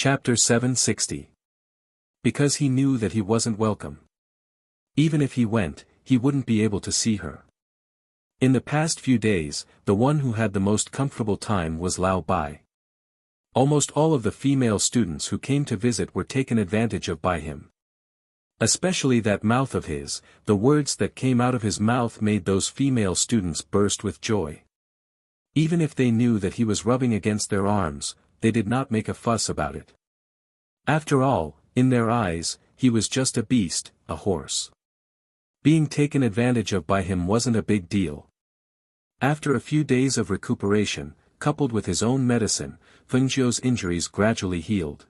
Chapter 760. Because he knew that he wasn't welcome. Even if he went, he wouldn't be able to see her. In the past few days, the one who had the most comfortable time was Lao Bai. Almost all of the female students who came to visit were taken advantage of by him. Especially that mouth of his, the words that came out of his mouth made those female students burst with joy. Even if they knew that he was rubbing against their arms, they did not make a fuss about it. After all, in their eyes, he was just a beast, a horse. Being taken advantage of by him wasn't a big deal. After a few days of recuperation, coupled with his own medicine, Fengzhou's injuries gradually healed.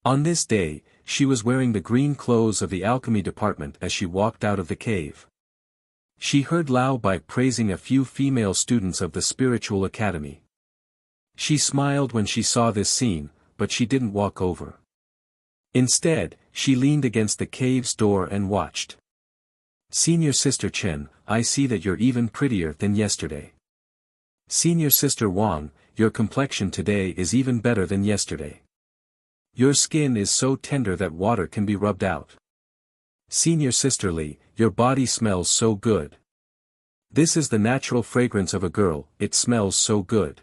On this day, she was wearing the green clothes of the alchemy department as she walked out of the cave. She heard Lao Bai praising a few female students of the spiritual academy. She smiled when she saw this scene, but she didn't walk over. Instead, she leaned against the cave's door and watched. Senior Sister Chen, I see that you're even prettier than yesterday. Senior Sister Wang, your complexion today is even better than yesterday. Your skin is so tender that water can be rubbed out. Senior Sister Li, your body smells so good. This is the natural fragrance of a girl, it smells so good.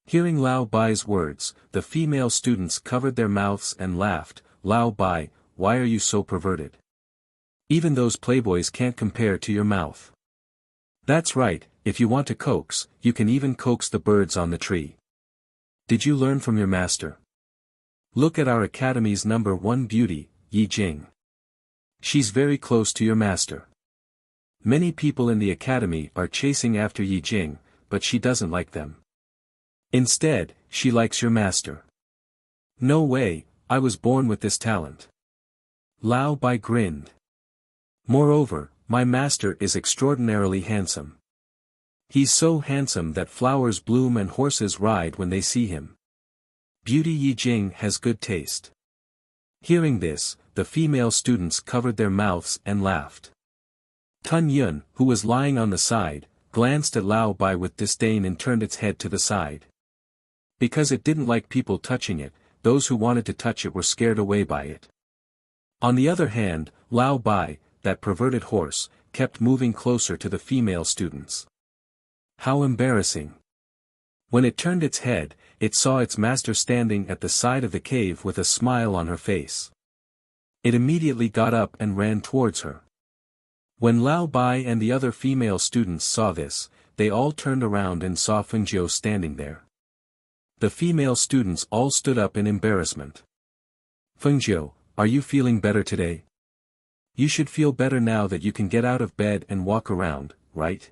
Hearing Lao Bai's words, the female students covered their mouths and laughed. Lao Bai, why are you so perverted? Even those playboys can't compare to your mouth. That's right, if you want to coax, you can even coax the birds on the tree. Did you learn from your master? Look at our academy's #1 beauty, Yi Jing. She's very close to your master. Many people in the academy are chasing after Yi Jing, but she doesn't like them. Instead, she likes your master. No way, I was born with this talent. Lao Bai grinned. Moreover, my master is extraordinarily handsome. He's so handsome that flowers bloom and horses ride when they see him. Beauty Yi Jing has good taste. Hearing this, the female students covered their mouths and laughed. Tun Yun, who was lying on the side, glanced at Lao Bai with disdain and turned its head to the side. Because it didn't like people touching it, those who wanted to touch it were scared away by it. On the other hand, Lao Bai, that perverted horse, kept moving closer to the female students. How embarrassing. When it turned its head, it saw its master standing at the side of the cave with a smile on her face. It immediately got up and ran towards her. When Lao Bai and the other female students saw this, they all turned around and saw Fengzhou standing there. The female students all stood up in embarrassment. Fengzhou, are you feeling better today? You should feel better now that you can get out of bed and walk around, right?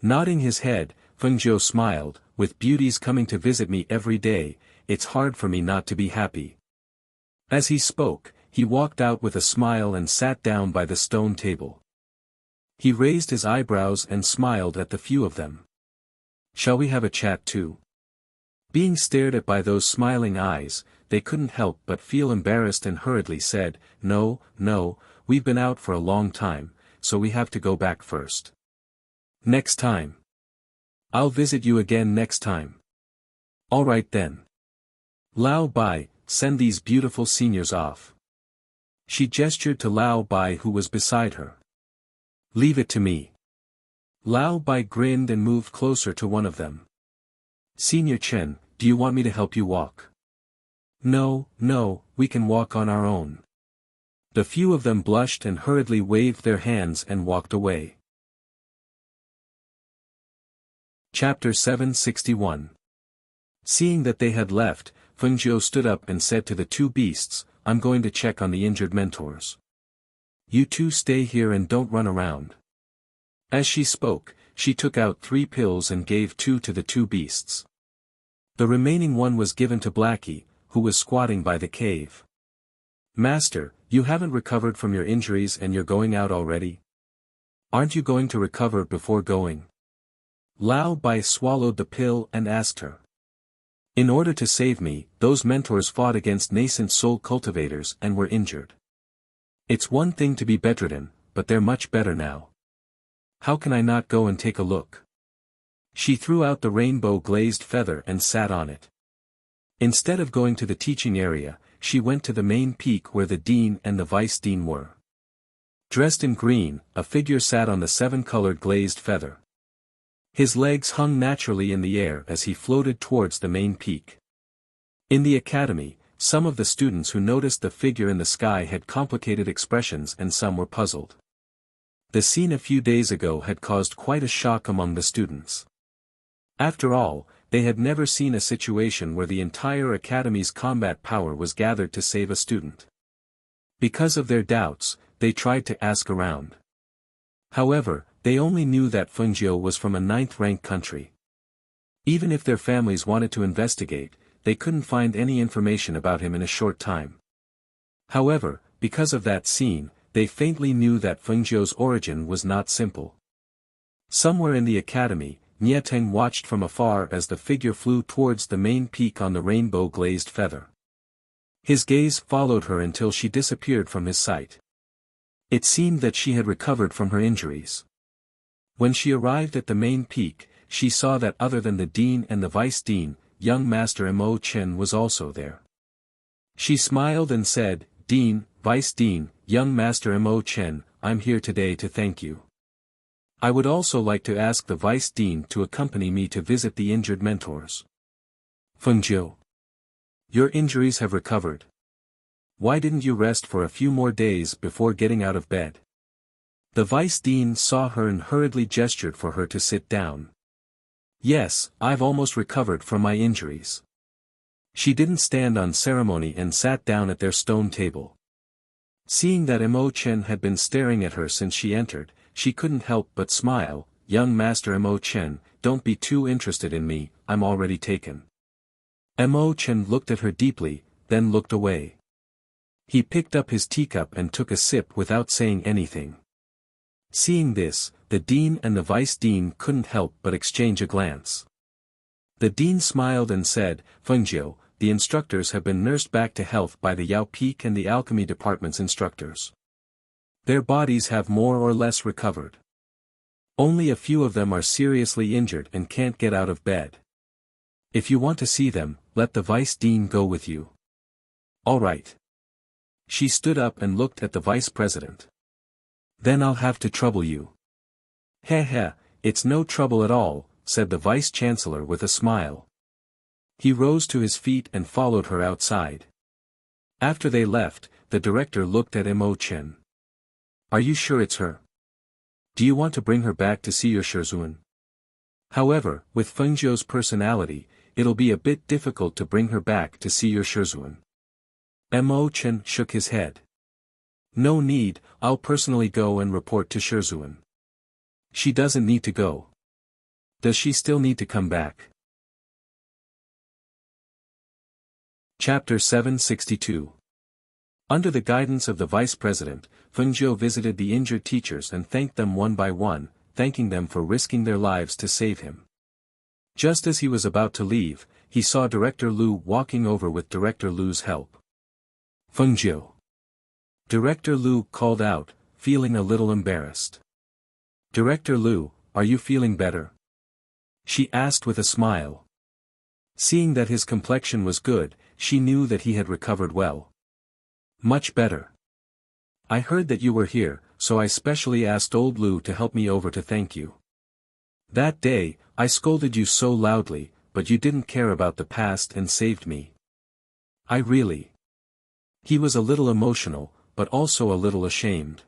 Nodding his head, Fengzhou smiled, with beauties coming to visit me every day, it's hard for me not to be happy. As he spoke, he walked out with a smile and sat down by the stone table. He raised his eyebrows and smiled at the few of them. Shall we have a chat too? Being stared at by those smiling eyes, they couldn't help but feel embarrassed and hurriedly said, No, we've been out for a long time, so we have to go back first. Next time. I'll visit you again next time. All right then. Lao Bai, send these beautiful seniors off. She gestured to Lao Bai who was beside her. Leave it to me. Lao Bai grinned and moved closer to one of them. Senior Chen, do you want me to help you walk? No, we can walk on our own. The few of them blushed and hurriedly waved their hands and walked away. Chapter 761. Seeing that they had left, Fengzhou stood up and said to the two beasts, I'm going to check on the injured mentors. You two stay here and don't run around. As she spoke, she took out 3 pills and gave 2 to the 2 beasts. The remaining one was given to Blackie, who was squatting by the cave. Master, you haven't recovered from your injuries and you're going out already? Aren't you going to recover before going? Lao Bai swallowed the pill and asked her. In order to save me, those mentors fought against nascent soul cultivators and were injured. It's one thing to be bedridden, but they're much better now. How can I not go and take a look? She threw out the rainbow glazed feather and sat on it. Instead of going to the teaching area, she went to the main peak where the dean and the vice dean were. Dressed in green, a figure sat on the seven-colored glazed feather. His legs hung naturally in the air as he floated towards the main peak. In the academy, some of the students who noticed the figure in the sky had complicated expressions and some were puzzled. The scene a few days ago had caused quite a shock among the students. After all, they had never seen a situation where the entire academy's combat power was gathered to save a student. Because of their doubts, they tried to ask around. However, they only knew that Fengjiu was from a ninth-ranked country. Even if their families wanted to investigate, they couldn't find any information about him in a short time. However, because of that scene, they faintly knew that Fengjiu's origin was not simple. Somewhere in the academy, Nieteng watched from afar as the figure flew towards the main peak on the rainbow-glazed feather. His gaze followed her until she disappeared from his sight. It seemed that she had recovered from her injuries. When she arrived at the main peak, she saw that other than the dean and the vice dean, young Master Mo Chen was also there. She smiled and said, "Dean, Vice Dean, young Master Mo Chen, I'm here today to thank you. I would also like to ask the Vice Dean to accompany me to visit the injured mentors." "Fengjiu, your injuries have recovered. Why didn't you rest for a few more days before getting out of bed?" The Vice Dean saw her and hurriedly gestured for her to sit down. "Yes, I've almost recovered from my injuries." She didn't stand on ceremony and sat down at their stone table. Seeing that Mo Chen had been staring at her since she entered, she couldn't help but smile. "Young Master Mo Chen, don't be too interested in me, I'm already taken." Mo Chen looked at her deeply, then looked away. He picked up his teacup and took a sip without saying anything. Seeing this, the dean and the vice dean couldn't help but exchange a glance. The dean smiled and said, "Fengjiu, the instructors have been nursed back to health by the Yao Peak and the alchemy department's instructors. Their bodies have more or less recovered. Only a few of them are seriously injured and can't get out of bed. If you want to see them, let the vice dean go with you." "All right." She stood up and looked at the vice president. "Then I'll have to trouble you." "Heh, it's no trouble at all," said the vice-chancellor with a smile. He rose to his feet and followed her outside. After they left, the director looked at Mo Chen. "Are you sure it's her? Do you want to bring her back to see your Shizun? However, with Fengjiu's personality, it'll be a bit difficult to bring her back to see your Shizun." Mo Chen shook his head. "No need, I'll personally go and report to Shizun." "She doesn't need to go. Does she still need to come back?" Chapter 762. Under the guidance of the vice president, Fengjiu visited the injured teachers and thanked them one by one, thanking them for risking their lives to save him. Just as he was about to leave, he saw Director Lu walking over with Director Lu's help. "Fengjiu." Director Lu called out, feeling a little embarrassed. "Director Lu, are you feeling better?" she asked with a smile. Seeing that his complexion was good, she knew that he had recovered well. "Much better. I heard that you were here, so I specially asked old Lu to help me over to thank you. That day, I scolded you so loudly, but you didn't care about the past and saved me. I really..." He was a little emotional, but also a little ashamed.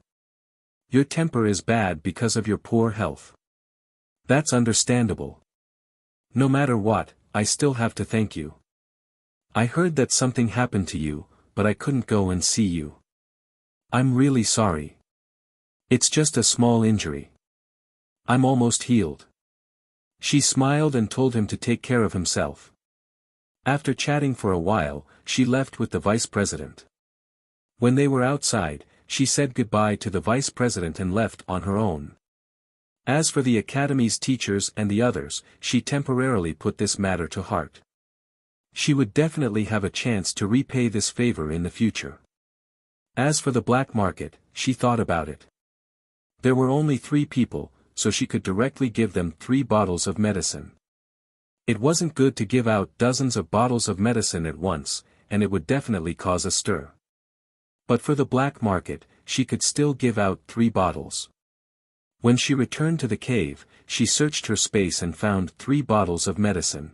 "Your temper is bad because of your poor health. That's understandable. No matter what, I still have to thank you. I heard that something happened to you, but I couldn't go and see you. I'm really sorry. It's just a small injury. I'm almost healed." She smiled and told him to take care of himself. After chatting for a while, she left with the vice president. When they were outside, she said goodbye to the vice president and left on her own. As for the academy's teachers and the others, she temporarily put this matter to heart. She would definitely have a chance to repay this favor in the future. As for the black market, she thought about it. There were only 3 people, so she could directly give them 3 bottles of medicine. It wasn't good to give out dozens of bottles of medicine at once, and it would definitely cause a stir. But for the black market, she could still give out 3 bottles. When she returned to the cave, she searched her space and found 3 bottles of medicine.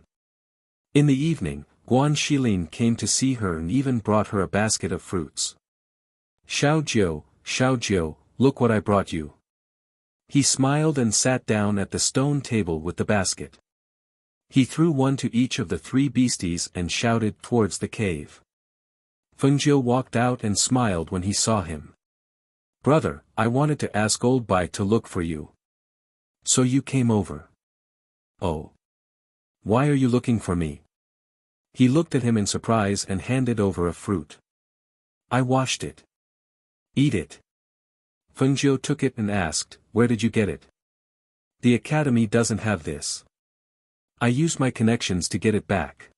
In the evening, Guan Shilin came to see her and even brought her a basket of fruits. Xiao Jiu, look what I brought you. He smiled and sat down at the stone table with the basket. He threw one to each of the 3 beasties and shouted towards the cave. Feng Jiu walked out and smiled when he saw him. Brother, I wanted to ask Old Bai to look for you. So you came over. Oh. Why are you looking for me? He looked at him in surprise and handed over a fruit. I washed it. Eat it. Feng Jiu took it and asked, where did you get it? The academy doesn't have this. I used my connections to get it back.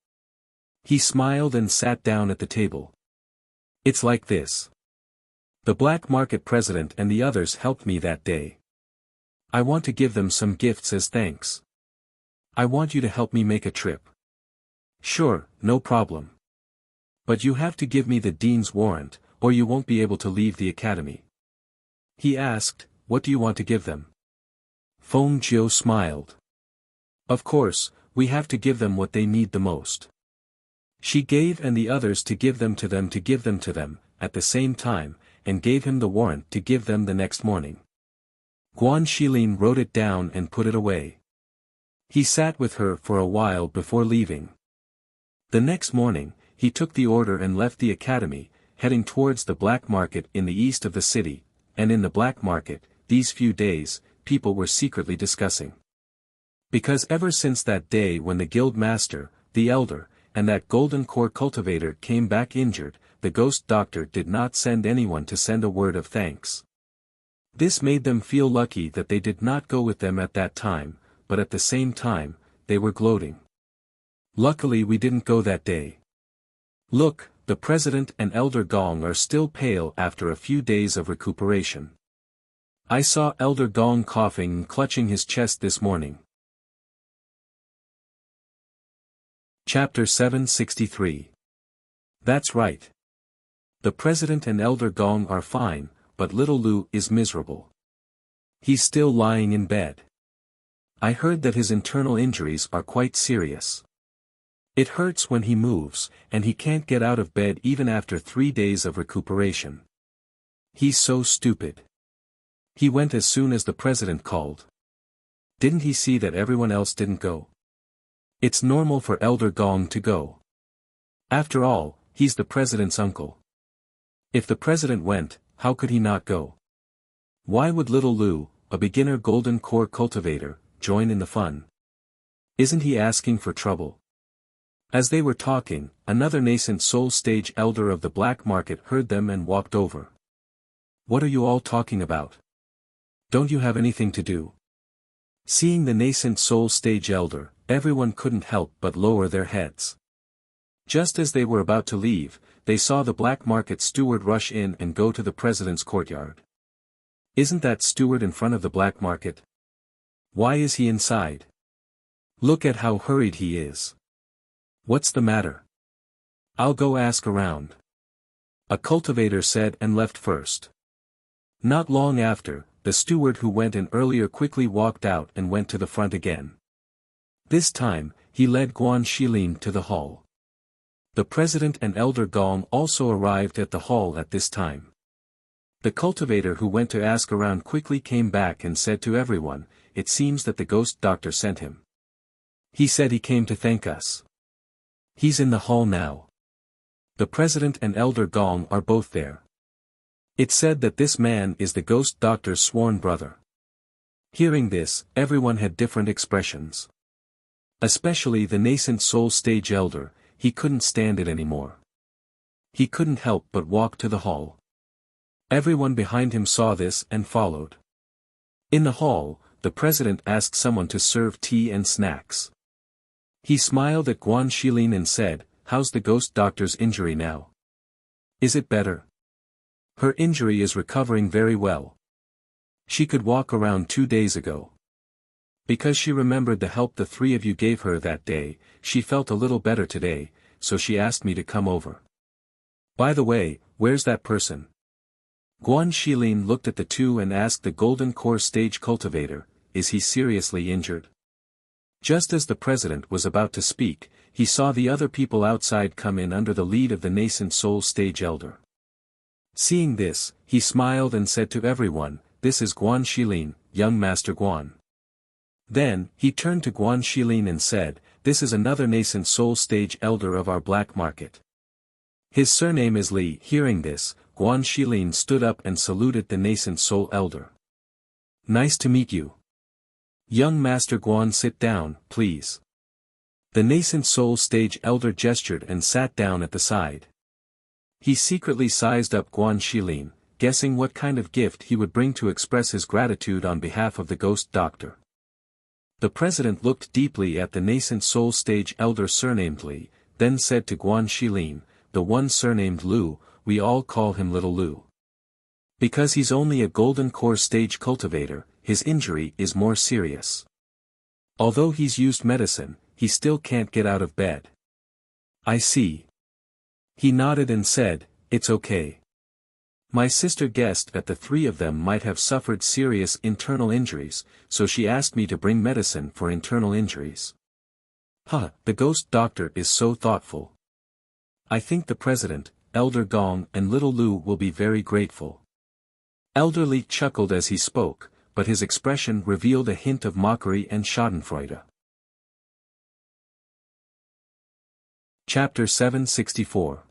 He smiled and sat down at the table. It's like this. The black market president and the others helped me that day. I want to give them some gifts as thanks. I want you to help me make a trip. Sure, no problem. But you have to give me the dean's warrant, or you won't be able to leave the academy. He asked, what do you want to give them? Feng Jiu smiled. Of course, we have to give them what they need the most. She gave and the others to give them to them, at the same time, and gave him the warrant to give them the next morning. Guan Shilin wrote it down and put it away. He sat with her for a while before leaving. The next morning, he took the order and left the academy, heading towards the black market in the east of the city, and in the black market, these few days, people were secretly discussing. Because ever since that day when the guild master, the elder, and that golden core cultivator came back injured, the ghost doctor did not send anyone to send a word of thanks. This made them feel lucky that they did not go with them at that time, but at the same time, they were gloating. Luckily we didn't go that day. Look, the president and Elder Gong are still pale after a few days of recuperation. I saw Elder Gong coughing and clutching his chest this morning. Chapter 763. That's right. The president and Elder Gong are fine, but little Lu is miserable. He's still lying in bed. I heard that his internal injuries are quite serious. It hurts when he moves, and he can't get out of bed even after 3 days of recuperation. He's so stupid. He went as soon as the president called. Didn't he see that everyone else didn't go? It's normal for Elder Gong to go. After all, he's the president's uncle. If the president went, how could he not go? Why would little Lu, a beginner golden core cultivator, join in the fun? Isn't he asking for trouble? As they were talking, another nascent soul stage elder of the black market heard them and walked over. What are you all talking about? Don't you have anything to do? Seeing the nascent soul stage elder, everyone couldn't help but lower their heads. Just as they were about to leave, they saw the black market steward rush in and go to the president's courtyard. Isn't that steward in front of the black market? Why is he inside? Look at how hurried he is. What's the matter? I'll go ask around. A cultivator said and left first. Not long after, the steward who went in earlier quickly walked out and went to the front again. This time, he led Guan Shilin to the hall. The president and Elder Gong also arrived at the hall at this time. The cultivator who went to ask around quickly came back and said to everyone, it seems that the ghost doctor sent him. He said he came to thank us. He's in the hall now. The president and Elder Gong are both there. It said that this man is the ghost doctor's sworn brother. Hearing this, everyone had different expressions. Especially the nascent soul stage elder, he couldn't stand it anymore. He couldn't help but walk to the hall. Everyone behind him saw this and followed. In the hall, the president asked someone to serve tea and snacks. He smiled at Guan Shilin and said, how's the ghost doctor's injury now? Is it better? Her injury is recovering very well. She could walk around 2 days ago. Because she remembered the help the three of you gave her that day, she felt a little better today, so she asked me to come over. By the way, where's that person? Guan Shilin looked at the two and asked the Golden Core stage cultivator, is he seriously injured? Just as the president was about to speak, he saw the other people outside come in under the lead of the nascent soul stage elder. Seeing this, he smiled and said to everyone, this is Guan Shilin, young Master Guan. Then, he turned to Guan Shilin and said, this is another nascent soul stage elder of our black market. His surname is Li. Hearing this, Guan Shilin stood up and saluted the nascent soul elder. Nice to meet you. Young Master Guan, sit down, please. The nascent soul stage elder gestured and sat down at the side. He secretly sized up Guan Shilin, guessing what kind of gift he would bring to express his gratitude on behalf of the ghost doctor. The president looked deeply at the nascent soul stage elder surnamed Li, then said to Guan Shilin, the one surnamed Lu, we all call him Little Lu. Because he's only a golden core stage cultivator, his injury is more serious. Although he's used medicine, he still can't get out of bed. I see. He nodded and said, it's okay. My sister guessed that the three of them might have suffered serious internal injuries, so she asked me to bring medicine for internal injuries. The ghost doctor is so thoughtful. I think the president, Elder Gong and Little Lu will be very grateful. Elder Li chuckled as he spoke, but his expression revealed a hint of mockery and schadenfreude. Chapter 764.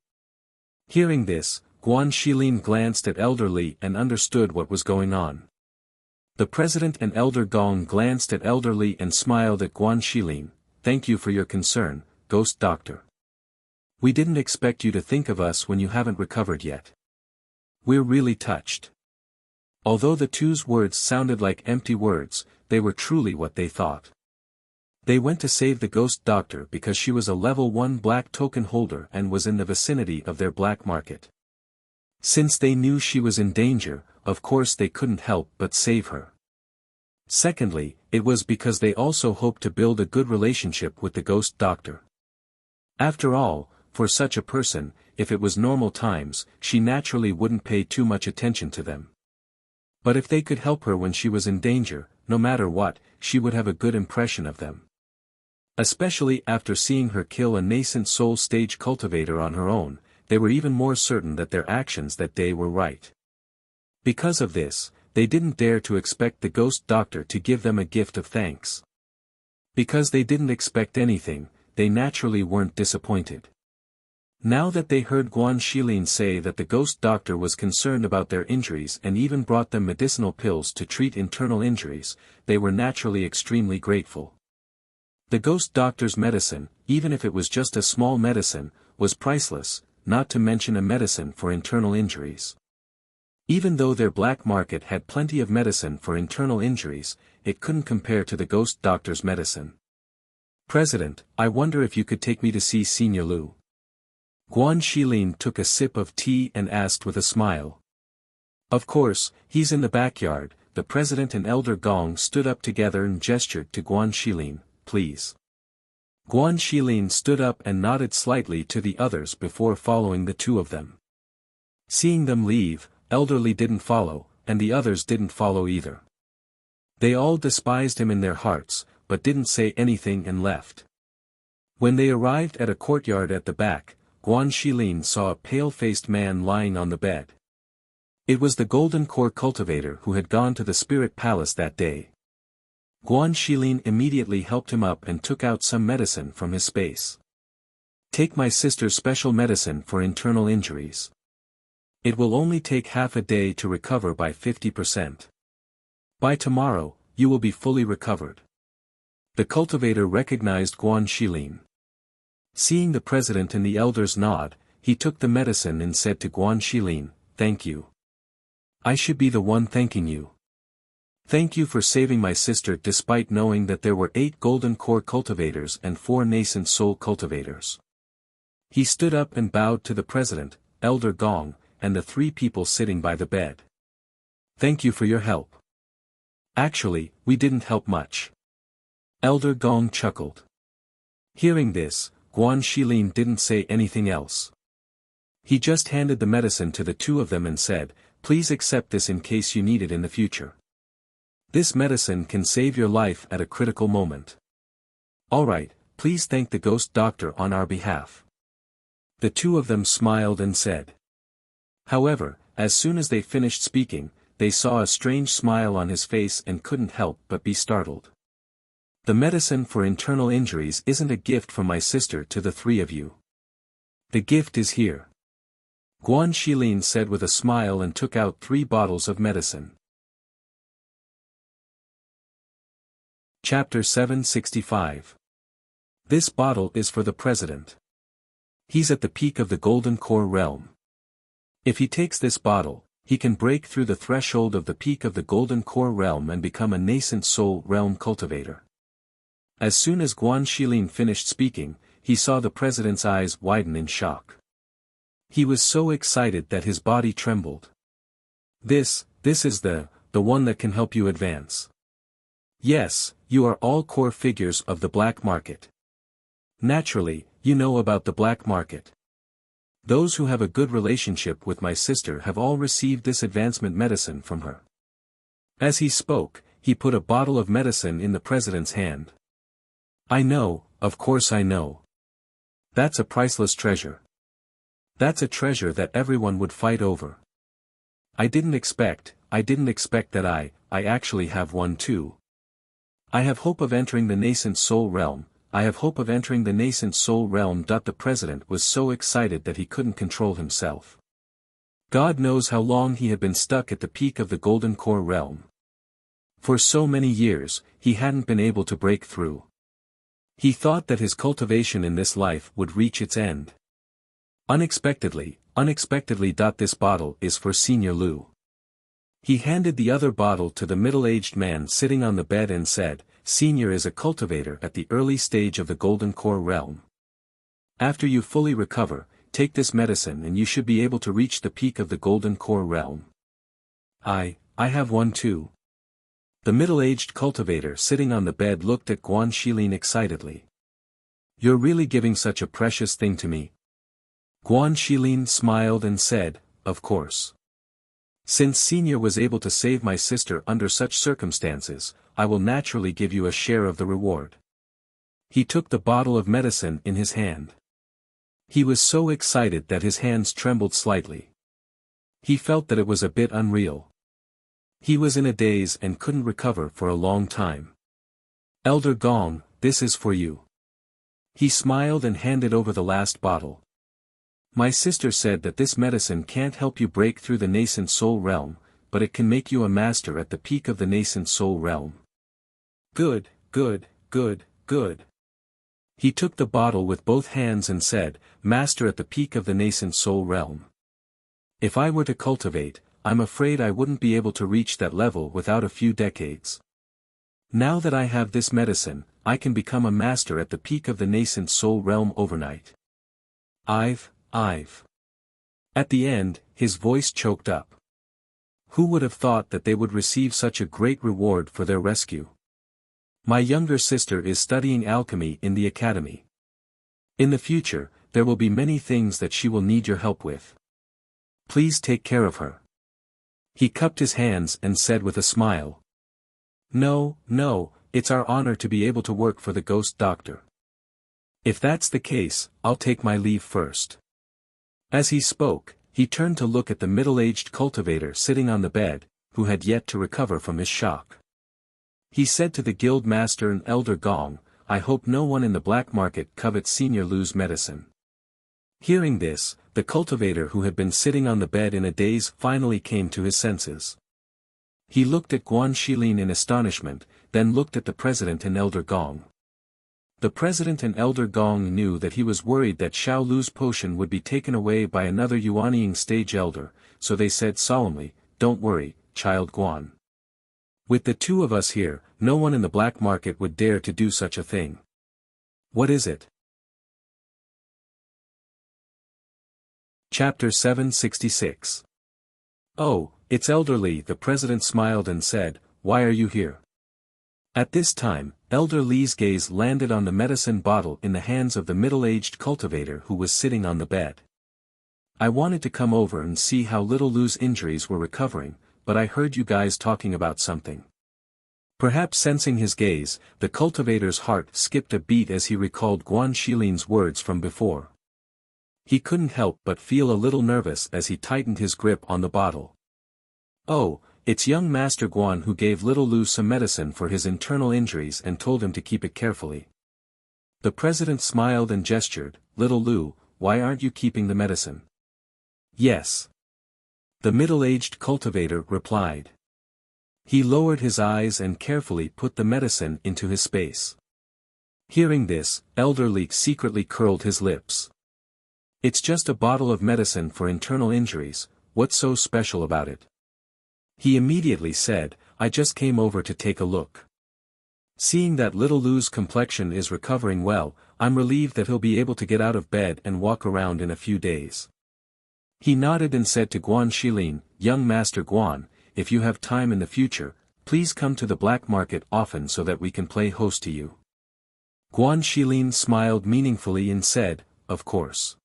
Hearing this, Guan Shilin glanced at Elder Li and understood what was going on. The president and Elder Gong glanced at Elder Li and smiled at Guan Shilin, thank you for your concern, ghost doctor. We didn't expect you to think of us when you haven't recovered yet. We're really touched. Although the two's words sounded like empty words, they were truly what they thought. They went to save the ghost doctor because she was a level 1 black token holder and was in the vicinity of their black market. Since they knew she was in danger, of course they couldn't help but save her. Secondly, it was because they also hoped to build a good relationship with the ghost doctor. After all, for such a person, if it was normal times, she naturally wouldn't pay too much attention to them. But if they could help her when she was in danger, no matter what, she would have a good impression of them. Especially after seeing her kill a nascent soul stage cultivator on her own, they were even more certain that their actions that day were right. Because of this, they didn't dare to expect the ghost doctor to give them a gift of thanks. Because they didn't expect anything, they naturally weren't disappointed. Now that they heard Guan Shilin say that the ghost doctor was concerned about their injuries and even brought them medicinal pills to treat internal injuries, they were naturally extremely grateful. The ghost doctor's medicine, even if it was just a small medicine, was priceless, not to mention a medicine for internal injuries. Even though their black market had plenty of medicine for internal injuries, it couldn't compare to the ghost doctor's medicine. President, I wonder if you could take me to see Senior Lu. Guan Shilin took a sip of tea and asked with a smile. Of course, he's in the backyard. The president and Elder Gong stood up together and gestured to Guan Shilin, please. Guan Shilin stood up and nodded slightly to the others before following the two of them. Seeing them leave, Elder Li didn't follow, and the others didn't follow either. They all despised him in their hearts, but didn't say anything and left. When they arrived at a courtyard at the back, Guan Shilin saw a pale-faced man lying on the bed. It was the Golden Core cultivator who had gone to the Spirit Palace that day. Guan Shilin immediately helped him up and took out some medicine from his space. Take my sister's special medicine for internal injuries. It will only take half a day to recover by 50%. By tomorrow, you will be fully recovered. The cultivator recognized Guan Shilin. Seeing the president and the elders nod, he took the medicine and said to Guan Shilin, thank you. I should be the one thanking you. Thank you for saving my sister despite knowing that there were 8 golden core cultivators and 4 nascent soul cultivators. He stood up and bowed to the president, Elder Gong, and the 3 people sitting by the bed. Thank you for your help. Actually, we didn't help much. Elder Gong chuckled. Hearing this, Guan Shilin didn't say anything else. He just handed the medicine to the two of them and said, "Please accept this in case you need it in the future. This medicine can save your life at a critical moment. Alright, please thank the ghost doctor on our behalf." The two of them smiled and said. However, as soon as they finished speaking, they saw a strange smile on his face and couldn't help but be startled. "The medicine for internal injuries isn't a gift from my sister to the three of you. The gift is here." Guan Shilin said with a smile and took out 3 bottles of medicine. Chapter 765. This bottle is for the president. He's at the peak of the Golden Core realm. If he takes this bottle, he can break through the threshold of the peak of the Golden Core realm and become a nascent soul realm cultivator. As soon as Guan Shilin finished speaking, he saw the president's eyes widen in shock. He was so excited that his body trembled. This is the one that can help you advance. Yes, you are all core figures of the black market. Naturally, you know about the black market. Those who have a good relationship with my sister have all received this advancement medicine from her. As he spoke, he put a bottle of medicine in the president's hand. I know, of course I know. That's a priceless treasure. That's a treasure that everyone would fight over. I didn't expect that I actually have one too. I have hope of entering the nascent soul realm. The president was so excited that he couldn't control himself. God knows how long he had been stuck at the peak of the Golden Core realm. For so many years, he hadn't been able to break through. He thought that his cultivation in this life would reach its end. Unexpectedly, this bottle is for Senior Lu. He handed the other bottle to the middle-aged man sitting on the bed and said, Senior is a cultivator at the early stage of the Golden Core realm. After you fully recover, take this medicine and you should be able to reach the peak of the Golden Core realm. I have one too. The middle-aged cultivator sitting on the bed looked at Guan Shilin excitedly. You're really giving such a precious thing to me? Guan Shilin smiled and said, of course. Since Senior was able to save my sister under such circumstances, I will naturally give you a share of the reward. He took the bottle of medicine in his hand. He was so excited that his hands trembled slightly. He felt that it was a bit unreal. He was in a daze and couldn't recover for a long time. Elder Gong, this is for you. He smiled and handed over the last bottle. My sister said that this medicine can't help you break through the nascent soul realm, but it can make you a master at the peak of the nascent soul realm. Good. He took the bottle with both hands and said, Master at the peak of the nascent soul realm. If I were to cultivate, I'm afraid I wouldn't be able to reach that level without a few decades. Now that I have this medicine, I can become a master at the peak of the nascent soul realm overnight. I've. At the end, his voice choked up. Who would have thought that they would receive such a great reward for their rescue? My younger sister is studying alchemy in the academy. In the future, there will be many things that she will need your help with. Please take care of her. He cupped his hands and said with a smile. No, it's our honor to be able to work for the ghost doctor. If that's the case, I'll take my leave first. As he spoke, he turned to look at the middle-aged cultivator sitting on the bed, who had yet to recover from his shock. He said to the guild master and Elder Gong, I hope no one in the black market covets Senior Lu's medicine. Hearing this, the cultivator who had been sitting on the bed in a daze finally came to his senses. He looked at Guan Shilin in astonishment, then looked at the president and Elder Gong. The president and Elder Gong knew that he was worried that Xiao Lu's potion would be taken away by another Yuanying stage elder, so they said solemnly, Don't worry, child Guan. With the two of us here, no one in the black market would dare to do such a thing. What is it? Chapter 766. Oh, it's Elder Li. The president smiled and said, Why are you here? At this time, Elder Li's gaze landed on the medicine bottle in the hands of the middle-aged cultivator who was sitting on the bed. I wanted to come over and see how little Lu's injuries were recovering, but I heard you guys talking about something. Perhaps sensing his gaze, the cultivator's heart skipped a beat as he recalled Guan Shilin's words from before. He couldn't help but feel a little nervous as he tightened his grip on the bottle. Oh, it's young Master Guan who gave little Lu some medicine for his internal injuries and told him to keep it carefully. The president smiled and gestured, "Little Lu, why aren't you keeping the medicine?" "Yes." The middle-aged cultivator replied. He lowered his eyes and carefully put the medicine into his space. Hearing this, Elder Li secretly curled his lips. "It's just a bottle of medicine for internal injuries, what's so special about it?" He immediately said, "I just came over to take a look. Seeing that little Lu's complexion is recovering well, I'm relieved that he'll be able to get out of bed and walk around in a few days." He nodded and said to Guan Shilin, "Young Master Guan, if you have time in the future, please come to the black market often so that we can play host to you." Guan Shilin smiled meaningfully and said, "Of course."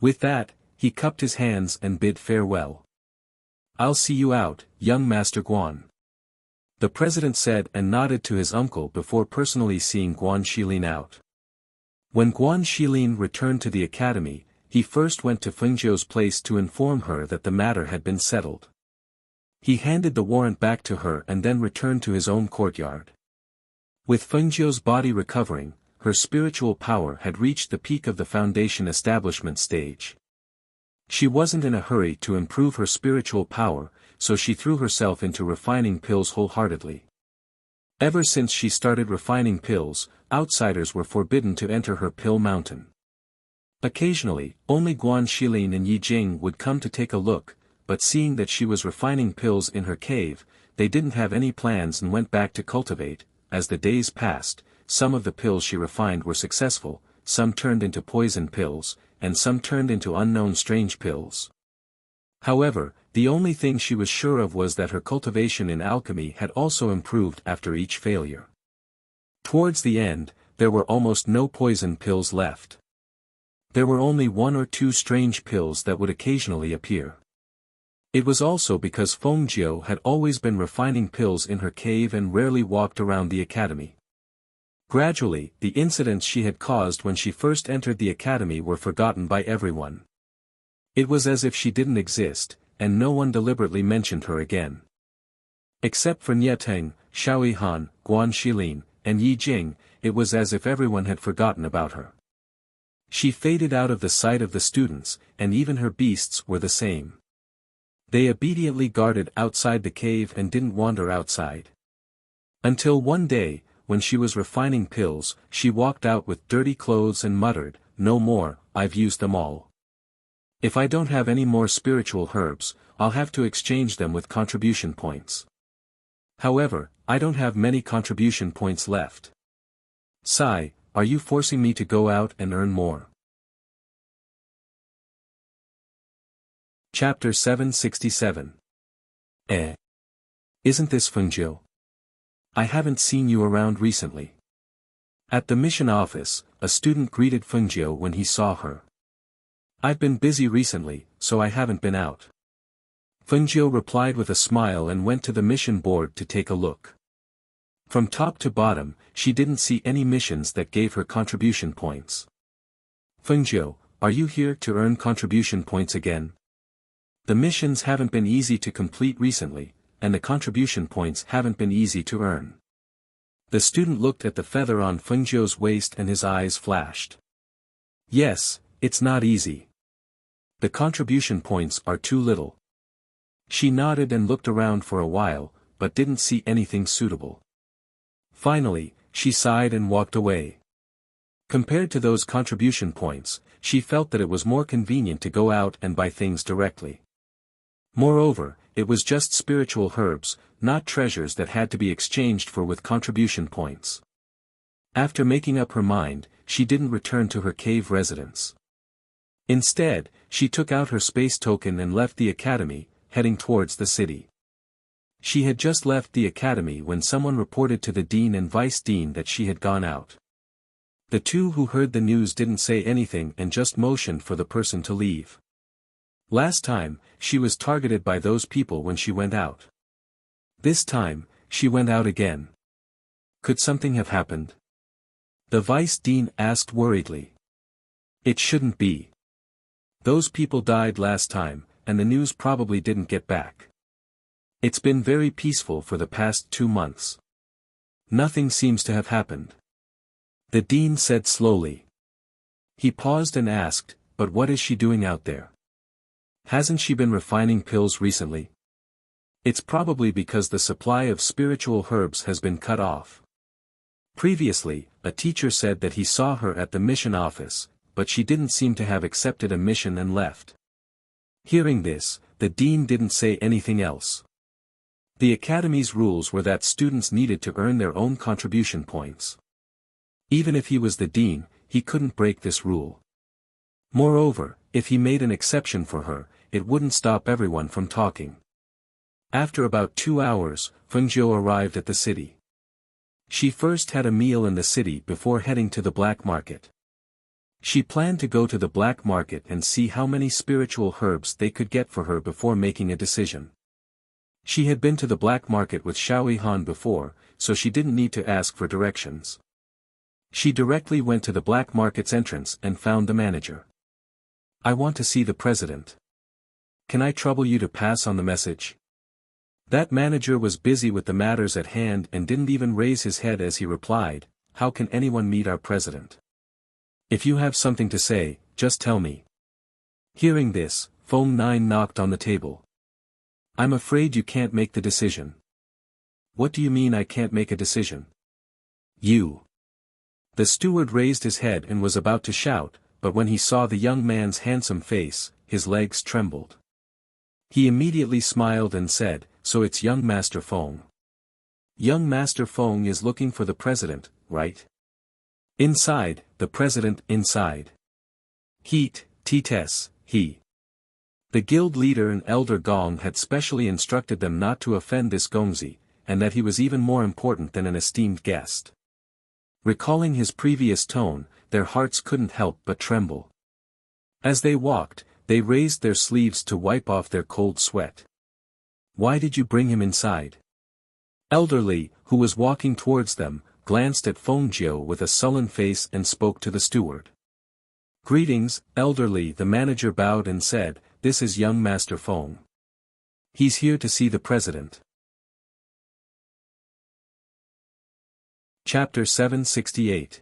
With that, he cupped his hands and bid farewell. "I'll see you out, young Master Guan," the president said and nodded to his uncle before personally seeing Guan Shilin out. When Guan Shilin returned to the academy, he first went to Fengjiu's place to inform her that the matter had been settled. He handed the warrant back to her and then returned to his own courtyard. With Fengjiu's body recovering, her spiritual power had reached the peak of the foundation establishment stage. She wasn't in a hurry to improve her spiritual power, so she threw herself into refining pills wholeheartedly. Ever since she started refining pills, outsiders were forbidden to enter her pill mountain. Occasionally, only Guan Shilin and Yi Jing would come to take a look, but seeing that she was refining pills in her cave, they didn't have any plans and went back to cultivate. As the days passed, some of the pills she refined were successful, some turned into poison pills, and some turned into unknown strange pills. However, the only thing she was sure of was that her cultivation in alchemy had also improved after each failure. Towards the end, there were almost no poison pills left. There were only one or two strange pills that would occasionally appear. It was also because Fengjiu had always been refining pills in her cave and rarely walked around the academy. Gradually, the incidents she had caused when she first entered the academy were forgotten by everyone. It was as if she didn't exist, and no one deliberately mentioned her again. Except for Nieteng, Xiaoyihan, Guan Shilin, and Yi Jing, it was as if everyone had forgotten about her. She faded out of the sight of the students, and even her beasts were the same. They obediently guarded outside the cave and didn't wander outside. Until one day, when she was refining pills, she walked out with dirty clothes and muttered, "No more, I've used them all. If I don't have any more spiritual herbs, I'll have to exchange them with contribution points. However, I don't have many contribution points left. Sai, are you forcing me to go out and earn more?" Chapter 767. Isn't this Fengjiu? I haven't seen you around recently. At the mission office, a student greeted Fengjiu when he saw her. "I've been busy recently, so I haven't been out." Fengjiu replied with a smile and went to the mission board to take a look. From top to bottom, she didn't see any missions that gave her contribution points. "Fengjiu, are you here to earn contribution points again? The missions haven't been easy to complete recently, and the contribution points haven't been easy to earn." The student looked at the feather on Fengjiu's waist and his eyes flashed. "Yes, it's not easy. The contribution points are too little." She nodded and looked around for a while, but didn't see anything suitable. Finally, she sighed and walked away. Compared to those contribution points, she felt that it was more convenient to go out and buy things directly. Moreover, it was just spiritual herbs, not treasures that had to be exchanged for with contribution points. After making up her mind, she didn't return to her cave residence. Instead, she took out her space token and left the academy, heading towards the city. She had just left the academy when someone reported to the dean and vice dean that she had gone out. The two who heard the news didn't say anything and just motioned for the person to leave. Last time, she was targeted by those people when she went out. This time, she went out again. Could something have happened? The vice dean asked worriedly. It shouldn't be. Those people died last time, and the news probably didn't get back. It's been very peaceful for the past 2 months. Nothing seems to have happened. The dean said slowly. He paused and asked, but what is she doing out there? Hasn't she been refining pills recently? It's probably because the supply of spiritual herbs has been cut off. Previously, a teacher said that he saw her at the mission office, but she didn't seem to have accepted a mission and left. Hearing this, the dean didn't say anything else. The academy's rules were that students needed to earn their own contribution points. Even if he was the dean, he couldn't break this rule. Moreover, if he made an exception for her, it wouldn't stop everyone from talking. After about 2 hours, Fengjiu arrived at the city. She first had a meal in the city before heading to the black market. She planned to go to the black market and see how many spiritual herbs they could get for her before making a decision. She had been to the black market with Xiao Han before, so she didn't need to ask for directions. She directly went to the black market's entrance and found the manager. I want to see the president. Can I trouble you to pass on the message? That manager was busy with the matters at hand and didn't even raise his head as he replied, how can anyone meet our president? If you have something to say, just tell me. Hearing this, Feng Nine knocked on the table. I'm afraid you can't make the decision. What do you mean I can't make a decision? You. The steward raised his head and was about to shout, but when he saw the young man's handsome face, his legs trembled. He immediately smiled and said, so it's young Master Feng. Young Master Feng is looking for the president, right? Inside, the president inside. Heat, Ts, he. The guild leader and elder Gong had specially instructed them not to offend this Gongzi, and that he was even more important than an esteemed guest. Recalling his previous tone, their hearts couldn't help but tremble. As they walked, they raised their sleeves to wipe off their cold sweat. Why did you bring him inside? Elder Li, who was walking towards them, glanced at Feng Jiu with a sullen face and spoke to the steward. Greetings, Elder Li. The manager bowed and said, this is young Master Feng. He's here to see the president. Chapter 768.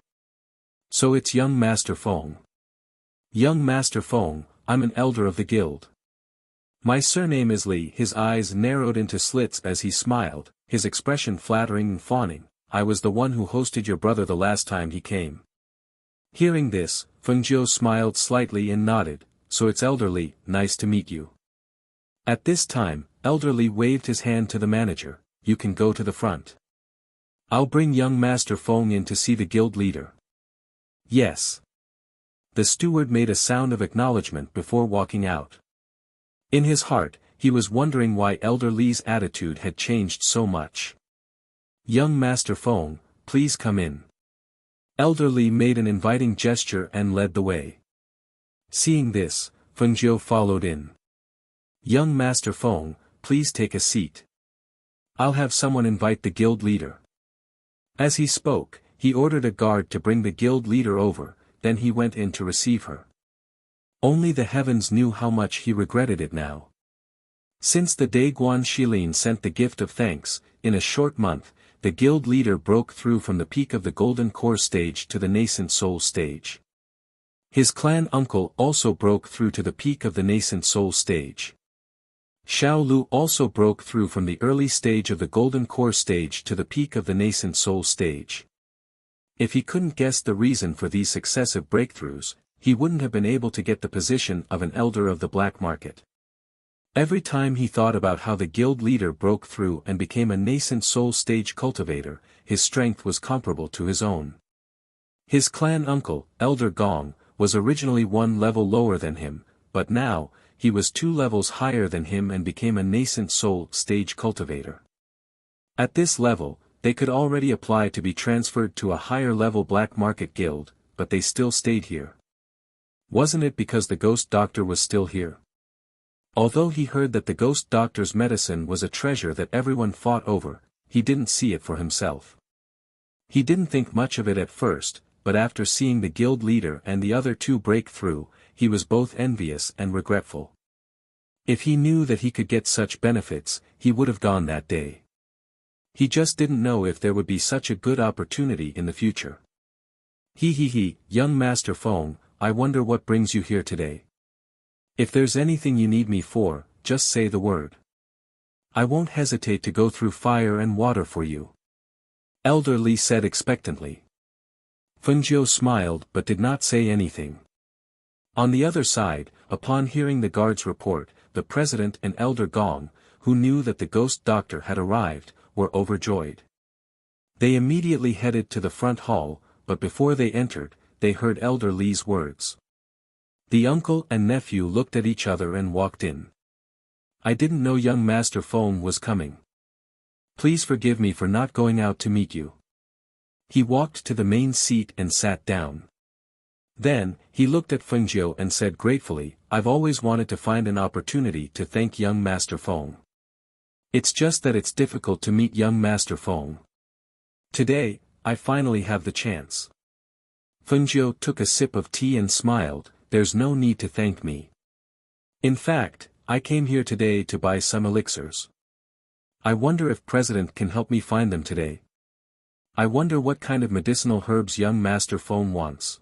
So it's young Master Feng. Young Master Feng, I'm an elder of the guild. My surname is Li. His eyes narrowed into slits as he smiled, his expression flattering and fawning. I was the one who hosted your brother the last time he came. Hearing this, Fengjiu smiled slightly and nodded, so it's Elder Li, nice to meet you. At this time, Elder Li waved his hand to the manager, you can go to the front. I'll bring young Master Feng in to see the guild leader. Yes. The steward made a sound of acknowledgement before walking out. In his heart, he was wondering why Elder Li's attitude had changed so much. Young Master Feng, please come in. Elder Li made an inviting gesture and led the way. Seeing this, Fengjiu followed in. Young Master Feng, please take a seat. I'll have someone invite the guild leader. As he spoke, he ordered a guard to bring the guild leader over, then he went in to receive her. Only the heavens knew how much he regretted it now. Since the day Guan Shilin sent the gift of thanks, in a short month, the guild leader broke through from the peak of the Golden Core stage to the Nascent Soul stage. His clan uncle also broke through to the peak of the Nascent Soul stage. Xiao Lu also broke through from the early stage of the Golden Core stage to the peak of the Nascent Soul stage. If he couldn't guess the reason for these successive breakthroughs, he wouldn't have been able to get the position of an elder of the black market. Every time he thought about how the guild leader broke through and became a nascent soul stage cultivator, his strength was comparable to his own. His clan uncle, Elder Gong, was originally 1 level lower than him, but now, he was 2 levels higher than him and became a nascent soul stage cultivator. At this level, they could already apply to be transferred to a higher-level black market guild, but they still stayed here. Wasn't it because the ghost doctor was still here? Although he heard that the ghost doctor's medicine was a treasure that everyone fought over, he didn't see it for himself. He didn't think much of it at first, but after seeing the guild leader and the other two break through, he was both envious and regretful. If he knew that he could get such benefits, he would have gone that day. He just didn't know if there would be such a good opportunity in the future. Young Master Feng, I wonder what brings you here today. If there's anything you need me for, just say the word. I won't hesitate to go through fire and water for you. Elder Li said expectantly. Fengjiu smiled but did not say anything. On the other side, upon hearing the guard's report, the president and Elder Gong, who knew that the ghost doctor had arrived, were overjoyed. They immediately headed to the front hall, but before they entered, they heard Elder Li's words. The uncle and nephew looked at each other and walked in. I didn't know young Master Feng was coming. Please forgive me for not going out to meet you. He walked to the main seat and sat down. Then, he looked at Fengjiu and said gratefully, I've always wanted to find an opportunity to thank young Master Feng. It's just that it's difficult to meet young Master Feng. Today, I finally have the chance. Fengjiu took a sip of tea and smiled, there's no need to thank me. In fact, I came here today to buy some elixirs. I wonder if President can help me find them today. I wonder what kind of medicinal herbs young Master Feng wants.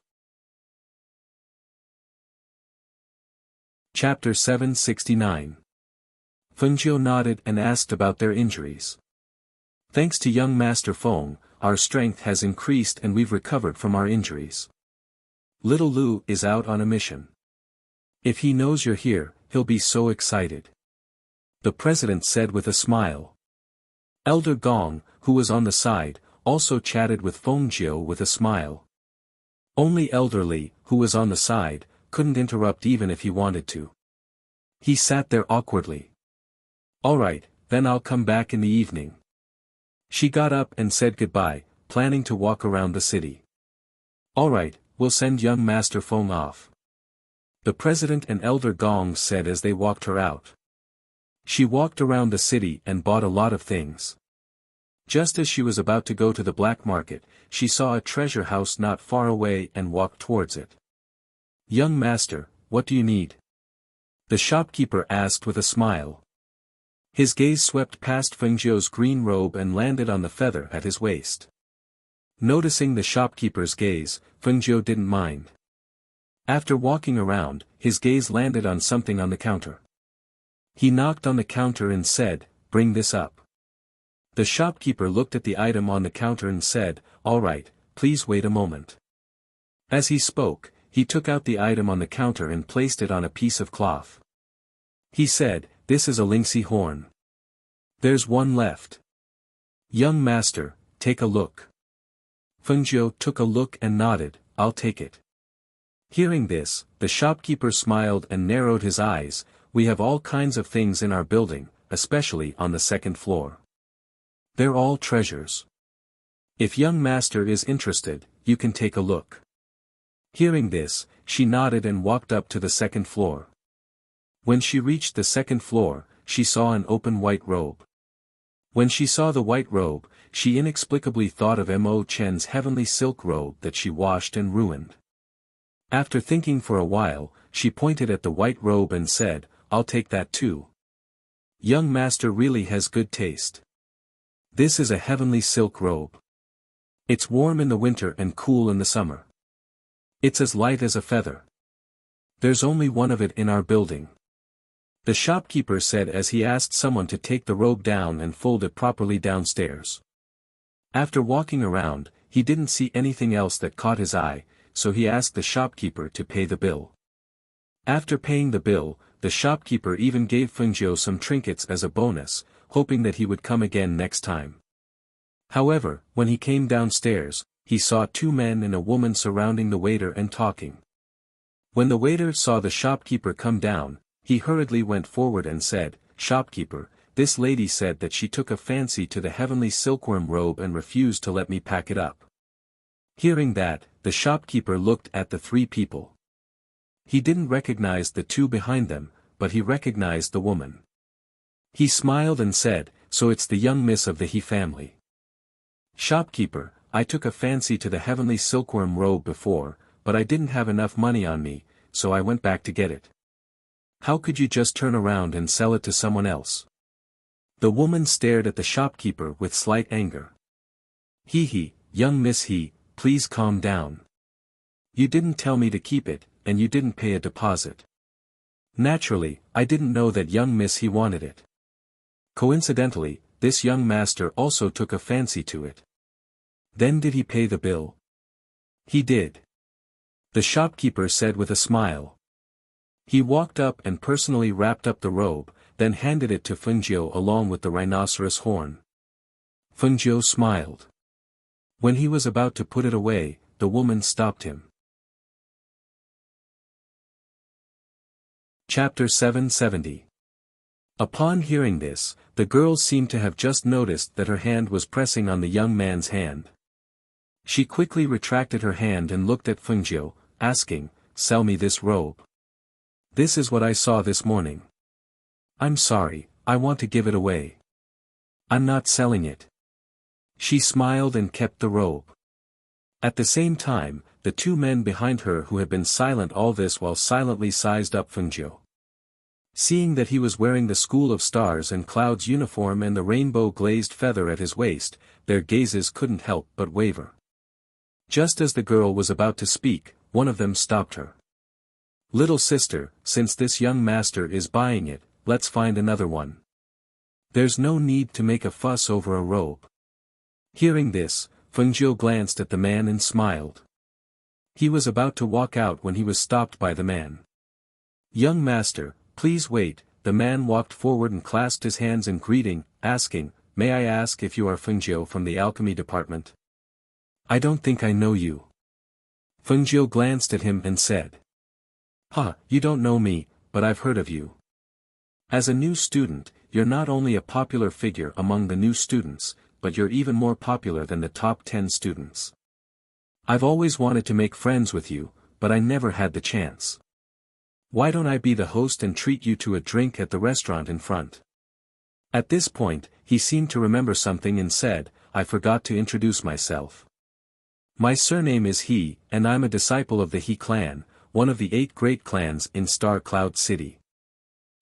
Chapter 769. Fengjiu nodded and asked about their injuries. Thanks to young Master Feng, our strength has increased and we've recovered from our injuries. Little Lu is out on a mission. If he knows you're here, he'll be so excited. The president said with a smile. Elder Gong, who was on the side, also chatted with Fengjiu with a smile. Only Elder Li, who was on the side, couldn't interrupt even if he wanted to. He sat there awkwardly. Alright, then I'll come back in the evening. She got up and said goodbye, planning to walk around the city. Alright, we'll send young Master Feng off. The president and Elder Gong said as they walked her out. She walked around the city and bought a lot of things. Just as she was about to go to the black market, she saw a treasure house not far away and walked towards it. Young master, what do you need? The shopkeeper asked with a smile. His gaze swept past Fengjiu's green robe and landed on the feather at his waist. Noticing the shopkeeper's gaze, Fengjiu didn't mind. After walking around, his gaze landed on something on the counter. He knocked on the counter and said, "Bring this up." The shopkeeper looked at the item on the counter and said, "All right, please wait a moment." As he spoke, he took out the item on the counter and placed it on a piece of cloth. He said, "This is a lingxi horn. There's one left. Young master, take a look." Fengjiu took a look and nodded, "I'll take it." Hearing this, the shopkeeper smiled and narrowed his eyes, "We have all kinds of things in our building, especially on the second floor. They're all treasures. If young master is interested, you can take a look." Hearing this, she nodded and walked up to the second floor. When she reached the second floor, she saw an open white robe. When she saw the white robe, she inexplicably thought of Mo Chen's heavenly silk robe that she washed and ruined. After thinking for a while, she pointed at the white robe and said, "I'll take that too. Young master really has good taste. This is a heavenly silk robe. It's warm in the winter and cool in the summer. It's as light as a feather. There's only one of it in our building." The shopkeeper said as he asked someone to take the robe down and fold it properly downstairs. After walking around, he didn't see anything else that caught his eye, so he asked the shopkeeper to pay the bill. After paying the bill, the shopkeeper even gave Fengjiu some trinkets as a bonus, hoping that he would come again next time. However, when he came downstairs, he saw two men and a woman surrounding the waiter and talking. When the waiter saw the shopkeeper come down, he hurriedly went forward and said, "Shopkeeper, this lady said that she took a fancy to the heavenly silkworm robe and refused to let me pack it up. Hearing that, the shopkeeper looked at the three people. He didn't recognize the two behind them, but he recognized the woman. He smiled and said, "So it's the young miss of the He family." "Shopkeeper, I took a fancy to the heavenly silkworm robe before, but I didn't have enough money on me, so I went back to get it." "How could you just turn around and sell it to someone else?" The woman stared at the shopkeeper with slight anger. He, young miss please calm down. You didn't tell me to keep it, and you didn't pay a deposit. Naturally, I didn't know that young miss wanted it. Coincidentally, this young master also took a fancy to it. Then did he pay the bill?" "He did," the shopkeeper said with a smile. He walked up and personally wrapped up the robe, then handed it to Fengjiu along with the rhinoceros horn. Fengjiu smiled. When he was about to put it away, the woman stopped him. Chapter 770. Upon hearing this, the girl seemed to have just noticed that her hand was pressing on the young man's hand. She quickly retracted her hand and looked at Fengjiu, asking, "Sell me this robe. This is what I saw this morning." "I'm sorry, I want to give it away. I'm not selling it." She smiled and kept the robe. At the same time, the two men behind her who had been silent all this while silently sized up Fengjiu. Seeing that he was wearing the School of Stars and Clouds uniform and the rainbow-glazed feather at his waist, their gazes couldn't help but waver. Just as the girl was about to speak, one of them stopped her. "Little sister, since this young master is buying it, let's find another one. There's no need to make a fuss over a robe." Hearing this, Fengjiu glanced at the man and smiled. He was about to walk out when he was stopped by the man. "Young master, please wait." The man walked forward and clasped his hands in greeting, asking, "May I ask if you are Fengjiu from the alchemy department?" "I don't think I know you." Fengjiu glanced at him and said. You don't know me, but I've heard of you. As a new student, you're not only a popular figure among the new students, but you're even more popular than the top 10 students. I've always wanted to make friends with you, but I never had the chance. Why don't I be the host and treat you to a drink at the restaurant in front?" At this point, he seemed to remember something and said, "I forgot to introduce myself. My surname is He, and I'm a disciple of the He clan, one of the 8 great clans in Star Cloud City.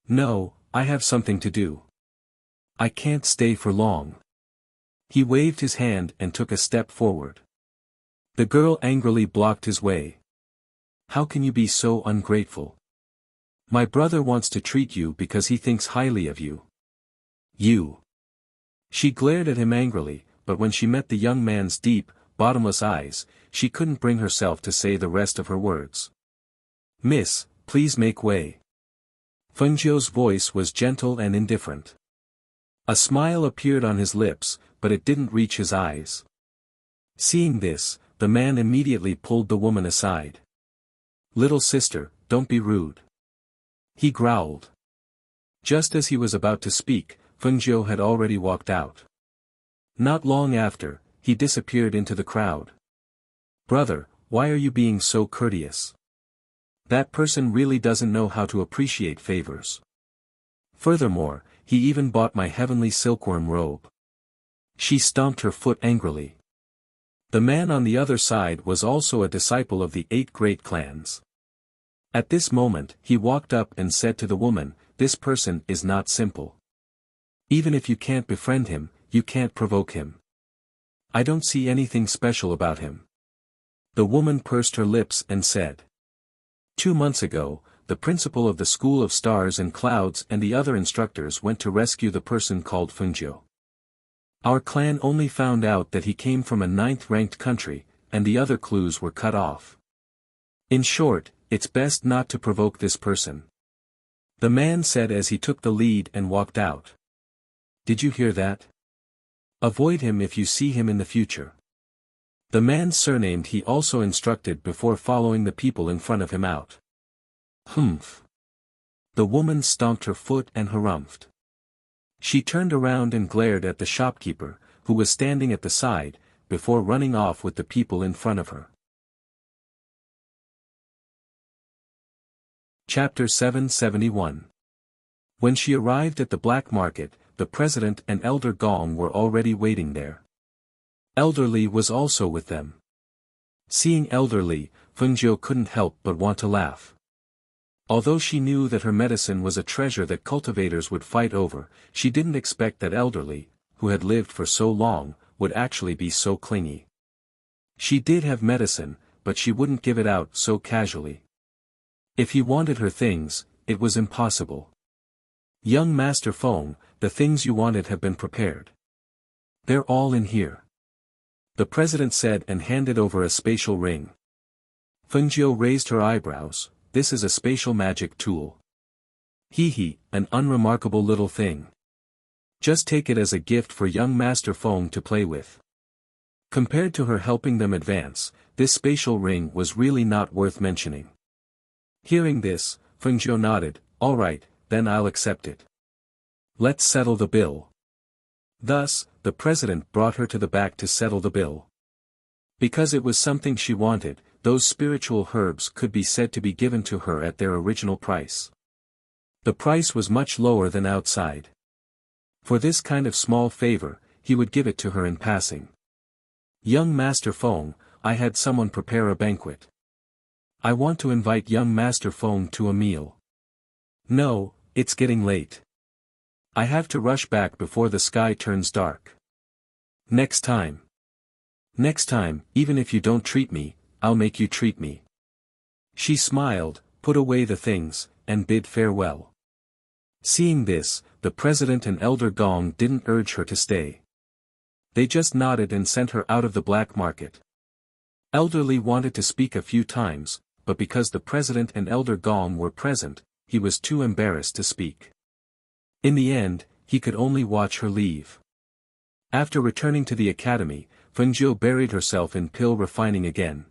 No, I have something to do. I can't stay for long." He waved his hand and took a step forward. The girl angrily blocked his way. "How can you be so ungrateful? My brother wants to treat you because he thinks highly of you." "You." She glared at him angrily, but when she met the young man's deep, bottomless eyes, she couldn't bring herself to say the rest of her words. "Miss, please make way." Fengjiu's voice was gentle and indifferent. A smile appeared on his lips, but it didn't reach his eyes. Seeing this, the man immediately pulled the woman aside. "Little sister, don't be rude," he growled. Just as he was about to speak, Fengjiu had already walked out. Not long after, he disappeared into the crowd. "Brother, why are you being so courteous? That person really doesn't know how to appreciate favors. Furthermore, he even bought my heavenly silkworm robe." She stomped her foot angrily. The man on the other side was also a disciple of the 8 great clans. At this moment, he walked up and said to the woman, "This person is not simple. Even if you can't befriend him, you can't provoke him. I don't see anything special about him." The woman pursed her lips and said. 2 months ago, the principal of the School of Stars and Clouds and the other instructors went to rescue the person called Fengjiu. Our clan only found out that he came from a 9th-ranked country, and the other clues were cut off. In short, it's best not to provoke this person," the man said as he took the lead and walked out. "Did you hear that? Avoid him if you see him in the future." The man surnamed he also instructed before following the people in front of him out. "Humph." The woman stomped her foot and harumphed. She turned around and glared at the shopkeeper, who was standing at the side, before running off with the people in front of her. Chapter 771. When she arrived at the black market, the president and Elder Gong were already waiting there. Elderly was also with them. Seeing Elderly, Fengjiu couldn't help but want to laugh. Although she knew that her medicine was a treasure that cultivators would fight over, she didn't expect that Elderly, who had lived for so long, would actually be so clingy. She did have medicine, but she wouldn't give it out so casually. If he wanted her things, it was impossible. Young Master Feng, the things you wanted have been prepared. They're all in here. The president said and handed over a spatial ring. Fengjiu raised her eyebrows. This is a spatial magic tool. Hee, an unremarkable little thing. Just take it as a gift for young Master Feng to play with. Compared to her helping them advance, this spatial ring was really not worth mentioning. Hearing this, Fengjiu nodded. All right, then I'll accept it. Let's settle the bill. Thus, the president brought her to the back to settle the bill. Because it was something she wanted, those spiritual herbs could be said to be given to her at their original price. The price was much lower than outside. For this kind of small favor, he would give it to her in passing. Young Master Feng, I had someone prepare a banquet. I want to invite young Master Feng to a meal. No, it's getting late. I have to rush back before the sky turns dark. Next time. Next time, even if you don't treat me, I'll make you treat me. She smiled, put away the things, and bid farewell. Seeing this, the president and Elder Gong didn't urge her to stay. They just nodded and sent her out of the black market. Elderly wanted to speak a few times, but because the president and Elder Gong were present, he was too embarrassed to speak. In the end, he could only watch her leave. After returning to the academy, Fengjiu buried herself in pill refining again.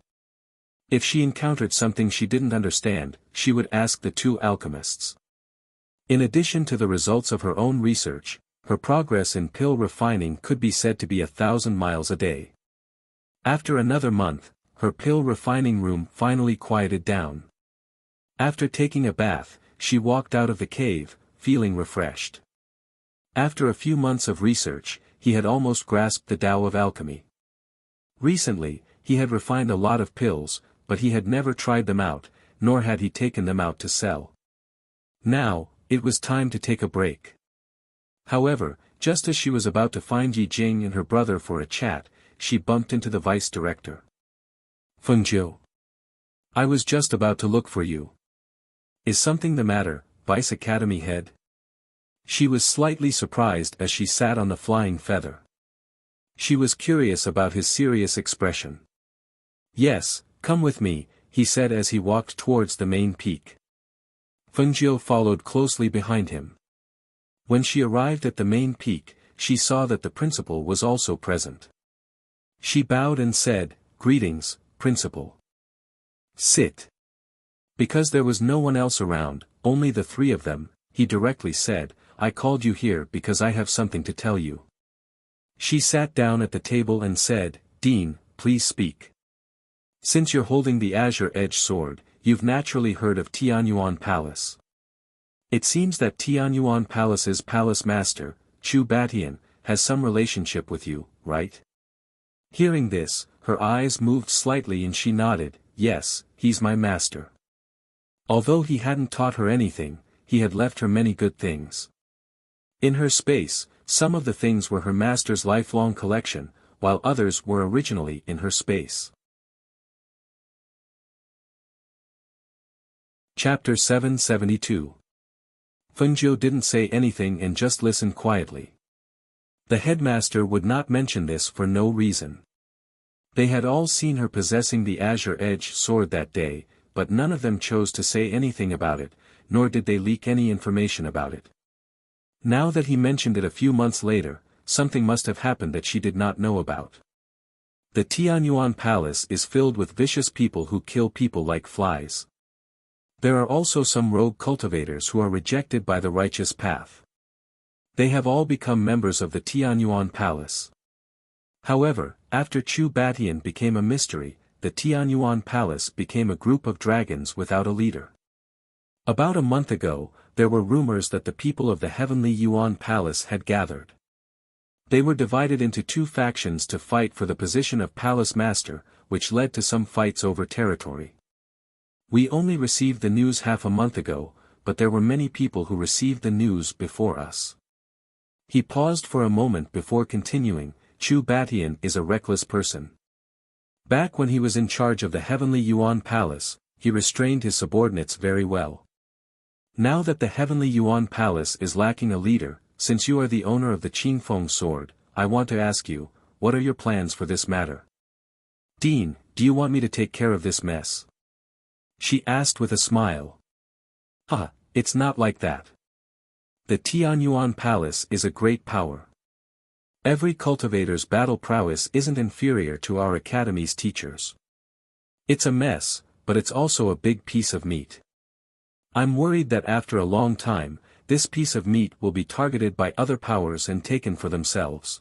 If she encountered something she didn't understand, she would ask the two alchemists. In addition to the results of her own research, her progress in pill refining could be said to be 1,000 miles a day. After another month, her pill refining room finally quieted down. After taking a bath, she walked out of the cave, feeling refreshed. After a few months of research, he had almost grasped the Tao of alchemy. Recently, he had refined a lot of pills, but he had never tried them out, nor had he taken them out to sell. Now, it was time to take a break. However, just as she was about to find Yi Jing and her brother for a chat, she bumped into the vice director. Fengjiu. I was just about to look for you. Is something the matter, Vice Academy head? She was slightly surprised as she sat on the flying feather. She was curious about his serious expression. Yes, come with me, he said as he walked towards the main peak. Fengjiu followed closely behind him. When she arrived at the main peak, she saw that the principal was also present. She bowed and said, Greetings, Principal. Sit. Because there was no one else around, only the three of them, he directly said, I called you here because I have something to tell you. She sat down at the table and said, Dean, please speak. Since you're holding the azure-edged sword, you've naturally heard of Tianyuan Palace. It seems that Tianyuan Palace's palace master, Chu Batian, has some relationship with you, right? Hearing this, her eyes moved slightly and she nodded, yes, he's my master. Although he hadn't taught her anything, he had left her many good things. In her space, some of the things were her master's lifelong collection, while others were originally in her space. Chapter 772. Fengjiu didn't say anything and just listened quietly. The headmaster would not mention this for no reason. They had all seen her possessing the azure-edged sword that day, but none of them chose to say anything about it, nor did they leak any information about it. Now that he mentioned it a few months later, something must have happened that she did not know about. The Tianyuan Palace is filled with vicious people who kill people like flies. There are also some rogue cultivators who are rejected by the righteous path. They have all become members of the Tianyuan Palace. However, after Chu Batian became a mystery, the Tianyuan Palace became a group of dragons without a leader. About a month ago, there were rumors that the people of the Heavenly Yuan Palace had gathered. They were divided into two factions to fight for the position of Palace Master, which led to some fights over territory. We only received the news half a month ago, but there were many people who received the news before us. He paused for a moment before continuing. Chu Batian is a reckless person. Back when he was in charge of the Heavenly Yuan Palace, he restrained his subordinates very well. Now that the Heavenly Yuan Palace is lacking a leader, since you are the owner of the Qingfeng sword, I want to ask you, what are your plans for this matter? Dean, do you want me to take care of this mess? She asked with a smile. It's not like that. The Tianyuan Palace is a great power. Every cultivator's battle prowess isn't inferior to our academy's teachers. It's a mess, but it's also a big piece of meat. I'm worried that after a long time, this piece of meat will be targeted by other powers and taken for themselves.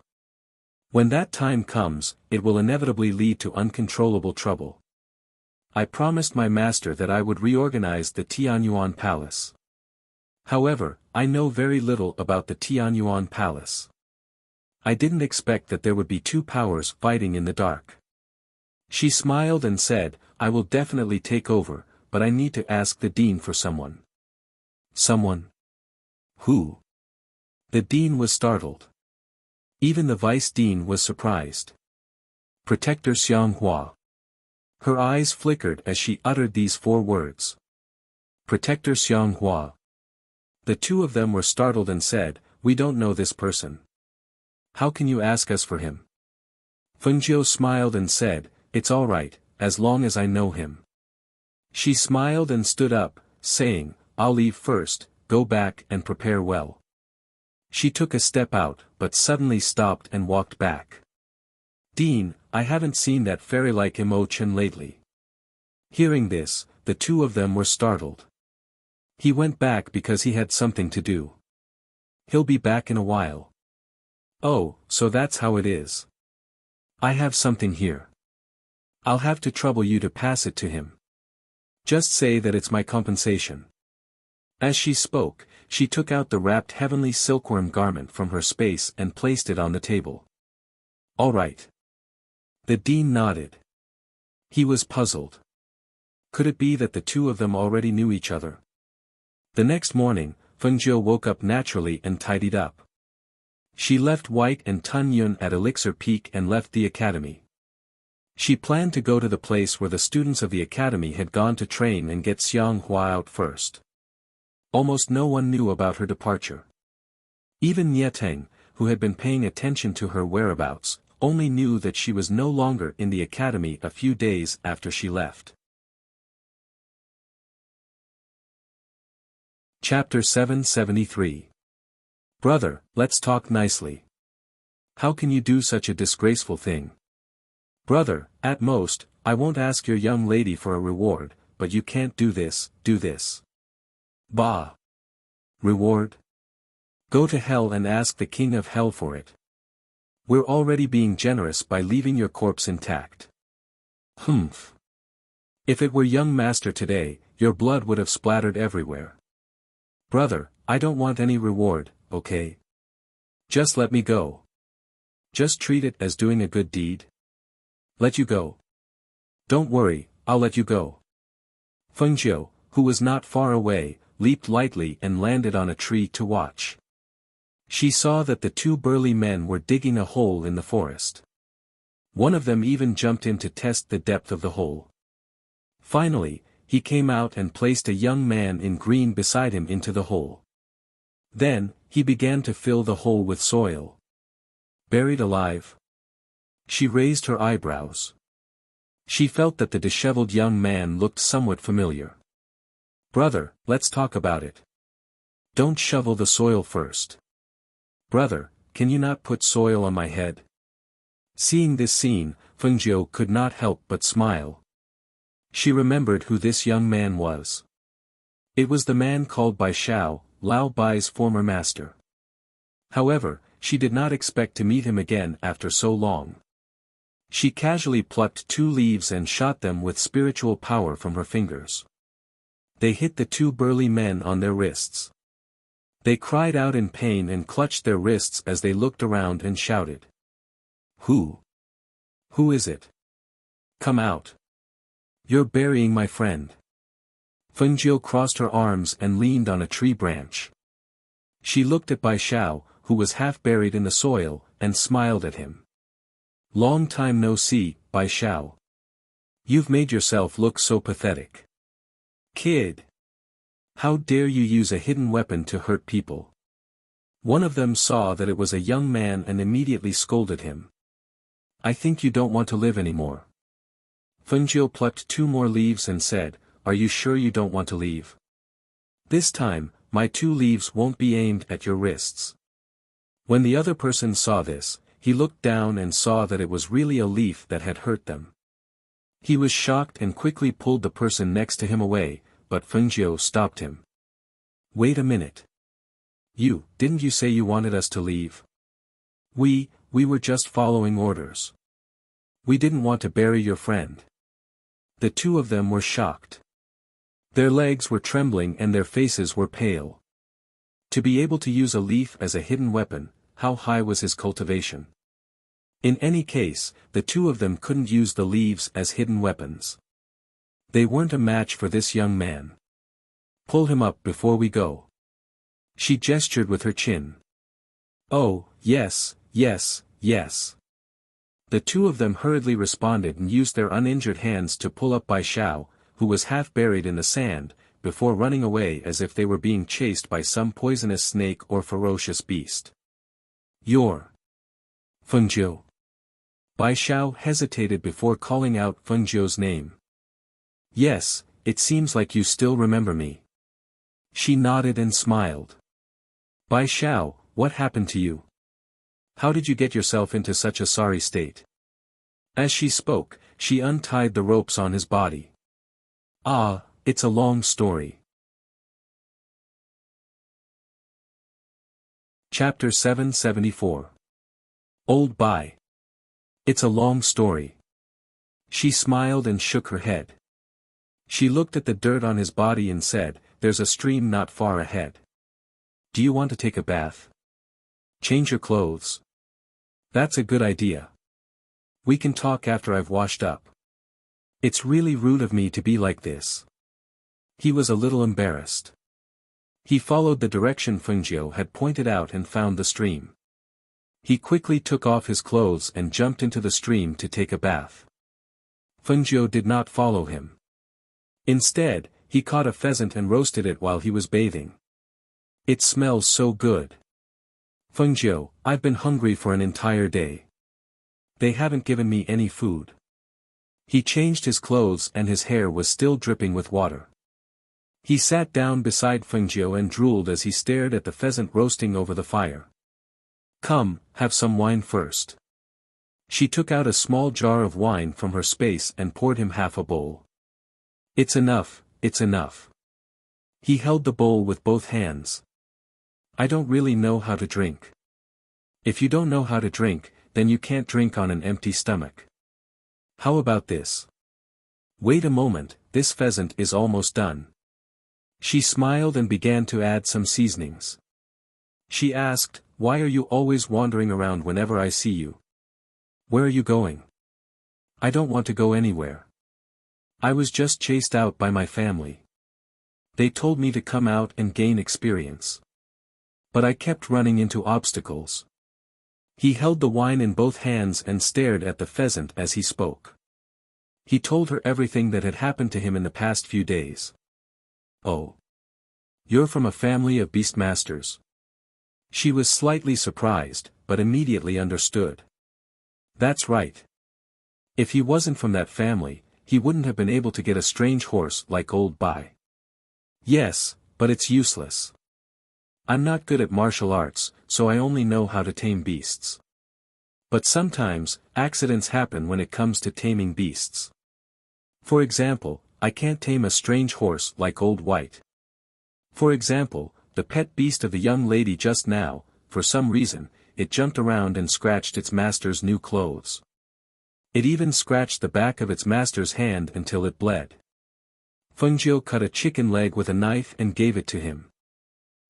When that time comes, it will inevitably lead to uncontrollable trouble. I promised my master that I would reorganize the Tianyuan Palace. However, I know very little about the Tianyuan Palace. I didn't expect that there would be two powers fighting in the dark. She smiled and said, I will definitely take over, but I need to ask the dean for someone. Someone? Who? The dean was startled. Even the vice dean was surprised. Protector Xianghua. Her eyes flickered as she uttered these four words. Protector Xianghua. The two of them were startled and said, we don't know this person. How can you ask us for him? Fengjiu smiled and said, it's all right, as long as I know him. She smiled and stood up, saying, I'll leave first, go back and prepare well. She took a step out, but suddenly stopped and walked back. Dean, I haven't seen that fairy-like Imo-chan lately. Hearing this, the two of them were startled. He went back because he had something to do. He'll be back in a while. Oh, so that's how it is. I have something here. I'll have to trouble you to pass it to him. Just say that it's my compensation. As she spoke, she took out the wrapped heavenly silkworm garment from her space and placed it on the table. All right. The dean nodded. He was puzzled. Could it be that the two of them already knew each other? The next morning, Fengjiu woke up naturally and tidied up. She left White and Tun Yun at Elixir Peak and left the academy. She planned to go to the place where the students of the academy had gone to train and get Xianghua out first. Almost no one knew about her departure. Even Nieteng, who had been paying attention to her whereabouts, only knew that she was no longer in the academy a few days after she left. Chapter 773. Brother, let's talk nicely. How can you do such a disgraceful thing? Brother, at most, I won't ask your young lady for a reward, but you can't do this. Bah! Reward? Go to hell and ask the king of hell for it. We're already being generous by leaving your corpse intact. Humph. If it were young master today, your blood would have splattered everywhere. Brother, I don't want any reward, okay? Just let me go. Just treat it as doing a good deed. Let you go. Don't worry, I'll let you go. Fengjiu, who was not far away, leaped lightly and landed on a tree to watch. She saw that the two burly men were digging a hole in the forest. One of them even jumped in to test the depth of the hole. Finally, he came out and placed a young man in green beside him into the hole. Then, he began to fill the hole with soil. Buried alive? She raised her eyebrows. She felt that the disheveled young man looked somewhat familiar. Brother, let's talk about it. Don't shovel the soil first. Brother, can you not put soil on my head? Seeing this scene, Fengjiu could not help but smile. She remembered who this young man was. It was the man called by Xiao, Lao Bai's former master. However, she did not expect to meet him again after so long. She casually plucked 2 leaves and shot them with spiritual power from her fingers. They hit the 2 burly men on their wrists. They cried out in pain and clutched their wrists as they looked around and shouted. Who? Who is it? Come out. You're burying my friend. Fengjiu crossed her arms and leaned on a tree branch. She looked at Bai Xiao, who was half buried in the soil, and smiled at him. Long time no see, Bai Xiao. You've made yourself look so pathetic. Kid. How dare you use a hidden weapon to hurt people? One of them saw that it was a young man and immediately scolded him. I think you don't want to live anymore. Fengjiu plucked 2 more leaves and said, Are you sure you don't want to leave? This time, my 2 leaves won't be aimed at your wrists. When the other person saw this, he looked down and saw that it was really a leaf that had hurt them. He was shocked and quickly pulled the person next to him away, but Fengjiu stopped him. Wait a minute. Didn't you say you wanted us to leave? We were just following orders. We didn't want to bury your friend. The 2 of them were shocked. Their legs were trembling and their faces were pale. To be able to use a leaf as a hidden weapon, how high was his cultivation? In any case, the 2 of them couldn't use the leaves as hidden weapons. They weren't a match for this young man. Pull him up before we go. She gestured with her chin. Oh, yes, yes, yes. The 2 of them hurriedly responded and used their uninjured hands to pull up Bai Xiao, who was half buried in the sand, before running away as if they were being chased by some poisonous snake or ferocious beast. You're Fengjiu. Bai Xiao hesitated before calling out Fengjiu's name. Yes, it seems like you still remember me. She nodded and smiled. Bai Xiao, what happened to you? How did you get yourself into such a sorry state? As she spoke, she untied the ropes on his body. Ah, it's a long story. Chapter 774. Old Bai. It's a long story. She smiled and shook her head. She looked at the dirt on his body and said, There's a stream not far ahead. Do you want to take a bath? Change your clothes. That's a good idea. We can talk after I've washed up. It's really rude of me to be like this. He was a little embarrassed. He followed the direction Fengjiu had pointed out and found the stream. He quickly took off his clothes and jumped into the stream to take a bath. Fengjiu did not follow him. Instead, he caught a pheasant and roasted it while he was bathing. It smells so good. Fengjiu, I've been hungry for an entire day. They haven't given me any food. He changed his clothes and his hair was still dripping with water. He sat down beside Fengjiu and drooled as he stared at the pheasant roasting over the fire. Come, have some wine first. She took out a small jar of wine from her space and poured him half a bowl. It's enough, it's enough. He held the bowl with both hands. I don't really know how to drink. If you don't know how to drink, then you can't drink on an empty stomach. How about this? Wait a moment, this pheasant is almost done. She smiled and began to add some seasonings. She asked, Why are you always wandering around whenever I see you? Where are you going? I don't want to go anywhere. I was just chased out by my family. They told me to come out and gain experience. But I kept running into obstacles. He held the wine in both hands and stared at the pheasant as he spoke. He told her everything that had happened to him in the past few days. Oh. You're from a family of beastmasters. She was slightly surprised, but immediately understood. That's right. If he wasn't from that family, he wouldn't have been able to get a strange horse like old Bai. Yes, but it's useless. I'm not good at martial arts, so I only know how to tame beasts. But sometimes, accidents happen when it comes to taming beasts. For example, I can't tame a strange horse like Old White. For example, the pet beast of the young lady just now, for some reason, it jumped around and scratched its master's new clothes. It even scratched the back of its master's hand until it bled. Fengjiu cut a chicken leg with a knife and gave it to him.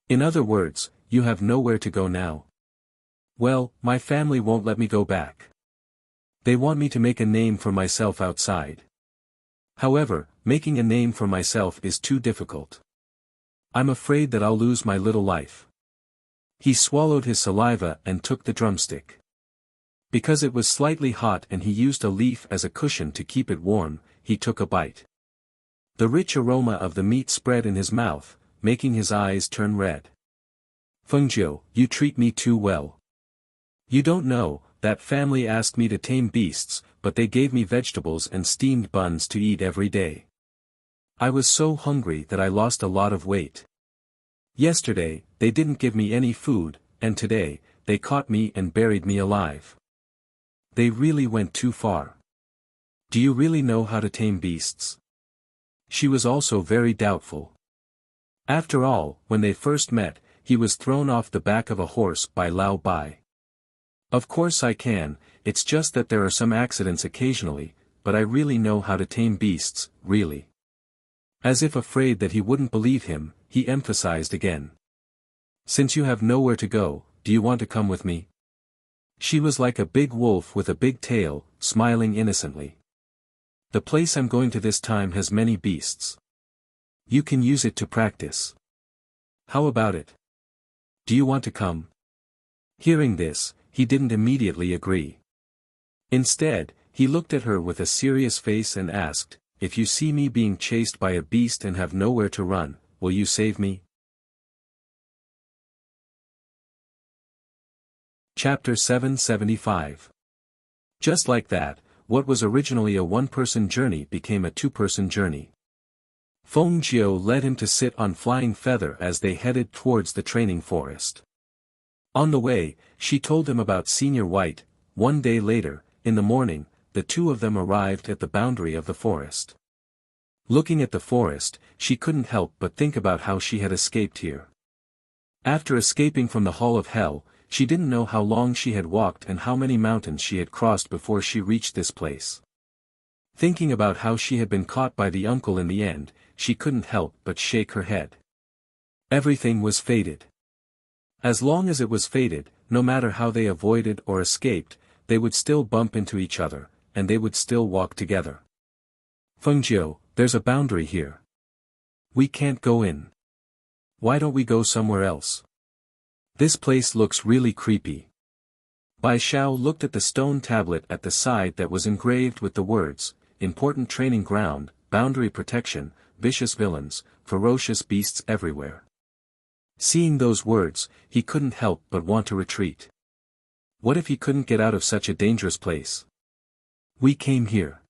In other words, you have nowhere to go now. Well, my family won't let me go back. They want me to make a name for myself outside. However, making a name for myself is too difficult. I'm afraid that I'll lose my little life. He swallowed his saliva and took the drumstick. Because it was slightly hot and he used a leaf as a cushion to keep it warm, he took a bite. The rich aroma of the meat spread in his mouth, making his eyes turn red. Fengjiu, you treat me too well. You don't know, that family asked me to tame beasts, but they gave me vegetables and steamed buns to eat every day. I was so hungry that I lost a lot of weight. Yesterday, they didn't give me any food, and today, they caught me and buried me alive. They really went too far. Do you really know how to tame beasts? She was also very doubtful. After all, when they first met, he was thrown off the back of a horse by Lao Bai. Of course I can, it's just that there are some accidents occasionally, but I really know how to tame beasts, really. As if afraid that he wouldn't believe him, he emphasized again. Since you have nowhere to go, do you want to come with me? She was like a big wolf with a big tail, smiling innocently. The place I'm going to this time has many beasts. You can use it to practice. How about it? Do you want to come? Hearing this, he didn't immediately agree. Instead, he looked at her with a serious face and asked, if you see me being chased by a beast and have nowhere to run, will you save me? Chapter 775. Just like that, what was originally a one-person journey became a two-person journey. Fengjiu led him to sit on Flying Feather as they headed towards the training forest. On the way, she told him about Senior White. One day later, in the morning, the two of them arrived at the boundary of the forest. Looking at the forest, she couldn't help but think about how she had escaped here. After escaping from the Hall of Hell, she didn't know how long she had walked and how many mountains she had crossed before she reached this place. Thinking about how she had been caught by the uncle in the end, she couldn't help but shake her head. Everything was fated. As long as it was fated, no matter how they avoided or escaped, they would still bump into each other, and they would still walk together. Fengjiu, there's a boundary here. We can't go in. Why don't we go somewhere else? This place looks really creepy. Bai Xiao looked at the stone tablet at the side that was engraved with the words, Important Training Ground, Boundary Protection, Vicious Villains, Ferocious Beasts Everywhere. Seeing those words, he couldn't help but want to retreat. What if he couldn't get out of such a dangerous place? We came here.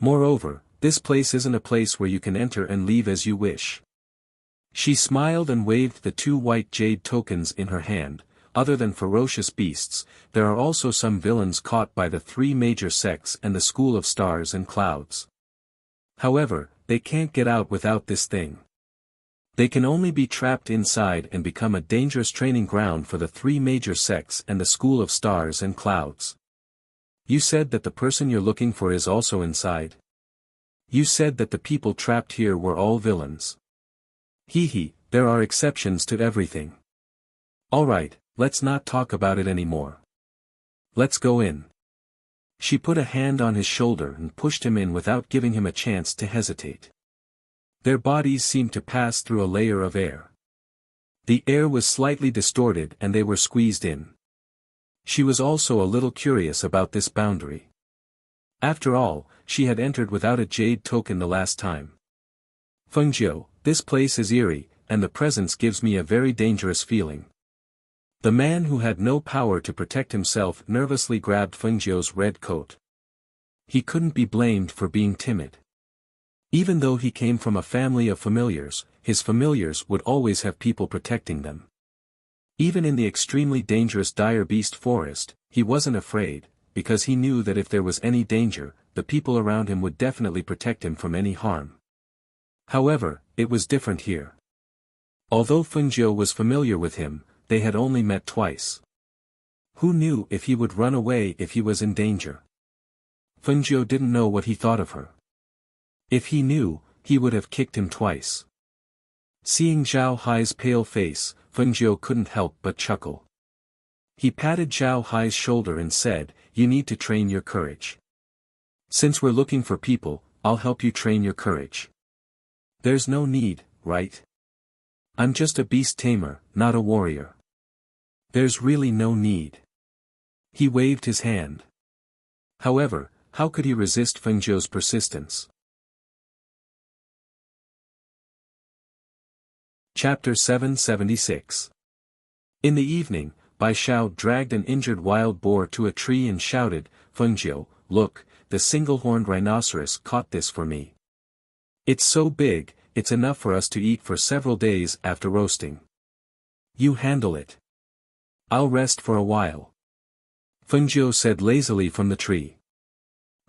Moreover, this place isn't a place where you can enter and leave as you wish. She smiled and waved the two white jade tokens in her hand. Other than ferocious beasts, there are also some villains caught by the three major sects and the school of stars and clouds. However, they can't get out without this thing. They can only be trapped inside and become a dangerous training ground for the three major sects and the school of stars and clouds. You said that the person you're looking for is also inside? You said that the people trapped here were all villains. There are exceptions to everything. Alright, let's not talk about it anymore. Let's go in. She put a hand on his shoulder and pushed him in without giving him a chance to hesitate. Their bodies seemed to pass through a layer of air. The air was slightly distorted and they were squeezed in. She was also a little curious about this boundary. After all, she had entered without a jade token the last time. Fengjiu, this place is eerie, and the presence gives me a very dangerous feeling. The man who had no power to protect himself nervously grabbed Fengjiu's red coat. He couldn't be blamed for being timid. Even though he came from a family of familiars, his familiars would always have people protecting them. Even in the extremely dangerous dire beast forest, he wasn't afraid, because he knew that if there was any danger, the people around him would definitely protect him from any harm. However, it was different here. Although Fengjiu was familiar with him, they had only met twice. Who knew if he would run away if he was in danger? Fengjiu didn't know what he thought of her. If he knew, he would have kicked him twice. Seeing Zhao Hai's pale face, Fengjiu couldn't help but chuckle. He patted Zhao Hai's shoulder and said, "You need to train your courage. Since we're looking for people, I'll help you train your courage. There's no need, right? I'm just a beast tamer, not a warrior. There's really no need." He waved his hand. However, how could he resist Fengjiu's persistence? Chapter 776. In the evening, Bai Xiao dragged an injured wild boar to a tree and shouted, "Fengjiu, look, the single-horned rhinoceros caught this for me. It's so big, it's enough for us to eat for several days after roasting. You handle it. I'll rest for a while." Fengjiu said lazily from the tree.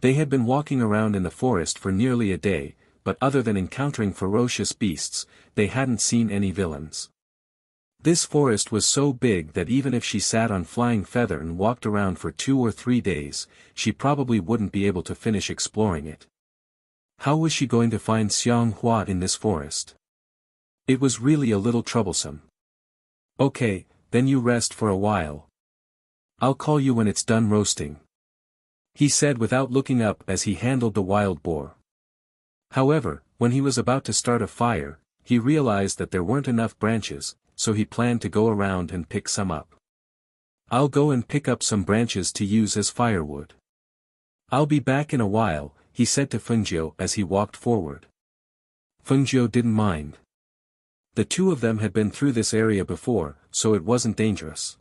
They had been walking around in the forest for nearly a day, but other than encountering ferocious beasts, they hadn't seen any villains. This forest was so big that even if she sat on Flying Feather and walked around for 2 or 3 days, she probably wouldn't be able to finish exploring it. How was she going to find Xiang Hua in this forest? It was really a little troublesome. "Okay, then you rest for a while. I'll call you when it's done roasting," he said without looking up as he handled the wild boar. However, when he was about to start a fire, he realized that there weren't enough branches, so he planned to go around and pick some up. "I'll go and pick up some branches to use as firewood. I'll be back in a while," he said to Fengjiu as he walked forward. Fengjiu didn't mind. The two of them had been through this area before, so it wasn't dangerous.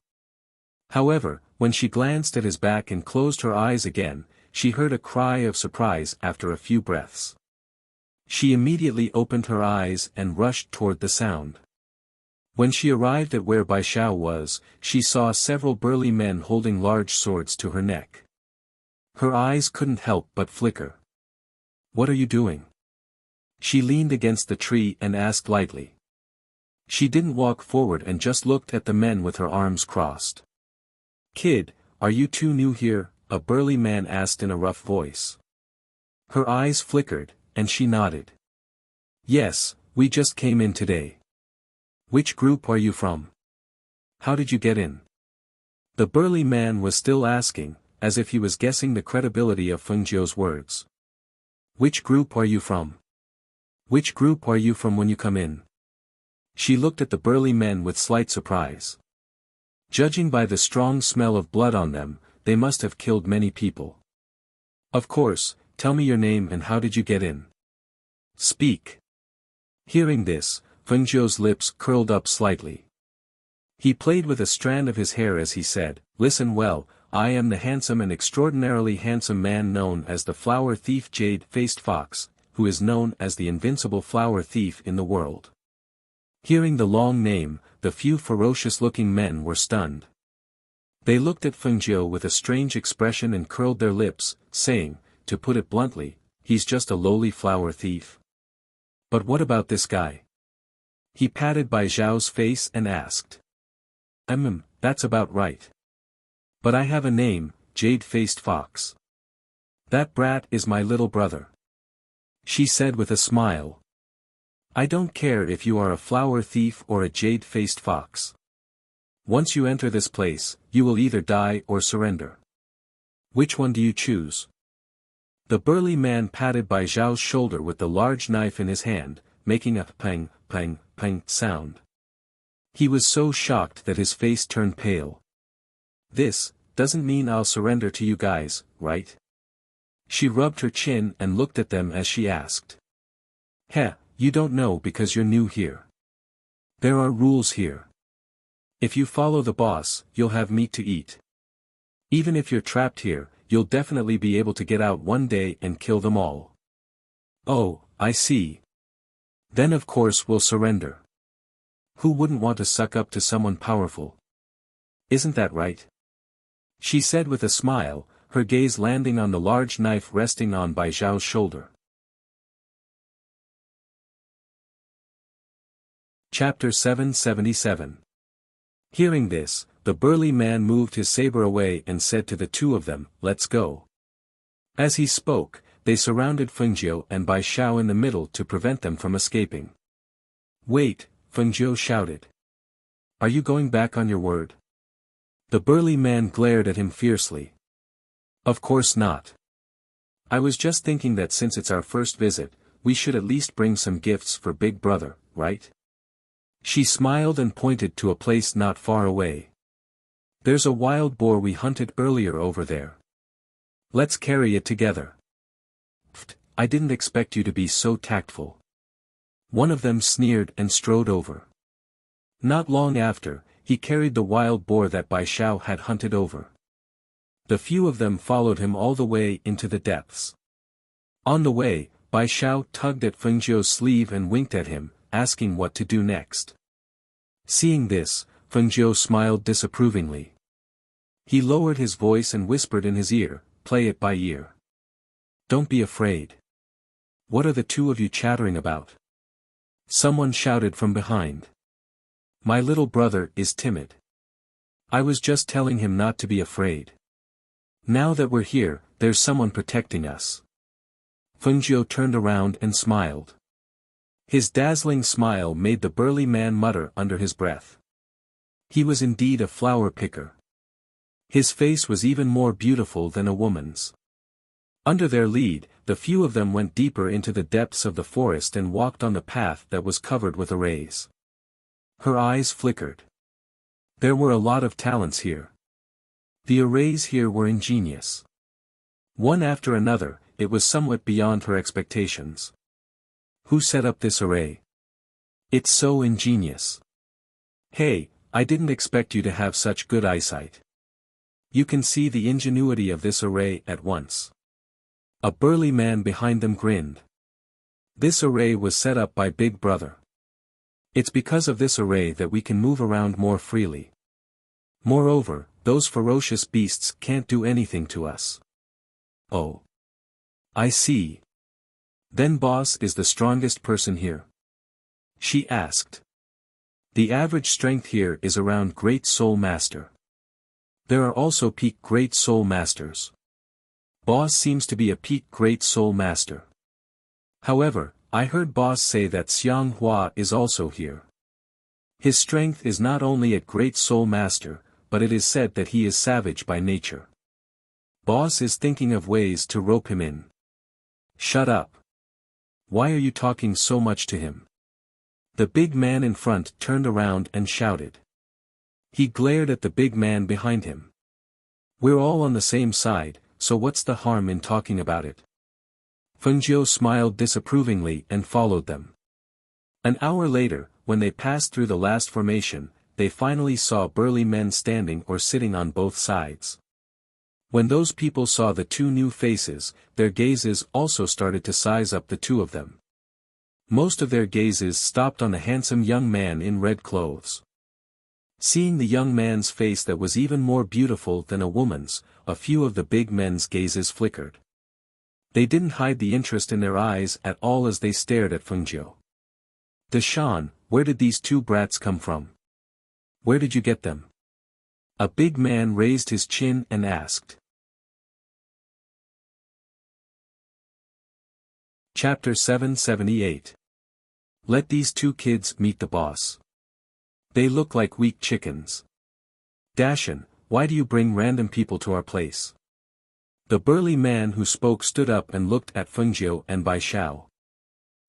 However, when she glanced at his back and closed her eyes again, she heard a cry of surprise after a few breaths. She immediately opened her eyes and rushed toward the sound. When she arrived at where Bai Xiao was, she saw several burly men holding large swords to her neck. Her eyes couldn't help but flicker. "What are you doing?" She leaned against the tree and asked lightly. She didn't walk forward and just looked at the men with her arms crossed. "Kid, are you too new here?" a burly man asked in a rough voice. Her eyes flickered, and she nodded. "Yes, we just came in today." "Which group are you from? How did you get in?" The burly man was still asking, as if he was guessing the credibility of Fengjiu's words. "Which group are you from? Which group are you from when you come in?" She looked at the burly men with slight surprise. Judging by the strong smell of blood on them, they must have killed many people. "Of course, tell me your name and how did you get in? Speak." Hearing this, Fengjiu's lips curled up slightly. He played with a strand of his hair as he said, "Listen well, I am the handsome and extraordinarily handsome man known as the flower thief Jade-Faced Fox, who is known as the invincible flower thief in the world." Hearing the long name, the few ferocious-looking men were stunned. They looked at Fengjiu with a strange expression and curled their lips, saying, "To put it bluntly, he's just a lowly flower thief. But what about this guy?" He patted Bai Zhao's face and asked. That's about right. But I have a name, Jade-Faced Fox. That brat is my little brother," she said with a smile. "I don't care if you are a flower thief or a jade-faced fox. Once you enter this place, you will either die or surrender. Which one do you choose?" The burly man patted Bai Zhao's shoulder with the large knife in his hand, making a pang, pang, pang sound. He was so shocked that his face turned pale. "This doesn't mean I'll surrender to you guys, right?" She rubbed her chin and looked at them as she asked. "Heh, you don't know because you're new here. There are rules here. If you follow the boss, you'll have meat to eat. Even if you're trapped here, you'll definitely be able to get out one day and kill them all." "Oh, I see. Then of course we'll surrender. Who wouldn't want to suck up to someone powerful? Isn't that right?" she said with a smile, her gaze landing on the large knife resting on Bai Zhao's shoulder. Chapter 777. Hearing this, the burly man moved his saber away and said to the two of them, "Let's go." As he spoke, they surrounded Fengjiu and Bai Xiao in the middle to prevent them from escaping. "Wait," Fengjiu shouted. "Are you going back on your word?" The burly man glared at him fiercely. "Of course not. I was just thinking that since it's our first visit, we should at least bring some gifts for Big Brother, right?" She smiled and pointed to a place not far away. "There's a wild boar we hunted earlier over there. Let's carry it together." "Pfft, I didn't expect you to be so tactful." One of them sneered and strode over. Not long after, he carried the wild boar that Bai Xiao had hunted over. The few of them followed him all the way into the depths. On the way, Bai Xiao tugged at Fengjiu's sleeve and winked at him, asking what to do next. Seeing this, Fengjiu smiled disapprovingly. He lowered his voice and whispered in his ear, "Play it by ear. Don't be afraid." "What are the two of you chattering about?" Someone shouted from behind. "My little brother is timid. I was just telling him not to be afraid. Now that we're here, there's someone protecting us." Fengjiu turned around and smiled. His dazzling smile made the burly man mutter under his breath. He was indeed a flower picker. His face was even more beautiful than a woman's. Under their lead, the few of them went deeper into the depths of the forest and walked on the path that was covered with arrays. Her eyes flickered. There were a lot of talents here. The arrays here were ingenious. One after another, it was somewhat beyond her expectations. Who set up this array? It's so ingenious. Hey, I didn't expect you to have such good eyesight. You can see the ingenuity of this array at once. A burly man behind them grinned. This array was set up by Big Brother. It's because of this array that we can move around more freely. Moreover, those ferocious beasts can't do anything to us. Oh. I see. Then boss is the strongest person here? She asked. The average strength here is around Great Soul Master. There are also peak Great Soul Masters. Boss seems to be a peak Great Soul Master. However, I heard boss say that Xiang Hua is also here. His strength is not only at Great Soul Master, but it is said that he is savage by nature. Boss is thinking of ways to rope him in. Shut up. Why are you talking so much to him? The big man in front turned around and shouted. He glared at the big man behind him. We're all on the same side, so what's the harm in talking about it? Fengjiu smiled disapprovingly and followed them. An hour later, when they passed through the last formation, they finally saw burly men standing or sitting on both sides. When those people saw the two new faces, their gazes also started to size up the two of them. Most of their gazes stopped on the handsome young man in red clothes. Seeing the young man's face that was even more beautiful than a woman's, a few of the big men's gazes flickered. They didn't hide the interest in their eyes at all as they stared at Fengjiu. Deshan, where did these two brats come from? Where did you get them? A big man raised his chin and asked. Chapter 778. Let these two kids meet the boss. They look like weak chickens. Dashan, why do you bring random people to our place? The burly man who spoke stood up and looked at Fengjiu and Bai Xiao.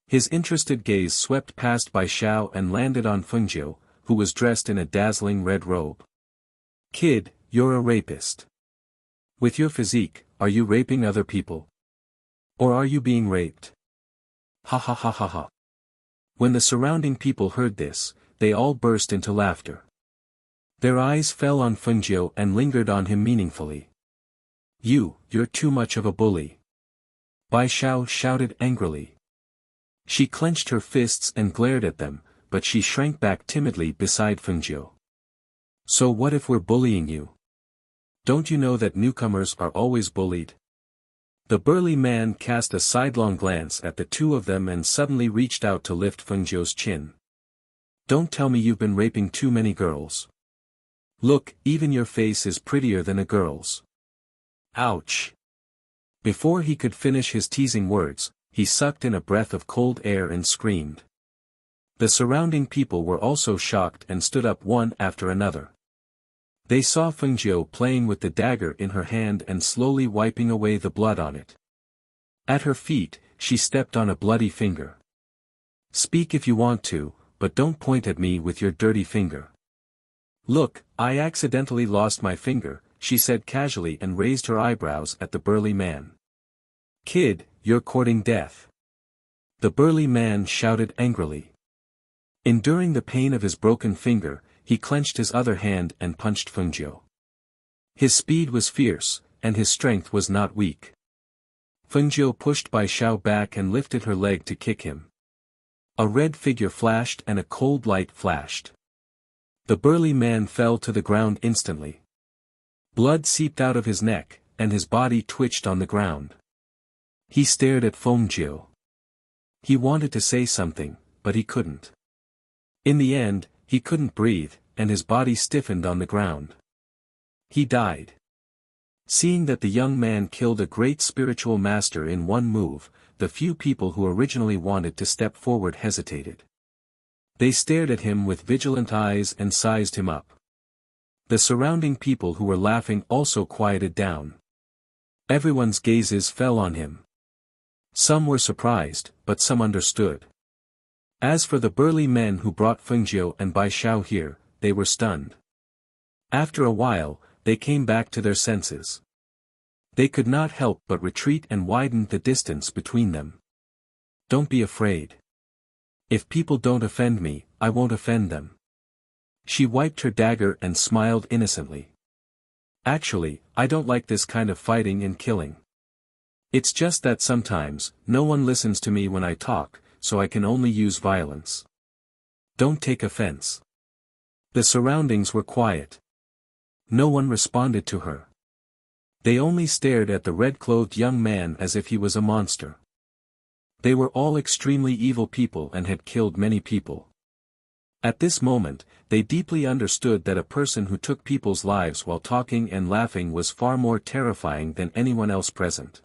His interested gaze swept past Bai Xiao and landed on Fengjiu, who was dressed in a dazzling red robe. Kid, you're a rapist. With your physique, are you raping other people? Or are you being raped? Ha ha ha ha ha. When the surrounding people heard this, they all burst into laughter. Their eyes fell on Fengjiu and lingered on him meaningfully. You're too much of a bully. Bai Xiao shouted angrily. She clenched her fists and glared at them, but she shrank back timidly beside Fengjiu. So what if we're bullying you? Don't you know that newcomers are always bullied? The burly man cast a sidelong glance at the two of them and suddenly reached out to lift Fengjiu's chin. Don't tell me you've been raping too many girls. Look, even your face is prettier than a girl's. Ouch. Before he could finish his teasing words, he sucked in a breath of cold air and screamed. The surrounding people were also shocked and stood up one after another. They saw Fengjiu playing with the dagger in her hand and slowly wiping away the blood on it. At her feet, she stepped on a bloody finger. Speak if you want to, but don't point at me with your dirty finger. Look, I accidentally lost my finger, she said casually and raised her eyebrows at the burly man. Kid, you're courting death. The burly man shouted angrily. Enduring the pain of his broken finger, he clenched his other hand and punched Fengjiu. His speed was fierce, and his strength was not weak. Fengjiu pushed Bai Xiao back and lifted her leg to kick him. A red figure flashed and a cold light flashed. The burly man fell to the ground instantly. Blood seeped out of his neck, and his body twitched on the ground. He stared at Fengjiu. He wanted to say something, but he couldn't. In the end, he couldn't breathe, and his body stiffened on the ground. He died. Seeing that the young man killed a great spiritual master in one move, the few people who originally wanted to step forward hesitated. They stared at him with vigilant eyes and sized him up. The surrounding people who were laughing also quieted down. Everyone's gazes fell on him. Some were surprised, but some understood. As for the burly men who brought Fengjiu and Bai Xiao here, they were stunned. After a while, they came back to their senses. They could not help but retreat and widened the distance between them. Don't be afraid. If people don't offend me, I won't offend them. She wiped her dagger and smiled innocently. Actually, I don't like this kind of fighting and killing. It's just that sometimes, no one listens to me when I talk, so I can only use violence. Don't take offense. The surroundings were quiet. No one responded to her. They only stared at the red-clothed young man as if he was a monster. They were all extremely evil people and had killed many people. At this moment, they deeply understood that a person who took people's lives while talking and laughing was far more terrifying than anyone else present.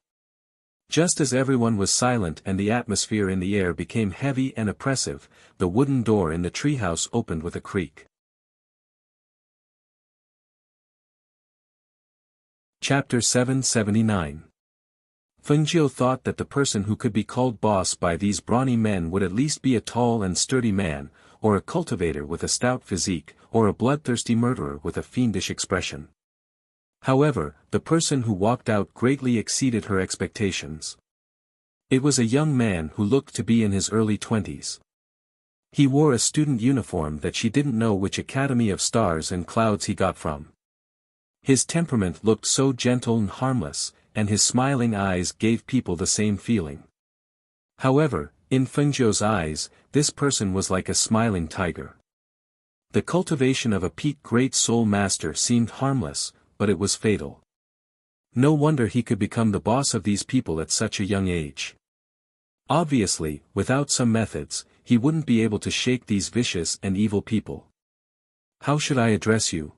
Just as everyone was silent and the atmosphere in the air became heavy and oppressive, the wooden door in the treehouse opened with a creak. Chapter 779. Fengjiu thought that the person who could be called boss by these brawny men would at least be a tall and sturdy man, or a cultivator with a stout physique, or a bloodthirsty murderer with a fiendish expression. However, the person who walked out greatly exceeded her expectations. It was a young man who looked to be in his early 20s. He wore a student uniform that she didn't know which Academy of Stars and Clouds he got from. His temperament looked so gentle and harmless, and his smiling eyes gave people the same feeling. However, in Fengjiu's eyes, this person was like a smiling tiger. The cultivation of a peak great soul master seemed harmless, but it was fatal. No wonder he could become the boss of these people at such a young age. Obviously, without some methods, he wouldn't be able to shake these vicious and evil people. How should I address you?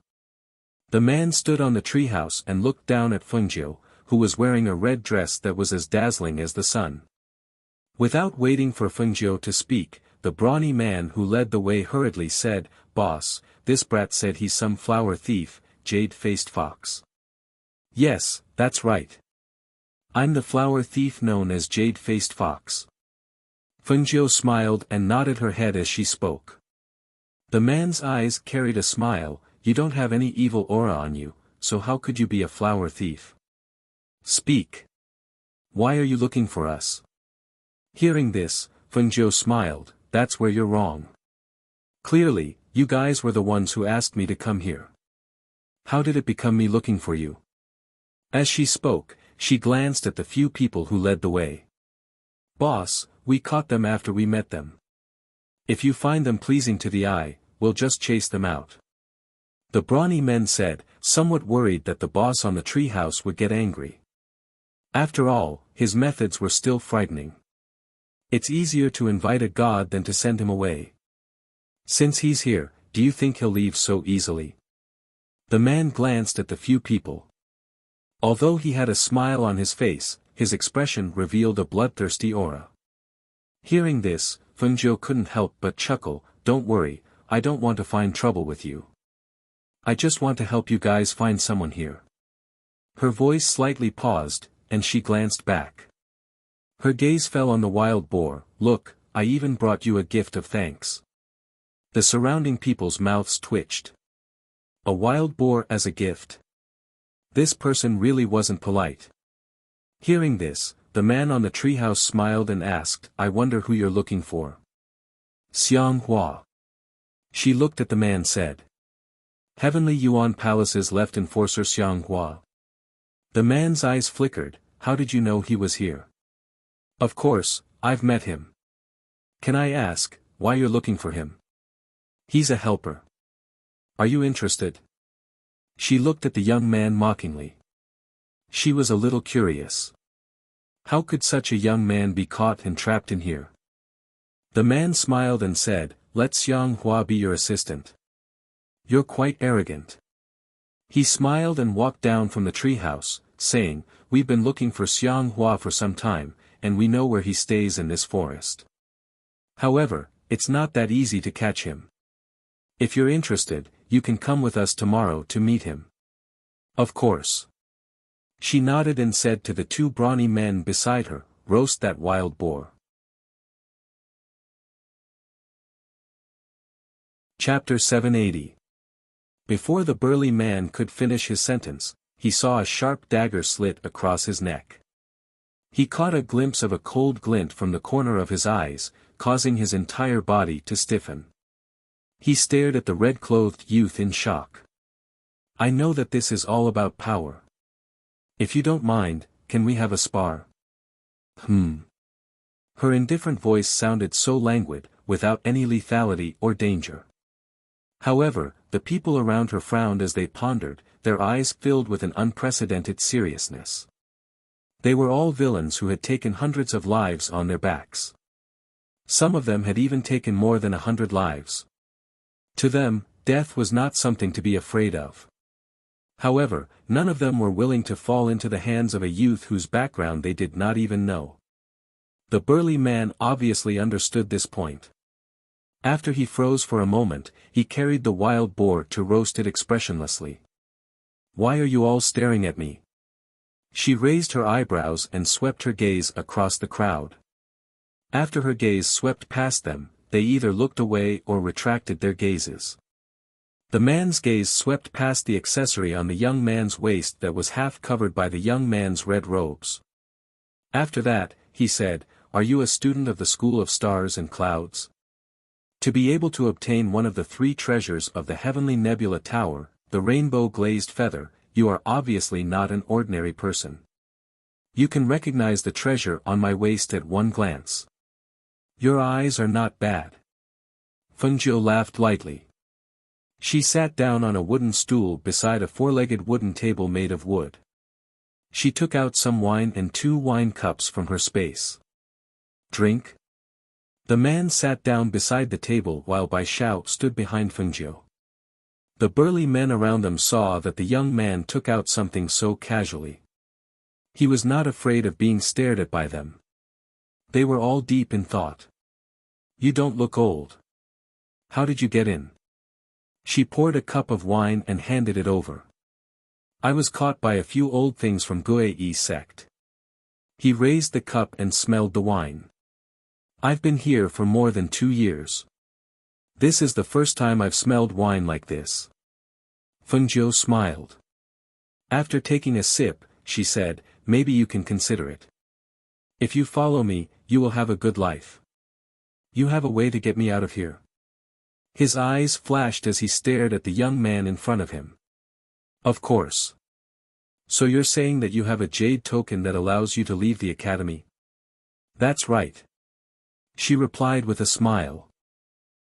The man stood on the treehouse and looked down at Fengjiu, who was wearing a red dress that was as dazzling as the sun. Without waiting for Fengjiu to speak, the brawny man who led the way hurriedly said, "Boss, this brat said he's some flower thief, jade-faced fox." "Yes, that's right. I'm the flower thief known as Jade-faced Fox." Fengjiu smiled and nodded her head as she spoke. The man's eyes carried a smile. "You don't have any evil aura on you, so how could you be a flower thief? Speak. Why are you looking for us?" Hearing this, Fengjiu smiled. "That's where you're wrong. Clearly, you guys were the ones who asked me to come here. How did it become me looking for you?" As she spoke, she glanced at the few people who led the way. "Boss, we caught them after we met them. If you find them pleasing to the eye, we'll just chase them out." The brawny men said, somewhat worried that the boss on the treehouse would get angry. After all, his methods were still frightening. It's easier to invite a god than to send him away. Since he's here, do you think he'll leave so easily? The man glanced at the few people. Although he had a smile on his face, his expression revealed a bloodthirsty aura. Hearing this, Fengjiu couldn't help but chuckle. Don't worry, I don't want to find trouble with you. I just want to help you guys find someone here. Her voice slightly paused, and she glanced back. Her gaze fell on the wild boar. Look, I even brought you a gift of thanks. The surrounding people's mouths twitched. A wild boar as a gift. This person really wasn't polite. Hearing this, the man on the treehouse smiled and asked, I wonder who you're looking for. Xiang Hua. She looked at the man said. Heavenly Yuan Palace's left enforcer Xiang Hua. The man's eyes flickered. How did you know he was here? Of course, I've met him. Can I ask, why you're looking for him? He's a helper. Are you interested? She looked at the young man mockingly. She was a little curious. How could such a young man be caught and trapped in here? The man smiled and said, let Xiang Hua be your assistant. You're quite arrogant. He smiled and walked down from the treehouse, saying, we've been looking for Xiang Hua for some time, and we know where he stays in this forest. However, it's not that easy to catch him. If you're interested, you can come with us tomorrow to meet him. Of course. She nodded and said to the two brawny men beside her, roast that wild boar. Chapter 780. Before the burly man could finish his sentence, he saw a sharp dagger slit across his neck. He caught a glimpse of a cold glint from the corner of his eyes, causing his entire body to stiffen. He stared at the red-clothed youth in shock. I know that this is all about power. If you don't mind, can we have a spar? Her indifferent voice sounded so languid, without any lethality or danger. However, the people around her frowned as they pondered, their eyes filled with an unprecedented seriousness. They were all villains who had taken hundreds of lives on their backs. Some of them had even taken more than 100 lives. To them, death was not something to be afraid of. However, none of them were willing to fall into the hands of a youth whose background they did not even know. The burly man obviously understood this point. After he froze for a moment, he carried the wild boar to roast it expressionlessly. Why are you all staring at me? She raised her eyebrows and swept her gaze across the crowd. After her gaze swept past them, they either looked away or retracted their gazes. The man's gaze swept past the accessory on the young man's waist that was half covered by the young man's red robes. After that, he said, are you a student of the School of Stars and Clouds? To be able to obtain one of the 3 treasures of the Heavenly Nebula Tower, the rainbow-glazed feather, you are obviously not an ordinary person. You can recognize the treasure on my waist at one glance. Your eyes are not bad. Fengjiu laughed lightly. She sat down on a wooden stool beside a 4-legged wooden table made of wood. She took out some wine and 2 wine cups from her space. Drink? The man sat down beside the table while Bai Xiao stood behind Fengjiu. The burly men around them saw that the young man took out something so casually. He was not afraid of being stared at by them. They were all deep in thought. You don't look old. How did you get in? She poured a cup of wine and handed it over. I was caught by a few old things from Guiyi sect. He raised the cup and smelled the wine. I've been here for more than 2 years. This is the first time I've smelled wine like this. Fengjiu smiled. After taking a sip, she said, maybe you can consider it. If you follow me, you will have a good life. You have a way to get me out of here. His eyes flashed as he stared at the young man in front of him. Of course. So you're saying that you have a jade token that allows you to leave the academy? That's right. She replied with a smile.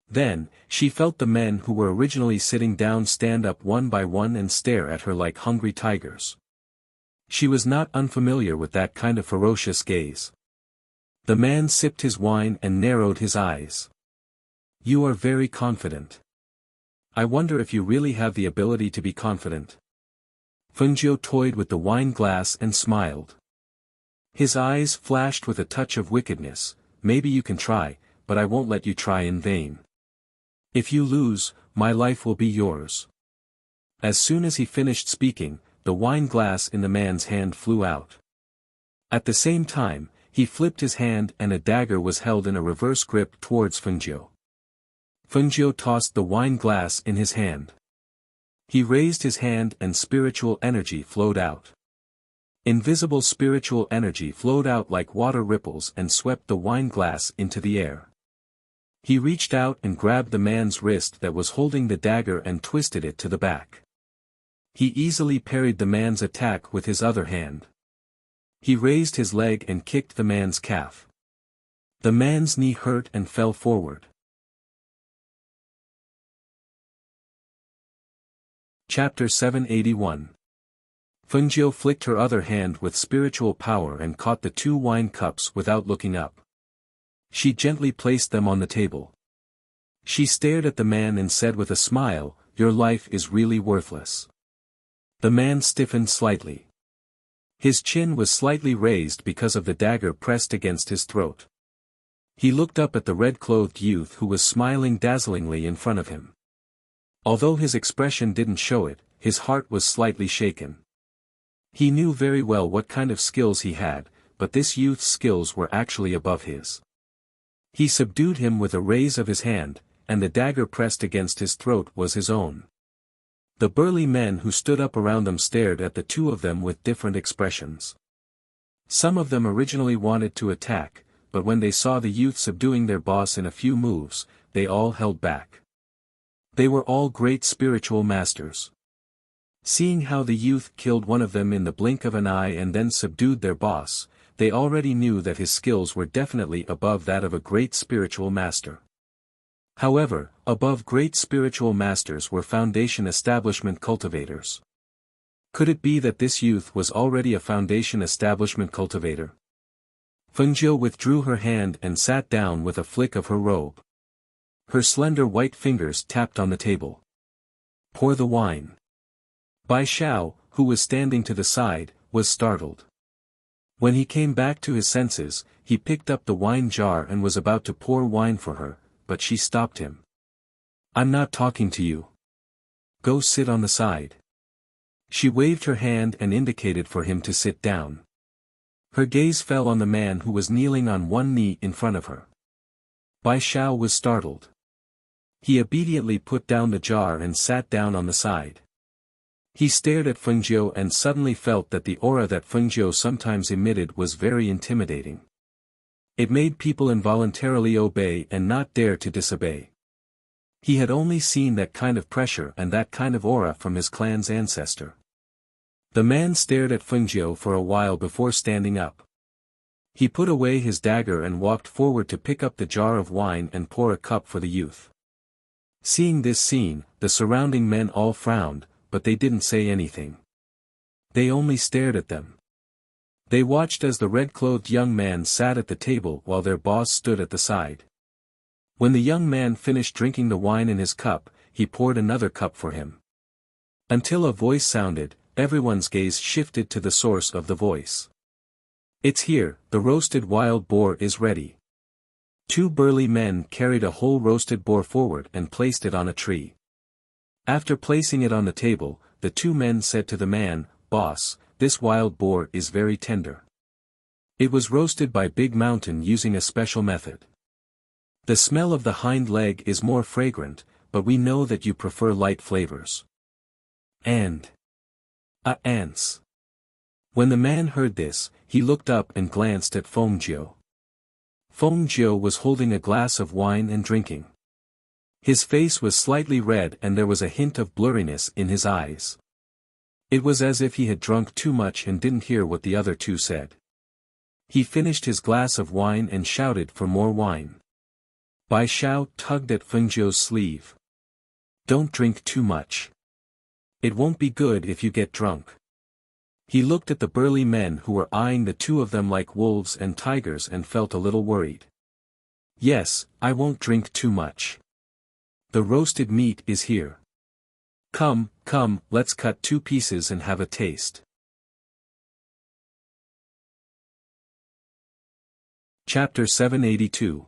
Then, she felt the men who were originally sitting down stand up one by one and stare at her like hungry tigers. She was not unfamiliar with that kind of ferocious gaze. The man sipped his wine and narrowed his eyes. You are very confident. I wonder if you really have the ability to be confident. Fengjiu toyed with the wine glass and smiled. His eyes flashed with a touch of wickedness. Maybe you can try, but I won't let you try in vain. If you lose, my life will be yours. As soon as he finished speaking, the wine glass in the man's hand flew out. At the same time, he flipped his hand and a dagger was held in a reverse grip towards Fengjiu. Fengjiu tossed the wine glass in his hand. He raised his hand and spiritual energy flowed out. Invisible spiritual energy flowed out like water ripples and swept the wine glass into the air. He reached out and grabbed the man's wrist that was holding the dagger and twisted it to the back. He easily parried the man's attack with his other hand. He raised his leg and kicked the man's calf. The man's knee hurt and fell forward. Chapter 781. Fengjiu flicked her other hand with spiritual power and caught the 2 wine cups without looking up. She gently placed them on the table. She stared at the man and said with a smile, "Your life is really worthless." The man stiffened slightly. His chin was slightly raised because of the dagger pressed against his throat. He looked up at the red-clothed youth who was smiling dazzlingly in front of him. Although his expression didn't show it, his heart was slightly shaken. He knew very well what kind of skills he had, but this youth's skills were actually above his. He subdued him with a raise of his hand, and the dagger pressed against his throat was his own. The burly men who stood up around them stared at the 2 of them with different expressions. Some of them originally wanted to attack, but when they saw the youth subduing their boss in a few moves, they all held back. They were all great spiritual masters. Seeing how the youth killed one of them in the blink of an eye and then subdued their boss, they already knew that his skills were definitely above that of a great spiritual master. However, above great spiritual masters were foundation establishment cultivators. Could it be that this youth was already a foundation establishment cultivator? Fengjiu withdrew her hand and sat down with a flick of her robe. Her slender white fingers tapped on the table. "Pour the wine." Bai Xiao, who was standing to the side, was startled. When he came back to his senses, he picked up the wine jar and was about to pour wine for her, but she stopped him. "I'm not talking to you. Go sit on the side." She waved her hand and indicated for him to sit down. Her gaze fell on the man who was kneeling on one knee in front of her. Bai Xiao was startled. He obediently put down the jar and sat down on the side. He stared at Fengjiu and suddenly felt that the aura that Fengjiu sometimes emitted was very intimidating. It made people involuntarily obey and not dare to disobey. He had only seen that kind of pressure and that kind of aura from his clan's ancestor. The man stared at Fengjiu for a while before standing up. He put away his dagger and walked forward to pick up the jar of wine and pour a cup for the youth. Seeing this scene, the surrounding men all frowned, but they didn't say anything. They only stared at them. They watched as the red-clothed young man sat at the table while their boss stood at the side. When the young man finished drinking the wine in his cup, he poured another cup for him. Until a voice sounded, everyone's gaze shifted to the source of the voice. "It's here, the roasted wild boar is ready." 2 burly men carried a whole roasted boar forward and placed it on a tree. After placing it on the table, the 2 men said to the man, "Boss, this wild boar is very tender. It was roasted by Big Mountain using a special method. The smell of the hind leg is more fragrant, but we know that you prefer light flavors." And ants. When the man heard this, he looked up and glanced at Fengjiu. Fengjiu was holding a glass of wine and drinking. His face was slightly red and there was a hint of blurriness in his eyes. It was as if he had drunk too much and didn't hear what the other 2 said. He finished his glass of wine and shouted for more wine. Bai Xiao tugged at Fengjiu's sleeve. "Don't drink too much. It won't be good if you get drunk." He looked at the burly men who were eyeing the 2 of them like wolves and tigers and felt a little worried. "Yes, I won't drink too much. The roasted meat is here." Come, come, let's cut 2 pieces and have a taste. Chapter 782.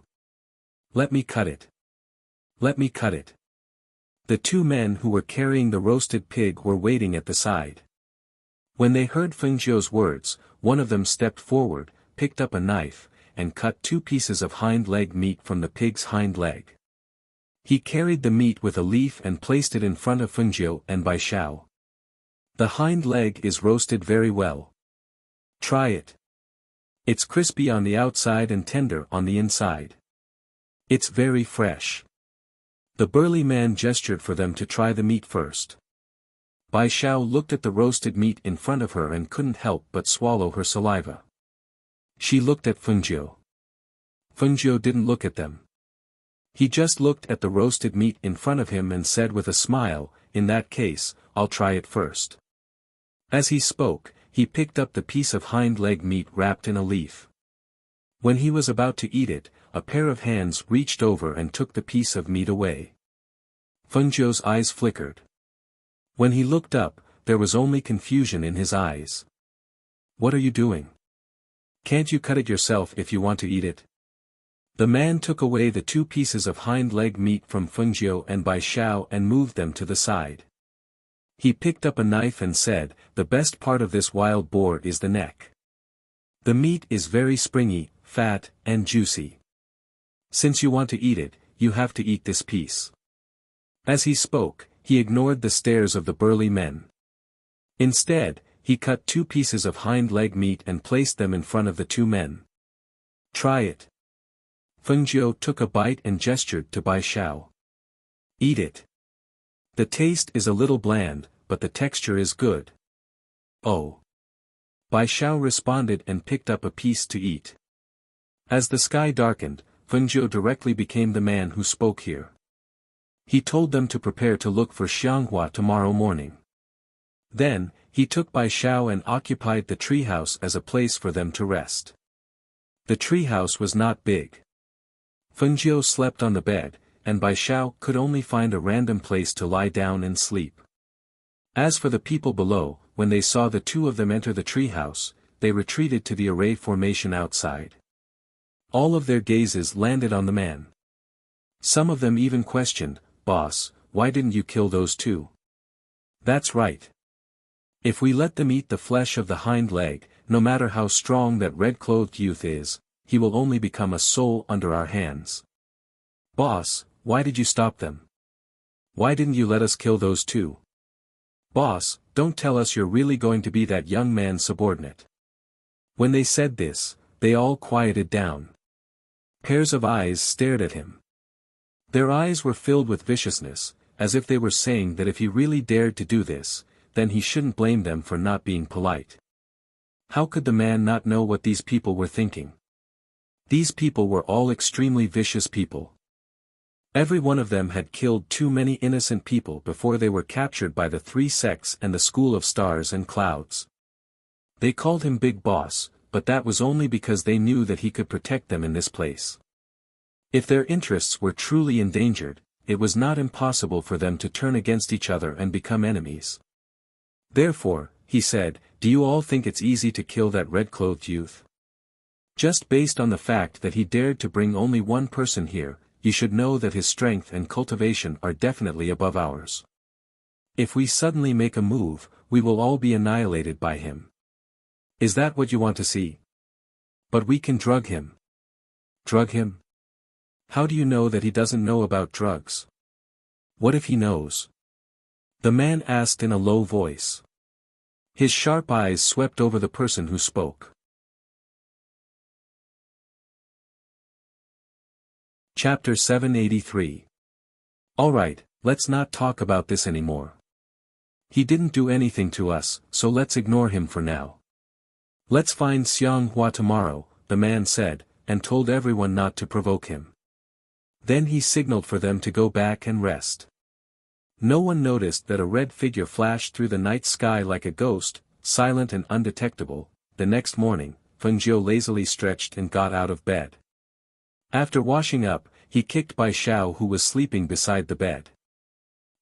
Let me cut it. Let me cut it. The 2 men who were carrying the roasted pig were waiting at the side. When they heard Feng Zhou's words, one of them stepped forward, picked up a knife, and cut 2 pieces of hind leg meat from the pig's hind leg. He carried the meat with a leaf and placed it in front of Feng Zhou and Bai Xiao. The hind leg is roasted very well. Try it. It's crispy on the outside and tender on the inside. It's very fresh. The burly man gestured for them to try the meat first. Bai Xiao looked at the roasted meat in front of her and couldn't help but swallow her saliva. She looked at Feng Zhou. Feng Zhou didn't look at them. He just looked at the roasted meat in front of him and said with a smile, "In that case, I'll try it first." As he spoke, he picked up the piece of hind leg meat wrapped in a leaf. When he was about to eat it, a pair of hands reached over and took the piece of meat away. Feng Zhou's eyes flickered. When he looked up, there was only confusion in his eyes. "What are you doing? Can't you cut it yourself if you want to eat it?" The man took away the 2 pieces of hind leg meat from Feng Zhou and Bai Xiao and moved them to the side. He picked up a knife and said, "The best part of this wild boar is the neck. The meat is very springy, fat, and juicy. Since you want to eat it, you have to eat this piece." As he spoke, he ignored the stares of the burly men. Instead, he cut 2 pieces of hind leg meat and placed them in front of the 2 men. "Try it." Feng Zhou took a bite and gestured to Bai Xiao. "Eat it. The taste is a little bland, but the texture is good." "Oh." Bai Xiao responded and picked up a piece to eat. As the sky darkened, Feng Zhou directly became the man who spoke here. He told them to prepare to look for Xianghua tomorrow morning. Then, he took Bai Xiao and occupied the treehouse as a place for them to rest. The treehouse was not big. Feng Zhou slept on the bed, and Bai Xiao could only find a random place to lie down and sleep. As for the people below, when they saw the 2 of them enter the treehouse, they retreated to the array formation outside. All of their gazes landed on the man. Some of them even questioned, "Boss, why didn't you kill those 2? That's right. If we let them eat the flesh of the hind leg, no matter how strong that red-clothed youth is, he will only become a soul under our hands. Boss, why did you stop them? Why didn't you let us kill those 2? Boss, don't tell us you're really going to be that young man's subordinate." When they said this, they all quieted down. Pairs of eyes stared at him. Their eyes were filled with viciousness, as if they were saying that if he really dared to do this, then he shouldn't blame them for not being polite. How could the man not know what these people were thinking? These people were all extremely vicious people. Every one of them had killed too many innocent people before they were captured by the 3 sects and the School of Stars and Clouds. They called him Big Boss, but that was only because they knew that he could protect them in this place. If their interests were truly endangered, it was not impossible for them to turn against each other and become enemies. Therefore, he said, "Do you all think it's easy to kill that red-clothed youth? Just based on the fact that he dared to bring only 1 person here, you should know that his strength and cultivation are definitely above ours. If we suddenly make a move, we will all be annihilated by him. Is that what you want to see? But we can drug him." "Drug him? How do you know that he doesn't know about drugs? What if he knows?" the man asked in a low voice. His sharp eyes swept over the person who spoke. Chapter 783. Alright, let's not talk about this anymore. He didn't do anything to us, so let's ignore him for now. Let's find Xianghua tomorrow, the man said, and told everyone not to provoke him. Then he signaled for them to go back and rest. No one noticed that a red figure flashed through the night sky like a ghost, silent and undetectable. The next morning, Feng Zhou lazily stretched and got out of bed. After washing up, he kicked Bai Xiao who was sleeping beside the bed.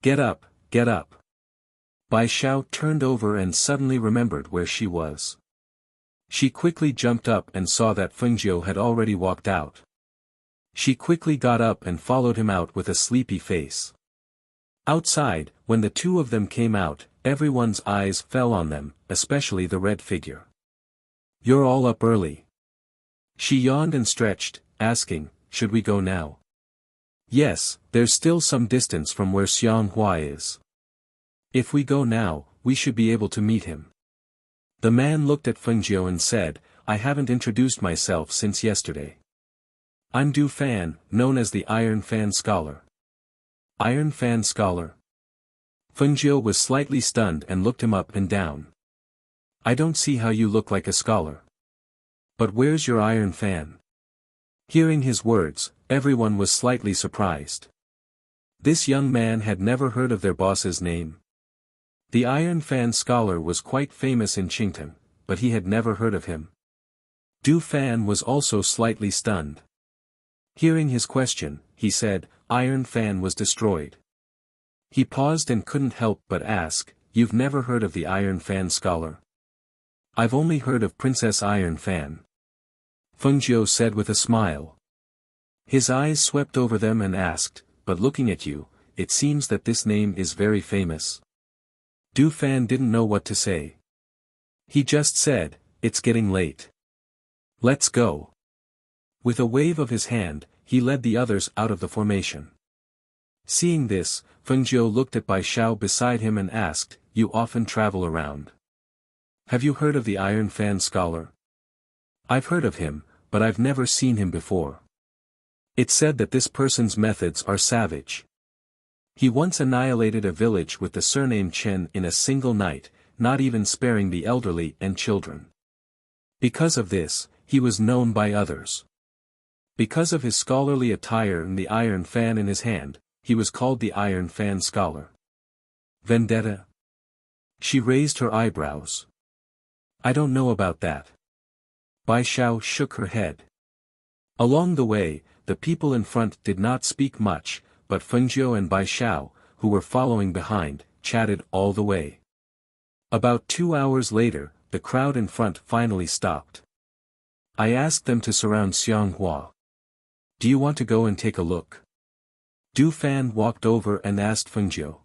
Get up, get up. Bai Xiao turned over and suddenly remembered where she was. She quickly jumped up and saw that Fengjiu had already walked out. She quickly got up and followed him out with a sleepy face. Outside, when the two of them came out, everyone's eyes fell on them, especially the red figure. "You're all up early." She yawned and stretched, asking, "Should we go now?" "Yes, there's still some distance from where Xianghua is. If we go now, we should be able to meet him." The man looked at Fengjiu and said, "I haven't introduced myself since yesterday. I'm Du Fan, known as the Iron Fan Scholar." "Iron Fan Scholar?" Fengjiu was slightly stunned and looked him up and down. "I don't see how you look like a scholar. But where's your Iron Fan?" Hearing his words, everyone was slightly surprised. This young man had never heard of their boss's name. The Iron Fan Scholar was quite famous in Qingtan, but he had never heard of him. Du Fan was also slightly stunned. Hearing his question, he said, "Iron Fan was destroyed." He paused and couldn't help but ask, "You've never heard of the Iron Fan Scholar?" "I've only heard of Princess Iron Fan," Fengjiu said with a smile. His eyes swept over them and asked, "But looking at you, it seems that this name is very famous." Du Fan didn't know what to say. He just said, "It's getting late. Let's go." With a wave of his hand, he led the others out of the formation. Seeing this, Fengjiu looked at Bai Xiao beside him and asked, "You often travel around. Have you heard of the Iron Fan Scholar?" "I've heard of him, but I've never seen him before. It's said that this person's methods are savage. He once annihilated a village with the surname Chen in a single night, not even sparing the elderly and children. Because of this, he was known by others. Because of his scholarly attire and the iron fan in his hand, he was called the Iron Fan Scholar." "Vendetta?" She raised her eyebrows. "I don't know about that." Bai Xiao shook her head. Along the way, the people in front did not speak much, but Fengjiu and Bai Xiao, who were following behind, chatted all the way. About 2 hours later, the crowd in front finally stopped. I asked them to surround Xianghua. "Do you want to go and take a look?" Du Fan walked over and asked Fengjiu.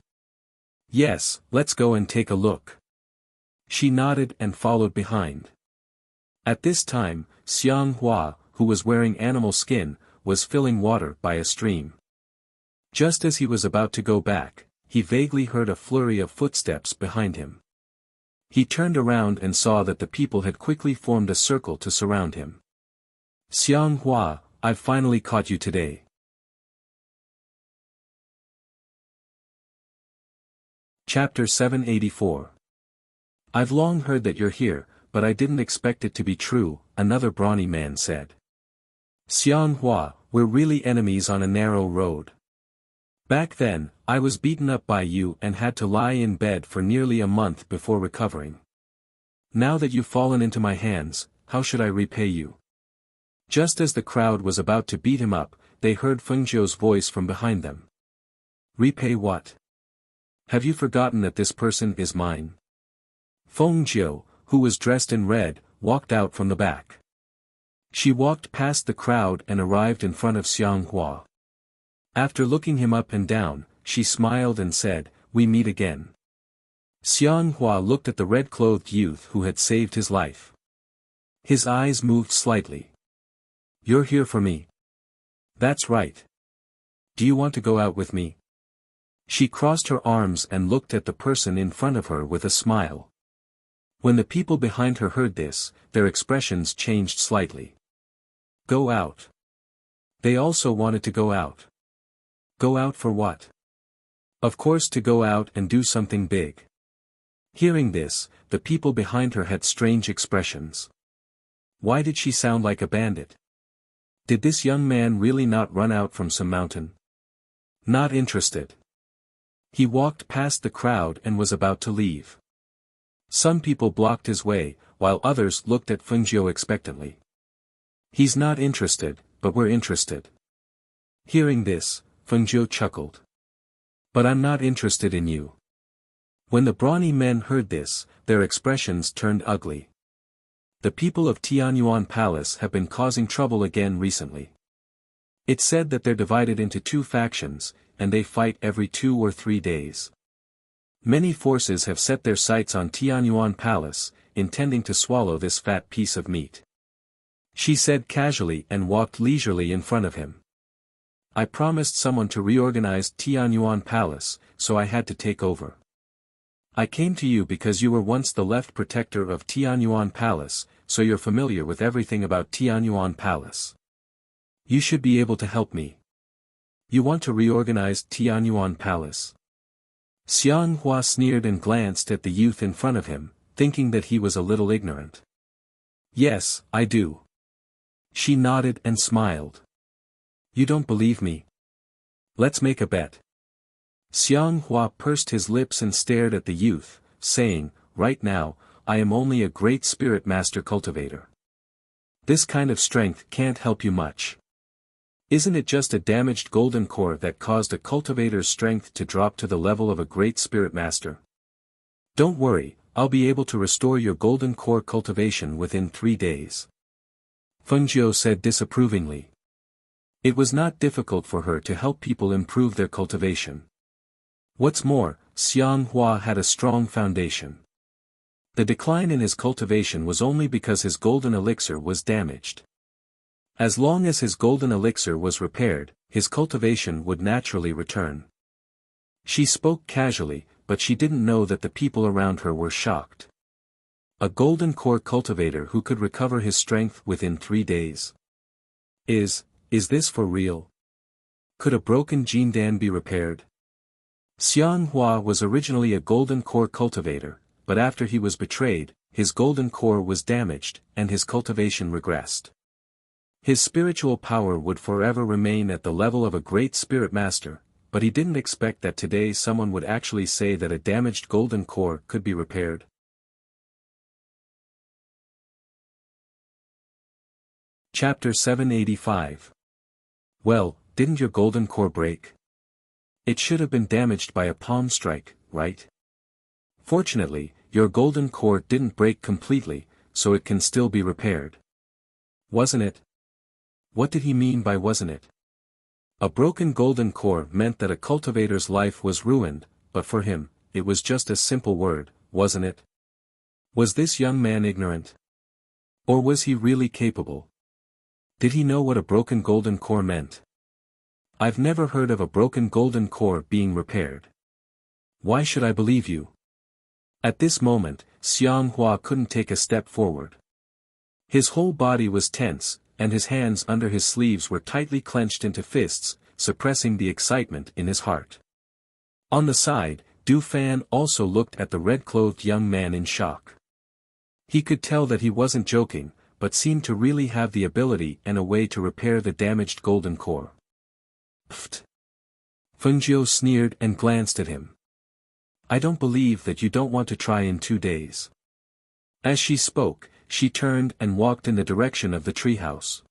"Yes, let's go and take a look." She nodded and followed behind. At this time, Xianghua, who was wearing animal skin, was filling water by a stream. Just as he was about to go back, he vaguely heard a flurry of footsteps behind him. He turned around and saw that the people had quickly formed a circle to surround him. "Xianghua, I've finally caught you today." Chapter 784. "I've long heard that you're here, but I didn't expect it to be true," another brawny man said. "Xianghua, we're really enemies on a narrow road. Back then, I was beaten up by you and had to lie in bed for nearly a month before recovering. Now that you've fallen into my hands, how should I repay you?" Just as the crowd was about to beat him up, they heard Fengjiu's voice from behind them. "Repay what? Have you forgotten that this person is mine?" Fengjiu, who was dressed in red, walked out from the back. She walked past the crowd and arrived in front of Xianghua. After looking him up and down, she smiled and said, "We meet again." Xianghua looked at the red-clothed youth who had saved his life. His eyes moved slightly. "You're here for me?" "That's right. Do you want to go out with me?" She crossed her arms and looked at the person in front of her with a smile. When the people behind her heard this, their expressions changed slightly. Go out. They also wanted to go out. Go out for what? Of course, to go out and do something big. Hearing this, the people behind her had strange expressions. Why did she sound like a bandit? Did this young man really not run out from some mountain? Not interested. He walked past the crowd and was about to leave. Some people blocked his way, while others looked at Fengjiu expectantly. He's not interested, but we're interested. Hearing this, Fengjiu chuckled. But I'm not interested in you. When the brawny men heard this, their expressions turned ugly. The people of Tianyuan Palace have been causing trouble again recently. It's said that they're divided into two factions, and they fight every 2 or 3 days. Many forces have set their sights on Tianyuan Palace, intending to swallow this fat piece of meat. She said casually and walked leisurely in front of him. I promised someone to reorganize Tianyuan Palace, so I had to take over. I came to you because you were once the left protector of Tianyuan Palace, so you're familiar with everything about Tianyuan Palace. You should be able to help me. You want to reorganize Tianyuan Palace? Xiang Hua sneered and glanced at the youth in front of him, thinking that he was a little ignorant. Yes, I do. She nodded and smiled. You don't believe me? Let's make a bet. Xiang Hua pursed his lips and stared at the youth, saying, right now, I am only a great spirit master cultivator. This kind of strength can't help you much. Isn't it just a damaged golden core that caused a cultivator's strength to drop to the level of a great spirit master? Don't worry, I'll be able to restore your golden core cultivation within 3 days. Fengjiu said disapprovingly. It was not difficult for her to help people improve their cultivation. What's more, Xiang Hua had a strong foundation. The decline in his cultivation was only because his golden elixir was damaged. As long as his golden elixir was repaired, his cultivation would naturally return. She spoke casually, but she didn't know that the people around her were shocked. A golden core cultivator who could recover his strength within 3 days. Is this for real? Could a broken Jindan be repaired? Xiang Hua was originally a golden core cultivator, but after he was betrayed, his golden core was damaged, and his cultivation regressed. His spiritual power would forever remain at the level of a great spirit master, but he didn't expect that today someone would actually say that a damaged golden core could be repaired. Chapter 785. Well, didn't your golden core break? It should have been damaged by a palm strike, right? Fortunately, your golden core didn't break completely, so it can still be repaired. Wasn't it? What did he mean by wasn't it? A broken golden core meant that a cultivator's life was ruined, but for him, it was just a simple word, wasn't it? Was this young man ignorant? Or was he really capable? Did he know what a broken golden core meant? I've never heard of a broken golden core being repaired. Why should I believe you? At this moment, Xiang Hua couldn't take a step forward. His whole body was tense, and his hands under his sleeves were tightly clenched into fists, suppressing the excitement in his heart. On the side, Du Fan also looked at the red-clothed young man in shock. He could tell that he wasn't joking, but seemed to really have the ability and a way to repair the damaged golden core. Pfft. Fengjiu sneered and glanced at him. I don't believe that you don't want to try in 2 days. As she spoke, she turned and walked in the direction of the treehouse.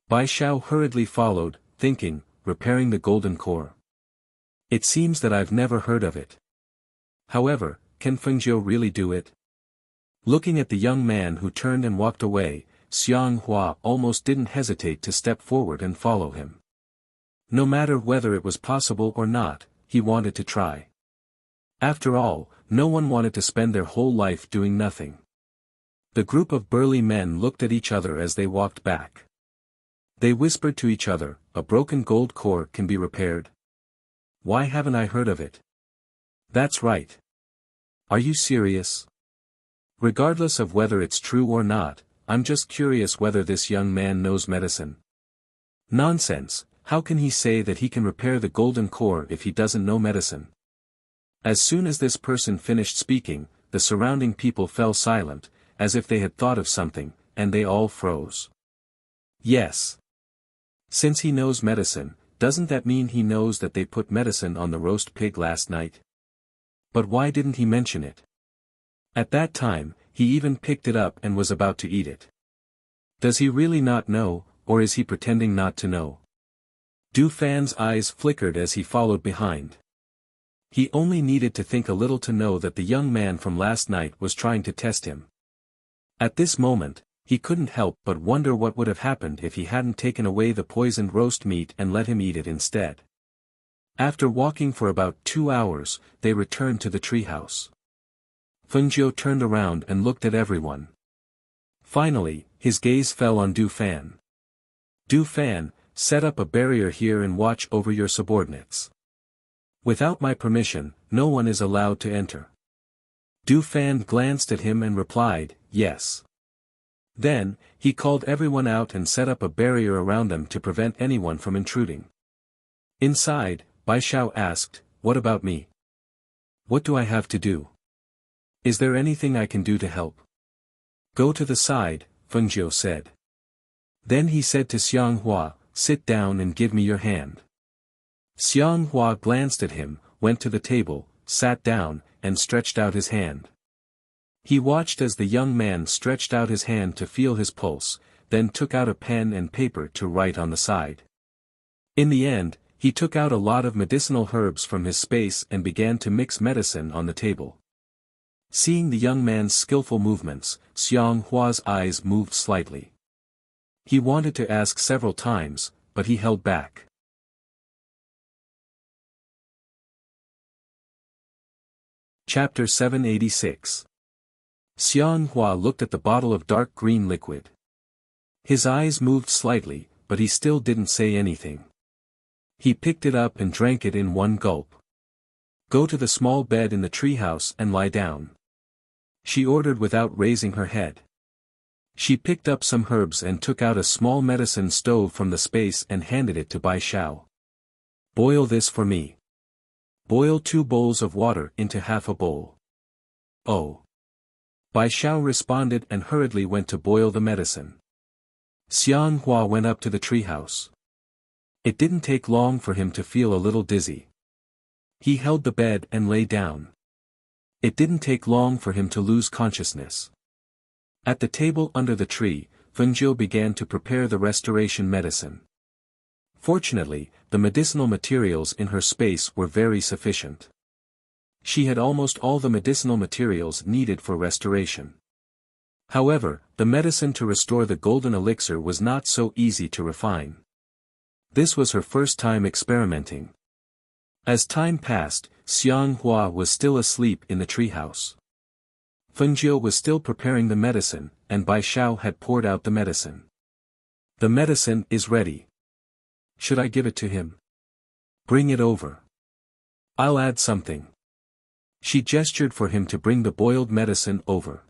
Bai Xiao hurriedly followed, thinking, repairing the golden core. It seems that I've never heard of it. However, can Fengjiu really do it? Looking at the young man who turned and walked away, Xiang Hua almost didn't hesitate to step forward and follow him. No matter whether it was possible or not, he wanted to try. After all, no one wanted to spend their whole life doing nothing. The group of burly men looked at each other as they walked back. They whispered to each other, a broken gold core can be repaired. Why haven't I heard of it? That's right. Are you serious? Regardless of whether it's true or not, I'm just curious whether this young man knows medicine. Nonsense, how can he say that he can repair the golden core if he doesn't know medicine? As soon as this person finished speaking, the surrounding people fell silent, as if they had thought of something, and they all froze. Yes. Since he knows medicine, doesn't that mean he knows that they put medicine on the roast pig last night? But why didn't he mention it? At that time, he even picked it up and was about to eat it. Does he really not know, or is he pretending not to know? Du Fan's eyes flickered as he followed behind. He only needed to think a little to know that the young man from last night was trying to test him. At this moment, he couldn't help but wonder what would have happened if he hadn't taken away the poisoned roast meat and let him eat it instead. After walking for about 2 hours, they returned to the treehouse. Fengjiu turned around and looked at everyone. Finally, his gaze fell on Du Fan. Du Fan, set up a barrier here and watch over your subordinates. Without my permission, no one is allowed to enter. Du Fan glanced at him and replied, yes. Then, he called everyone out and set up a barrier around them to prevent anyone from intruding. Inside, Bai Xiao asked, what about me? What do I have to do? Is there anything I can do to help? Go to the side, Fengjiu said. Then he said to Xiang Hua, sit down and give me your hand. Xiang Hua glanced at him, went to the table, sat down, and stretched out his hand. He watched as the young man stretched out his hand to feel his pulse, then took out a pen and paper to write on the side. In the end, he took out a lot of medicinal herbs from his space and began to mix medicine on the table. Seeing the young man's skillful movements, Xiang Hua's eyes moved slightly. He wanted to ask several times, but he held back. Chapter 786. Xiang Hua looked at the bottle of dark green liquid. His eyes moved slightly, but he still didn't say anything. He picked it up and drank it in one gulp. Go to the small bed in the treehouse and lie down. She ordered without raising her head. She picked up some herbs and took out a small medicine stove from the space and handed it to Bai Xiao. Boil this for me. Boil 2 bowls of water into half a bowl. Oh. Bai Xiao responded and hurriedly went to boil the medicine. Xiang Hua went up to the treehouse. It didn't take long for him to feel a little dizzy. He held the bed and lay down. It didn't take long for him to lose consciousness. At the table under the tree, Fengjiu began to prepare the restoration medicine. Fortunately, the medicinal materials in her space were very sufficient. She had almost all the medicinal materials needed for restoration. However, the medicine to restore the golden elixir was not so easy to refine. This was her first time experimenting. As time passed, Xiang Hua was still asleep in the treehouse. Fengjiu was still preparing the medicine, and Bai Xiao had poured out the medicine. The medicine is ready. Should I give it to him? Bring it over. I'll add something. She gestured for him to bring the boiled medicine over.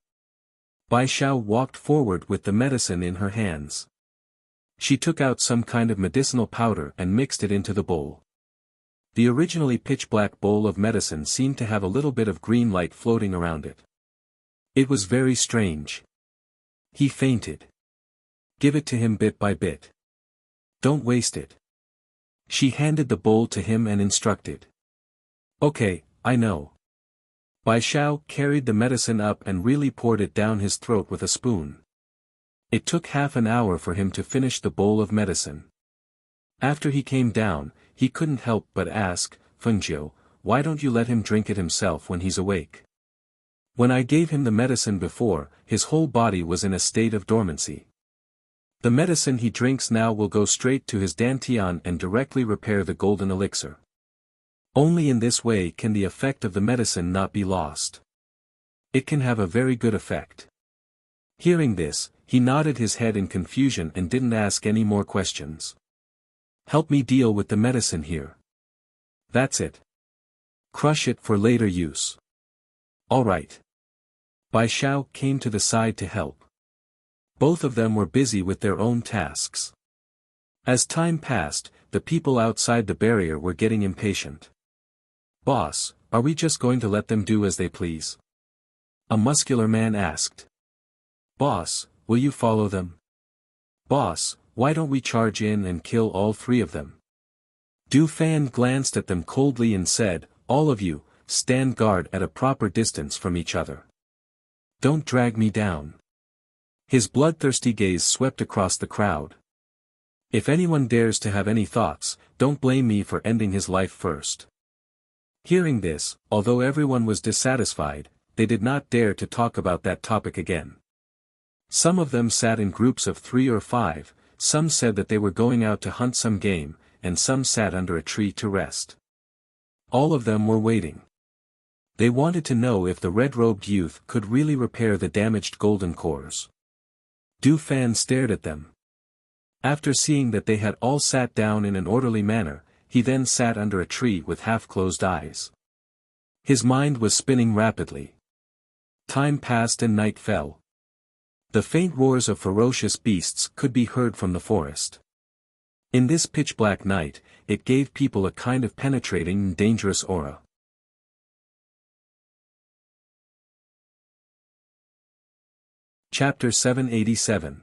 Bai Xiao walked forward with the medicine in her hands. She took out some kind of medicinal powder and mixed it into the bowl. The originally pitch-black bowl of medicine seemed to have a little bit of green light floating around it. It was very strange. He fainted. Give it to him bit by bit. Don't waste it. She handed the bowl to him and instructed. Okay, I know. Bai Xiao carried the medicine up and really poured it down his throat with a spoon. It took half an hour for him to finish the bowl of medicine. After he came down, he couldn't help but ask, Fengjiu, why don't you let him drink it himself when he's awake? When I gave him the medicine before, his whole body was in a state of dormancy. The medicine he drinks now will go straight to his dantian and directly repair the golden elixir. Only in this way can the effect of the medicine not be lost. It can have a very good effect. Hearing this, he nodded his head in confusion and didn't ask any more questions. Help me deal with the medicine here. That's it. Crush it for later use. All right. Bai Xiao came to the side to help. Both of them were busy with their own tasks. As time passed, the people outside the barrier were getting impatient. Boss, are we just going to let them do as they please? A muscular man asked. Boss, will you follow them? Boss, why don't we charge in and kill all 3 of them? Du Fan glanced at them coldly and said, all of you, stand guard at a proper distance from each other. Don't drag me down. His bloodthirsty gaze swept across the crowd. If anyone dares to have any thoughts, don't blame me for ending his life first. Hearing this, although everyone was dissatisfied, they did not dare to talk about that topic again. Some of them sat in groups of 3 or 5, some said that they were going out to hunt some game, and some sat under a tree to rest. All of them were waiting. They wanted to know if the red-robed youth could really repair the damaged golden cores. Du Fan stared at them. After seeing that they had all sat down in an orderly manner, he then sat under a tree with half-closed eyes. His mind was spinning rapidly. Time passed and night fell. The faint roars of ferocious beasts could be heard from the forest. In this pitch-black night, it gave people a kind of penetrating and dangerous aura. Chapter 787.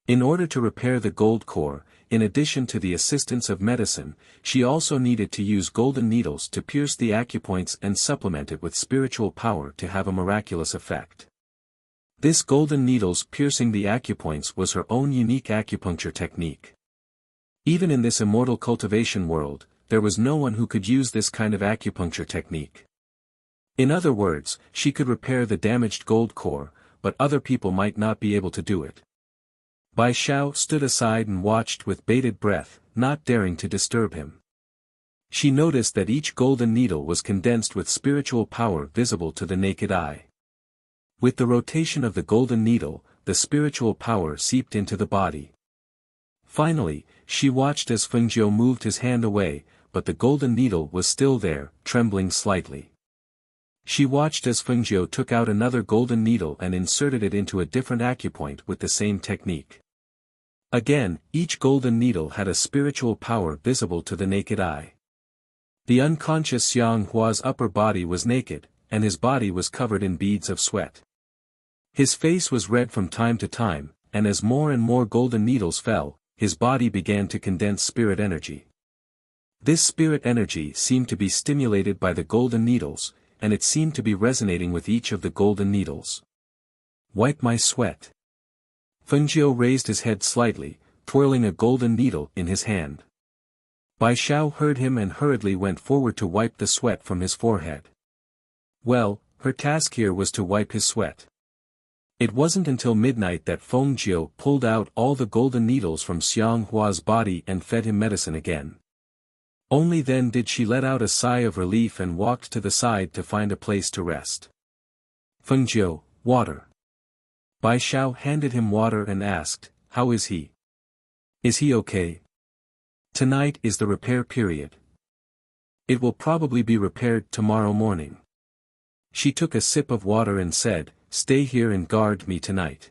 In order to repair the gold core, in addition to the assistance of medicine, she also needed to use golden needles to pierce the acupoints and supplement it with spiritual power to have a miraculous effect. This golden needles piercing the acupoints was her own unique acupuncture technique. Even in this immortal cultivation world, there was no one who could use this kind of acupuncture technique. In other words, she could repair the damaged gold core, but other people might not be able to do it. Bai Xiao stood aside and watched with bated breath, not daring to disturb him. She noticed that each golden needle was condensed with spiritual power visible to the naked eye. With the rotation of the golden needle, the spiritual power seeped into the body. Finally, she watched as Fengjiu moved his hand away, but the golden needle was still there, trembling slightly. She watched as Fengjiu took out another golden needle and inserted it into a different acupoint with the same technique. Again, each golden needle had a spiritual power visible to the naked eye. The unconscious Xiang Hua's upper body was naked, and his body was covered in beads of sweat. His face was red from time to time, and as more and more golden needles fell, his body began to condense spirit energy. This spirit energy seemed to be stimulated by the golden needles, and it seemed to be resonating with each of the golden needles. Wipe my sweat. Fengjiu raised his head slightly, twirling a golden needle in his hand. Bai Xiao heard him and hurriedly went forward to wipe the sweat from his forehead. Well, her task here was to wipe his sweat. It wasn't until midnight that Fengjiu pulled out all the golden needles from Xiang Hua's body and fed him medicine again. Only then did she let out a sigh of relief and walked to the side to find a place to rest. Fengjiu, water. Bai Xiao handed him water and asked, how is he? Is he okay? Tonight is the repair period. It will probably be repaired tomorrow morning. She took a sip of water and said, stay here and guard me tonight.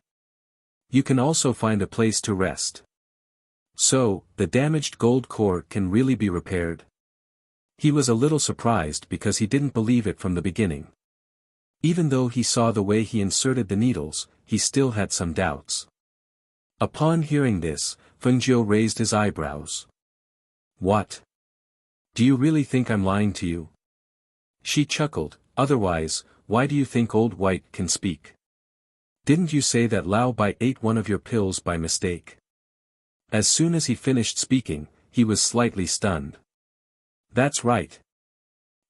You can also find a place to rest. So, the damaged gold core can really be repaired? He was a little surprised because he didn't believe it from the beginning. Even though he saw the way he inserted the needles, he still had some doubts. Upon hearing this, Fengjiu raised his eyebrows. What? Do you really think I'm lying to you? She chuckled, otherwise, why do you think Old White can speak? Didn't you say that Lao Bai ate one of your pills by mistake? As soon as he finished speaking, he was slightly stunned. That's right.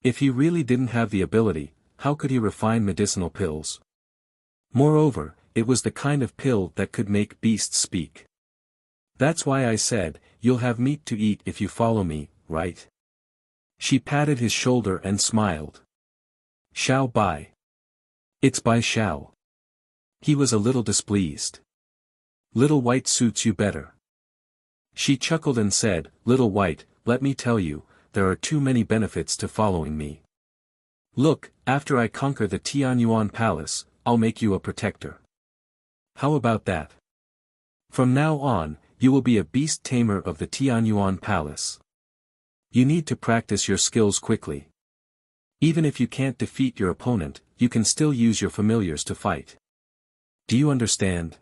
If he really didn't have the ability, how could he refine medicinal pills? Moreover, it was the kind of pill that could make beasts speak. That's why I said, you'll have meat to eat if you follow me, right? She patted his shoulder and smiled. Xiao Bai. It's Bai Xiao. He was a little displeased. Little White suits you better. She chuckled and said, Little White, let me tell you, there are too many benefits to following me. Look, after I conquer the Tianyuan Palace, I'll make you a protector. How about that? From now on, you will be a beast tamer of the Tianyuan Palace. You need to practice your skills quickly. Even if you can't defeat your opponent, you can still use your familiars to fight. Do you understand?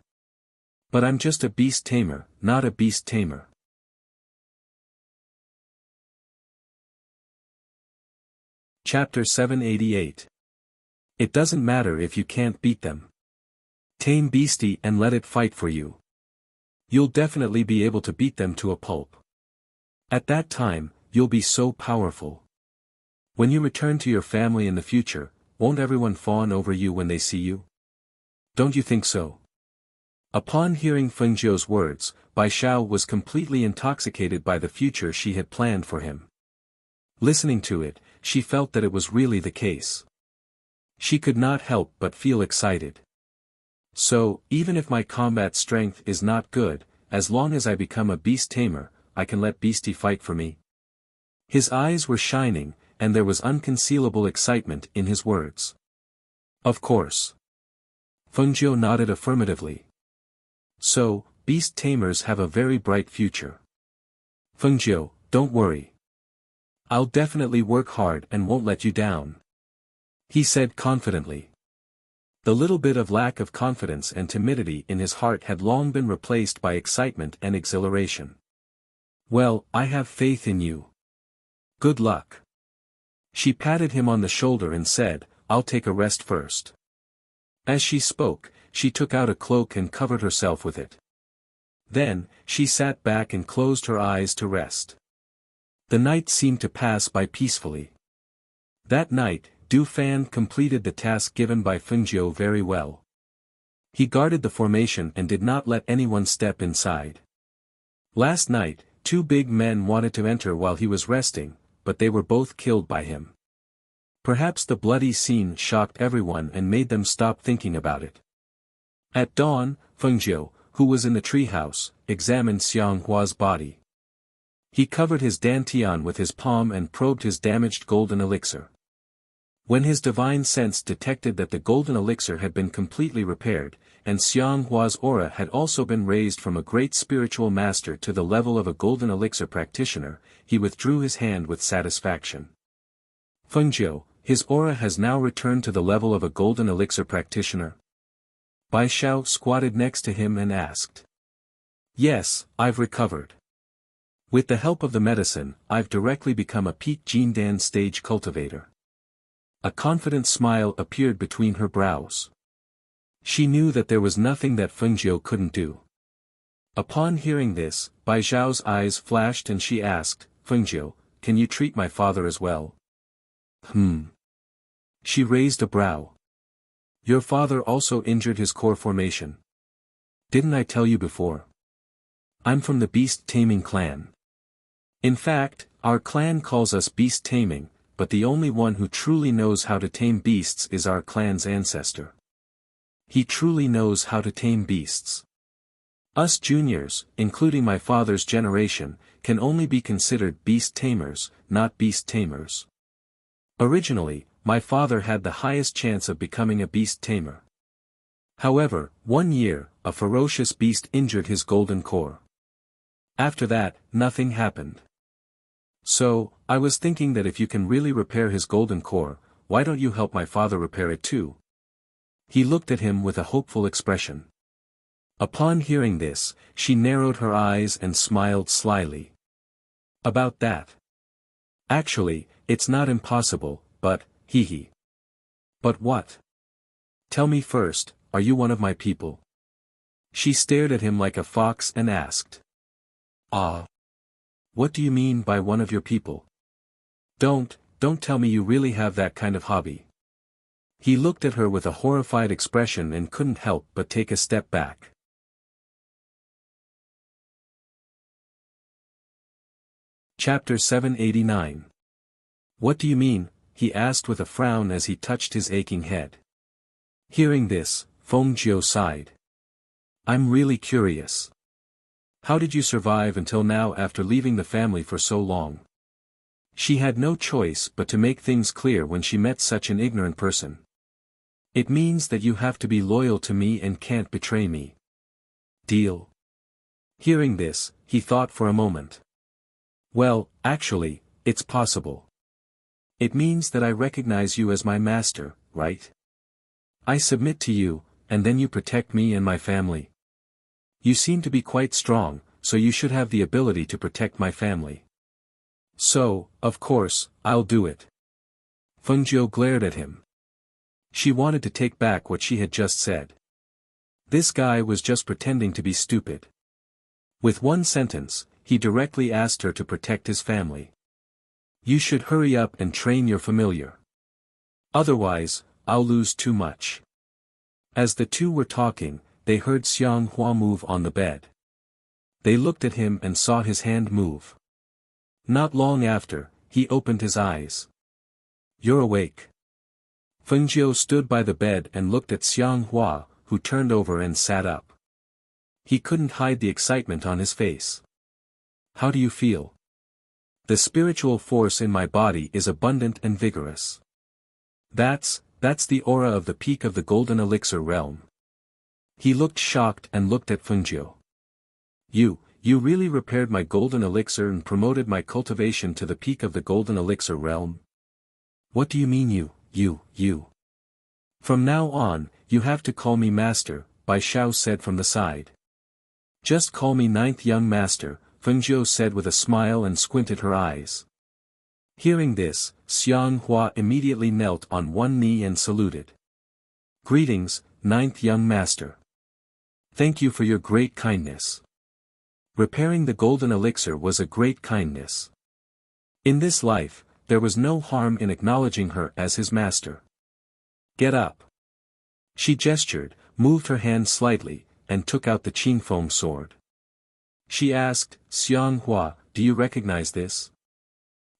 But I'm just a beast tamer, not a beast tamer. Chapter 788. It doesn't matter if you can't beat them. Tame beastie and let it fight for you. You'll definitely be able to beat them to a pulp. At that time, you'll be so powerful. When you return to your family in the future, won't everyone fawn over you when they see you? Don't you think so? Upon hearing Feng Jiu's words, Bai Xiao was completely intoxicated by the future she had planned for him. Listening to it, she felt that it was really the case. She could not help but feel excited. So, even if my combat strength is not good, as long as I become a beast tamer, I can let Beastie fight for me. His eyes were shining, and there was unconcealable excitement in his words. Of course. Feng Jiu nodded affirmatively. So, beast tamers have a very bright future. Feng Jiu, don't worry. I'll definitely work hard and won't let you down. He said confidently. The little bit of lack of confidence and timidity in his heart had long been replaced by excitement and exhilaration. Well, I have faith in you. Good luck. She patted him on the shoulder and said, I'll take a rest first. As she spoke, she took out a cloak and covered herself with it. Then, she sat back and closed her eyes to rest. The night seemed to pass by peacefully. That night, Du Fan completed the task given by Feng Jiu very well. He guarded the formation and did not let anyone step inside. Last night, two big men wanted to enter while he was resting, but they were both killed by him. Perhaps the bloody scene shocked everyone and made them stop thinking about it. At dawn, Feng Jiu, who was in the treehouse, examined Xiang Hua's body. He covered his dantian with his palm and probed his damaged golden elixir. When his divine sense detected that the golden elixir had been completely repaired, and Xiang Hua's aura had also been raised from a great spiritual master to the level of a golden elixir practitioner, he withdrew his hand with satisfaction. Feng Jiu, his aura has now returned to the level of a golden elixir practitioner. Bai Xiao squatted next to him and asked. Yes, I've recovered. With the help of the medicine, I've directly become a peak Jindan stage cultivator. A confident smile appeared between her brows. She knew that there was nothing that Feng Jiu couldn't do. Upon hearing this, Bai Xiao's eyes flashed and she asked, Feng Jiu, can you treat my father as well? She raised a brow. Your father also injured his core formation. Didn't I tell you before? I'm from the beast taming clan. In fact, our clan calls us beast taming, but the only one who truly knows how to tame beasts is our clan's ancestor. He truly knows how to tame beasts. Us juniors, including my father's generation, can only be considered beast tamers, not beast tamers. Originally, my father had the highest chance of becoming a beast tamer. However, one year, a ferocious beast injured his golden core. After that, nothing happened. So, I was thinking that if you can really repair his golden core, why don't you help my father repair it too? He looked at him with a hopeful expression. Upon hearing this, she narrowed her eyes and smiled slyly. About that. Actually, it's not impossible, but, hee. But what? Tell me first, are you one of my people? She stared at him like a fox and asked. What do you mean by one of your people? Don't tell me you really have that kind of hobby. He looked at her with a horrified expression and couldn't help but take a step back. Chapter 789. What do you mean? He asked with a frown as he touched his aching head. Hearing this, Feng Jiu sighed. I'm really curious. How did you survive until now after leaving the family for so long? She had no choice but to make things clear when she met such an ignorant person. It means that you have to be loyal to me and can't betray me. Deal? Hearing this, he thought for a moment. Well, actually, it's possible. It means that I recognize you as my master, right? I submit to you, and then you protect me and my family. You seem to be quite strong, so you should have the ability to protect my family. So, of course, I'll do it. Feng Jiu glared at him. She wanted to take back what she had just said. This guy was just pretending to be stupid. With one sentence, he directly asked her to protect his family. You should hurry up and train your familiar. Otherwise, I'll lose too much. As the two were talking, they heard Xiang Hua move on the bed. They looked at him and saw his hand move. Not long after, he opened his eyes. You're awake. Fengjiu stood by the bed and looked at Xiang Hua, who turned over and sat up. He couldn't hide the excitement on his face. How do you feel? The spiritual force in my body is abundant and vigorous. That's the aura of the peak of the golden elixir realm. He looked shocked and looked at Fengjiu. You really repaired my golden elixir and promoted my cultivation to the peak of the golden elixir realm? What do you mean you? From now on, you have to call me master, Bai Xiao said from the side. Just call me ninth young master, Fengjiu said with a smile and squinted her eyes. Hearing this, Xiang Hua immediately knelt on one knee and saluted. Greetings, ninth young master. Thank you for your great kindness. Repairing the golden elixir was a great kindness. In this life, there was no harm in acknowledging her as his master. Get up. She gestured, moved her hand slightly, and took out the Qingfeng sword. She asked, Xiang Hua, do you recognize this?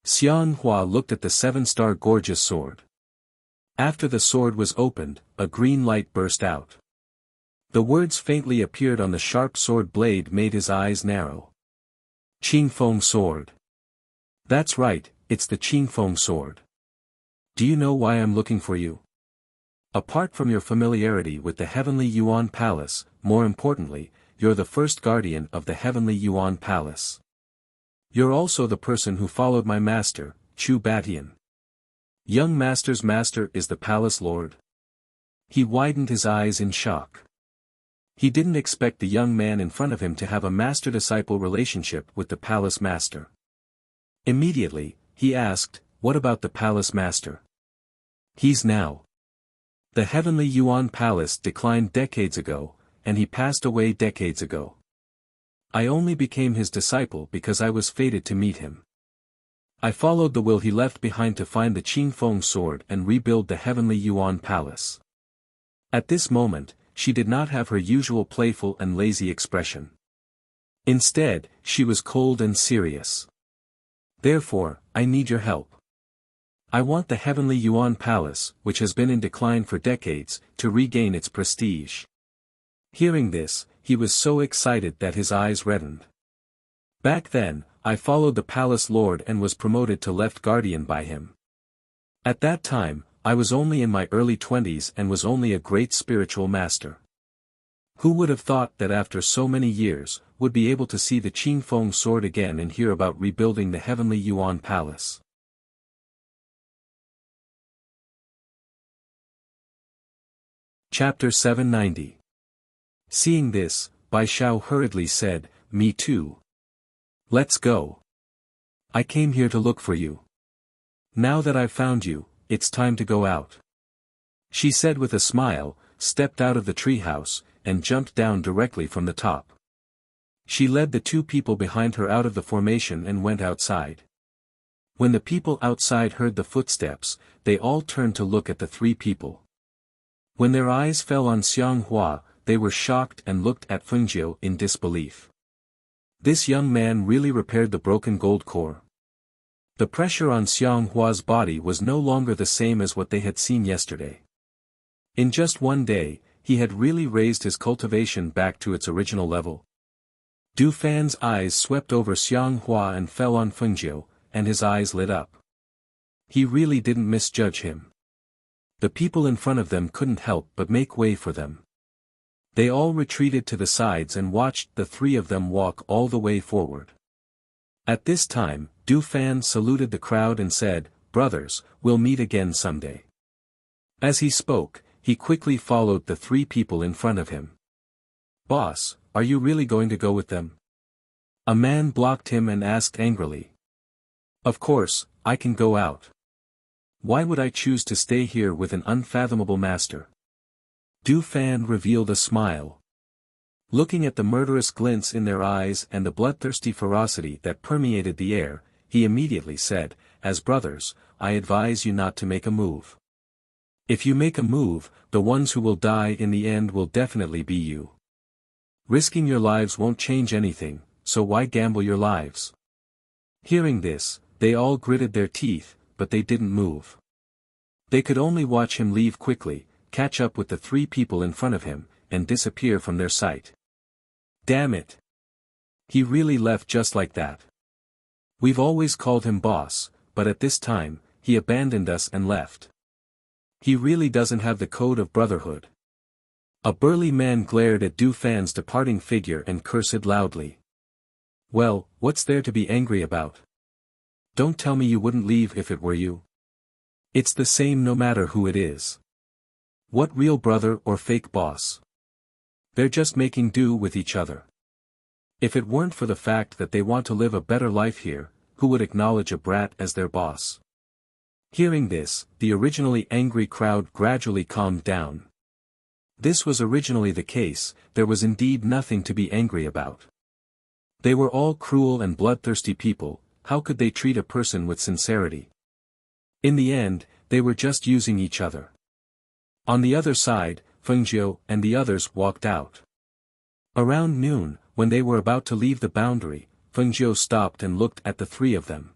Xiang Hua looked at the seven-star gorgeous sword. After the sword was opened, a green light burst out. The words faintly appeared on the sharp sword blade made his eyes narrow. Qingfeng sword. That's right, it's the Qingfeng sword. Do you know why I'm looking for you? Apart from your familiarity with the Heavenly Yuan Palace, more importantly, you're the first guardian of the Heavenly Yuan Palace. You're also the person who followed my master, Chu Batian. Young master's master is the palace lord. He widened his eyes in shock. He didn't expect the young man in front of him to have a master-disciple relationship with the palace master. Immediately, he asked, what about the palace master? He's now. The Heavenly Yuan Palace declined decades ago, and he passed away decades ago. I only became his disciple because I was fated to meet him. I followed the will he left behind to find the Qingfeng sword and rebuild the Heavenly Yuan Palace. At this moment, she did not have her usual playful and lazy expression. Instead, she was cold and serious. Therefore, I need your help. I want the Heavenly Yuan Palace, which has been in decline for decades, to regain its prestige. Hearing this, he was so excited that his eyes reddened. Back then, I followed the palace lord and was promoted to left guardian by him. At that time, I was only in my early 20s and was only a great spiritual master. Who would have thought that after so many years, would be able to see the Qingfeng sword again and hear about rebuilding the Heavenly Yuan Palace? Chapter 790. Seeing this, Bai Xiao hurriedly said, Me too. Let's go. I came here to look for you. Now that I've found you, it's time to go out. She said with a smile, stepped out of the treehouse, and jumped down directly from the top. She led the two people behind her out of the formation and went outside. When the people outside heard the footsteps, they all turned to look at the three people. When their eyes fell on Xiang Hua, they were shocked and looked at Fengjiu in disbelief. This young man really repaired the broken gold core. The pressure on Xiang Hua's body was no longer the same as what they had seen yesterday. In just one day, he had really raised his cultivation back to its original level. Du Fan's eyes swept over Xiang Hua and fell on Fengjiu, and his eyes lit up. He really didn't misjudge him. The people in front of them couldn't help but make way for them. They all retreated to the sides and watched the three of them walk all the way forward. At this time, Du Fan saluted the crowd and said, Brothers, we'll meet again someday. As he spoke, he quickly followed the three people in front of him. Boss, are you really going to go with them? A man blocked him and asked angrily. Of course, I can go out. Why would I choose to stay here with an unfathomable master? Du Fan revealed a smile. Looking at the murderous glints in their eyes and the bloodthirsty ferocity that permeated the air, he immediately said, as brothers, I advise you not to make a move. If you make a move, the ones who will die in the end will definitely be you. Risking your lives won't change anything, so why gamble your lives? Hearing this, they all gritted their teeth, but they didn't move. They could only watch him leave quickly, catch up with the three people in front of him, and disappear from their sight. Damn it! He really left just like that. We've always called him boss, but at this time, he abandoned us and left. He really doesn't have the code of brotherhood. A burly man glared at Du Fan's departing figure and cursed loudly. Well, what's there to be angry about? Don't tell me you wouldn't leave if it were you. It's the same no matter who it is. What real brother or fake boss? They're just making do with each other. If it weren't for the fact that they want to live a better life here, who would acknowledge a brat as their boss? Hearing this, the originally angry crowd gradually calmed down. This was originally the case, there was indeed nothing to be angry about. They were all cruel and bloodthirsty people, how could they treat a person with sincerity? In the end, they were just using each other. On the other side, Fengjiu and the others walked out. Around noon, when they were about to leave the boundary, Fengjiu stopped and looked at the three of them.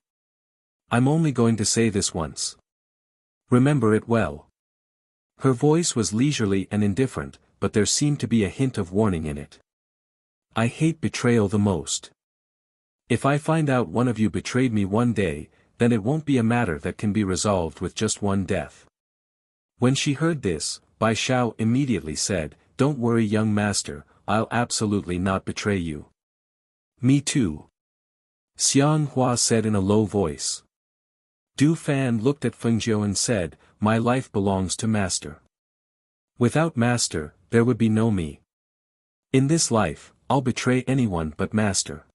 I'm only going to say this once. Remember it well. Her voice was leisurely and indifferent, but there seemed to be a hint of warning in it. I hate betrayal the most. If I find out one of you betrayed me one day, then it won't be a matter that can be resolved with just one death. When she heard this, Bai Xiao immediately said, Don't worry young master, I'll absolutely not betray you. Me too. Xiang Hua said in a low voice. Du Fan looked at Fengjiu and said, My life belongs to master. Without master, there would be no me. In this life, I'll betray anyone but master.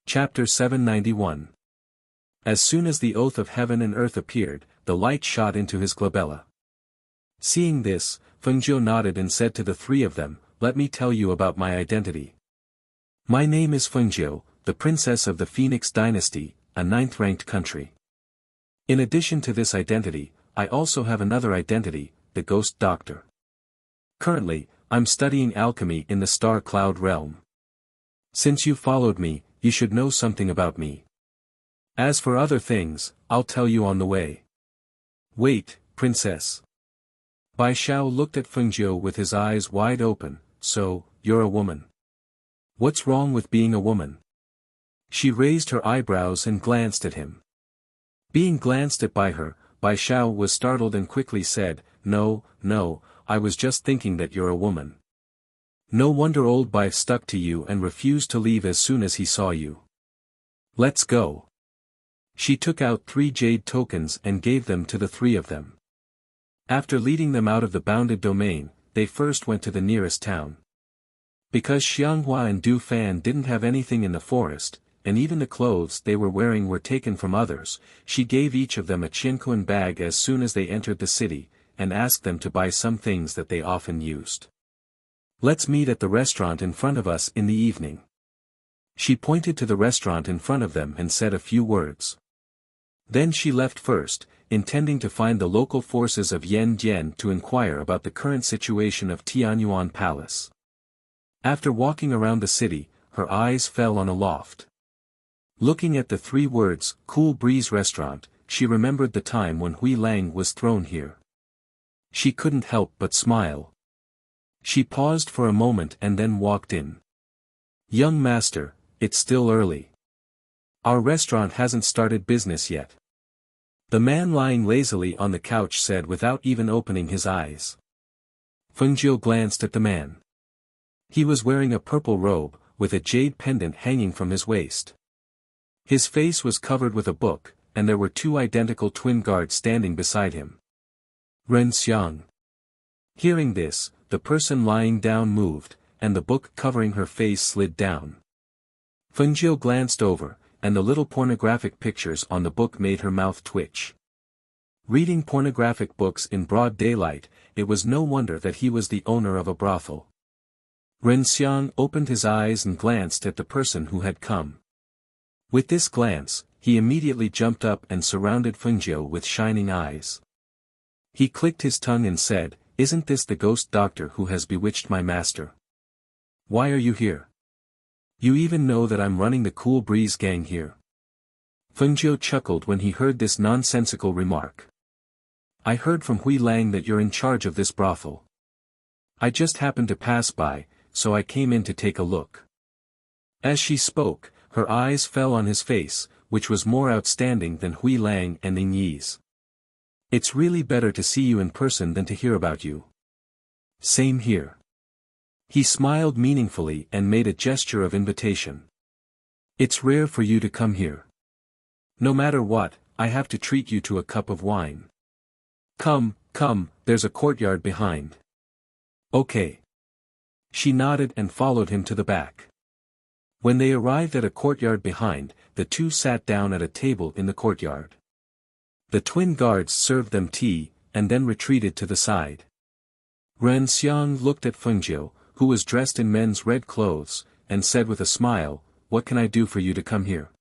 Chapter 791. As soon as the oath of heaven and earth appeared, the light shot into his glabella. Seeing this, Fengjiu nodded and said to the three of them, Let me tell you about my identity. My name is Fengjiu, the princess of the Phoenix dynasty, a 9th-ranked country. In addition to this identity, I also have another identity, the Ghost Doctor. Currently, I'm studying alchemy in the Star Cloud realm. Since you followed me, you should know something about me. As for other things, I'll tell you on the way. Wait, princess. Bai Xiao looked at Fengjiu with his eyes wide open, So, you're a woman. What's wrong with being a woman? She raised her eyebrows and glanced at him. Being glanced at by her, Bai Xiao was startled and quickly said, No, I was just thinking that you're a woman. No wonder old Bai stuck to you and refused to leave as soon as he saw you. Let's go. She took out 3 jade tokens and gave them to the 3 of them. After leading them out of the bounded domain, they first went to the nearest town. Because Xianghua and Du Fan didn't have anything in the forest, and even the clothes they were wearing were taken from others, she gave each of them a Qinquan bag as soon as they entered the city, and asked them to buy some things that they often used. Let's meet at the restaurant in front of us in the evening. She pointed to the restaurant in front of them and said a few words. Then she left first, intending to find the local forces of Yan Jian to inquire about the current situation of Tianyuan Palace. After walking around the city, her eyes fell on a loft. Looking at the 3 words, Cool Breeze Restaurant, she remembered the time when Hui Lang was thrown here. She couldn't help but smile. She paused for a moment and then walked in. Young master, it's still early. Our restaurant hasn't started business yet. The man lying lazily on the couch said without even opening his eyes. Fengjiu glanced at the man. He was wearing a purple robe, with a jade pendant hanging from his waist. His face was covered with a book, and there were 2 identical twin guards standing beside him. Ren Xiang. Hearing this, the person lying down moved, and the book covering her face slid down. Fengjiu glanced over, and the little pornographic pictures on the book made her mouth twitch. Reading pornographic books in broad daylight, it was no wonder that he was the owner of a brothel. Renxiang opened his eyes and glanced at the person who had come. With this glance, he immediately jumped up and surrounded Fengjiu with shining eyes. He clicked his tongue and said, "Isn't this the ghost doctor who has bewitched my master? Why are you here? You even know that I'm running the Cool Breeze gang here." Fengjiu chuckled when he heard this nonsensical remark. "I heard from Hui Lang that you're in charge of this brothel. I just happened to pass by, so I came in to take a look." As she spoke, her eyes fell on his face, which was more outstanding than Hui Lang and Ning Yi's. "It's really better to see you in person than to hear about you." "Same here." He smiled meaningfully and made a gesture of invitation. "It's rare for you to come here. No matter what, I have to treat you to a cup of wine. Come, come, there's a courtyard behind." "Okay." She nodded and followed him to the back. When they arrived at a courtyard behind, the two sat down at a table in the courtyard. The twin guards served them tea, and then retreated to the side. Renxiang looked at Fengjiu, who was dressed in men's red clothes, and said with a smile, "What can I do for you to come here?"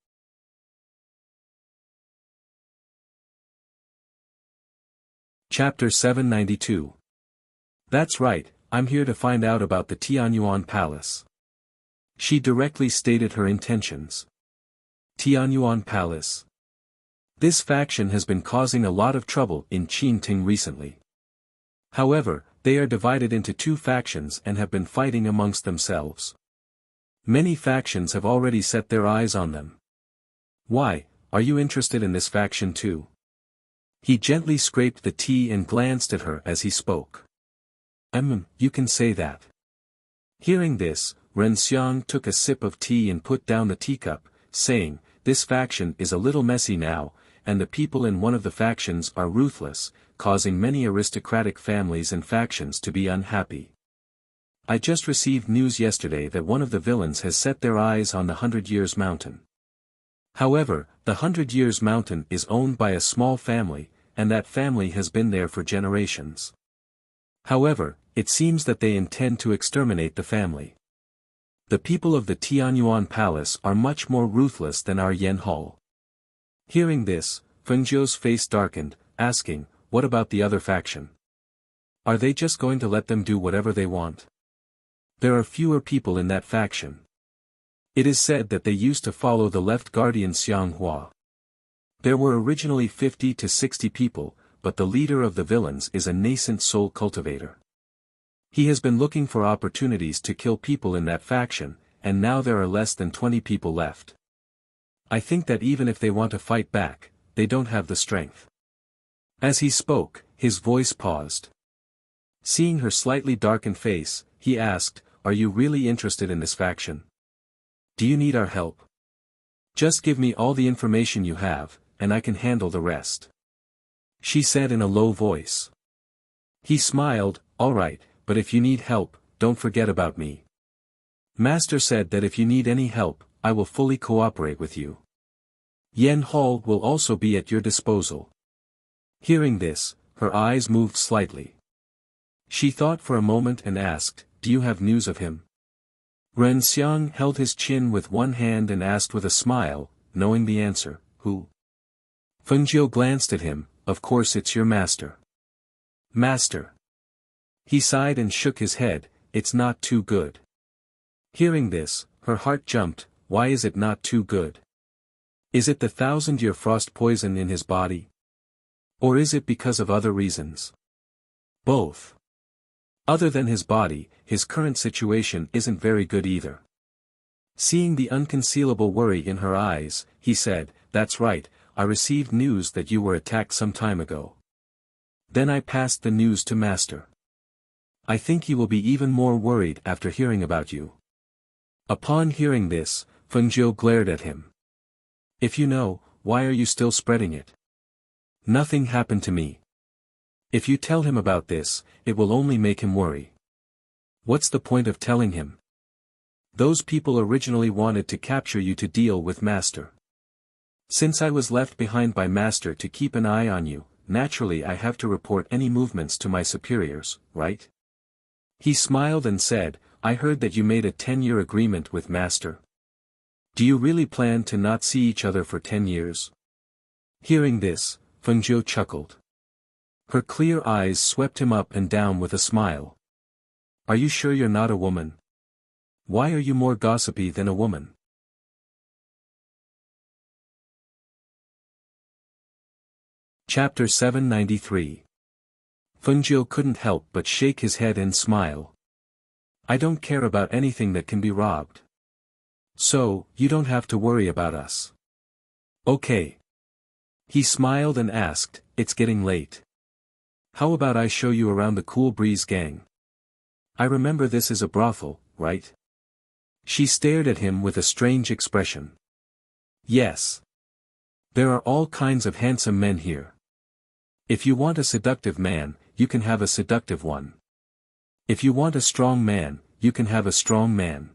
Chapter 792. "That's right, I'm here to find out about the Tianyuan Palace." She directly stated her intentions. Tianyuan Palace. This faction has been causing a lot of trouble in Qingting recently. However, they are divided into two factions and have been fighting amongst themselves. Many factions have already set their eyes on them. "Why, are you interested in this faction too?" He gently scraped the tea and glanced at her as he spoke. You can say that." Hearing this, Renxiang took a sip of tea and put down the teacup, saying, "This faction is a little messy now, and the people in one of the factions are ruthless, causing many aristocratic families and factions to be unhappy. I just received news yesterday that one of the villains has set their eyes on the 100 Years Mountain. However, the 100 Years Mountain is owned by a small family, and that family has been there for generations. However, it seems that they intend to exterminate the family. The people of the Tianyuan Palace are much more ruthless than our Yen Hall." Hearing this, Fengjiu's face darkened, asking, "What about the other faction? Are they just going to let them do whatever they want?" "There are fewer people in that faction. It is said that they used to follow the left guardian Xianghua. There were originally 50 to 60 people, but the leader of the villains is a nascent soul cultivator. He has been looking for opportunities to kill people in that faction, and now there are less than 20 people left. I think that even if they want to fight back, they don't have the strength." As he spoke, his voice paused. Seeing her slightly darkened face, he asked, "Are you really interested in this faction? Do you need our help? Just give me all the information you have, and I can handle the rest," she said in a low voice. He smiled, "All right, but if you need help, don't forget about me. Master said that if you need any help, I will fully cooperate with you. Yen Hall will also be at your disposal." Hearing this, her eyes moved slightly. She thought for a moment and asked, "Do you have news of him?" Renxiang held his chin with one hand and asked with a smile, knowing the answer, "Who?" Fengjiu glanced at him, "Of course it's your master." "Master?" He sighed and shook his head, "It's not too good." Hearing this, her heart jumped. Why is it not too good? Is it the 1,000-year frost poison in his body? Or is it because of other reasons? Both. Other than his body, his current situation isn't very good either. Seeing the unconcealable worry in her eyes, he said, "That's right, I received news that you were attacked some time ago. Then I passed the news to Master. I think he will be even more worried after hearing about you." Upon hearing this, Fengjiu glared at him. "If you know, why are you still spreading it? Nothing happened to me. If you tell him about this, it will only make him worry. What's the point of telling him? Those people originally wanted to capture you to deal with Master. Since I was left behind by Master to keep an eye on you, naturally I have to report any movements to my superiors, right?" He smiled and said, I heard that you made a 10-year agreement with Master. Do you really plan to not see each other for 10 years? Hearing this, Fengjiu chuckled. Her clear eyes swept him up and down with a smile. Are you sure you're not a woman? Why are you more gossipy than a woman? Chapter 793. Fengjiu couldn't help but shake his head and smile. I don't care about anything that can be robbed. So, you don't have to worry about us. Okay. He smiled and asked, it's getting late. How about I show you around the Cool Breeze gang? I remember this is a brothel, right? She stared at him with a strange expression. Yes. There are all kinds of handsome men here. If you want a seductive man, you can have a seductive one. If you want a strong man, you can have a strong man.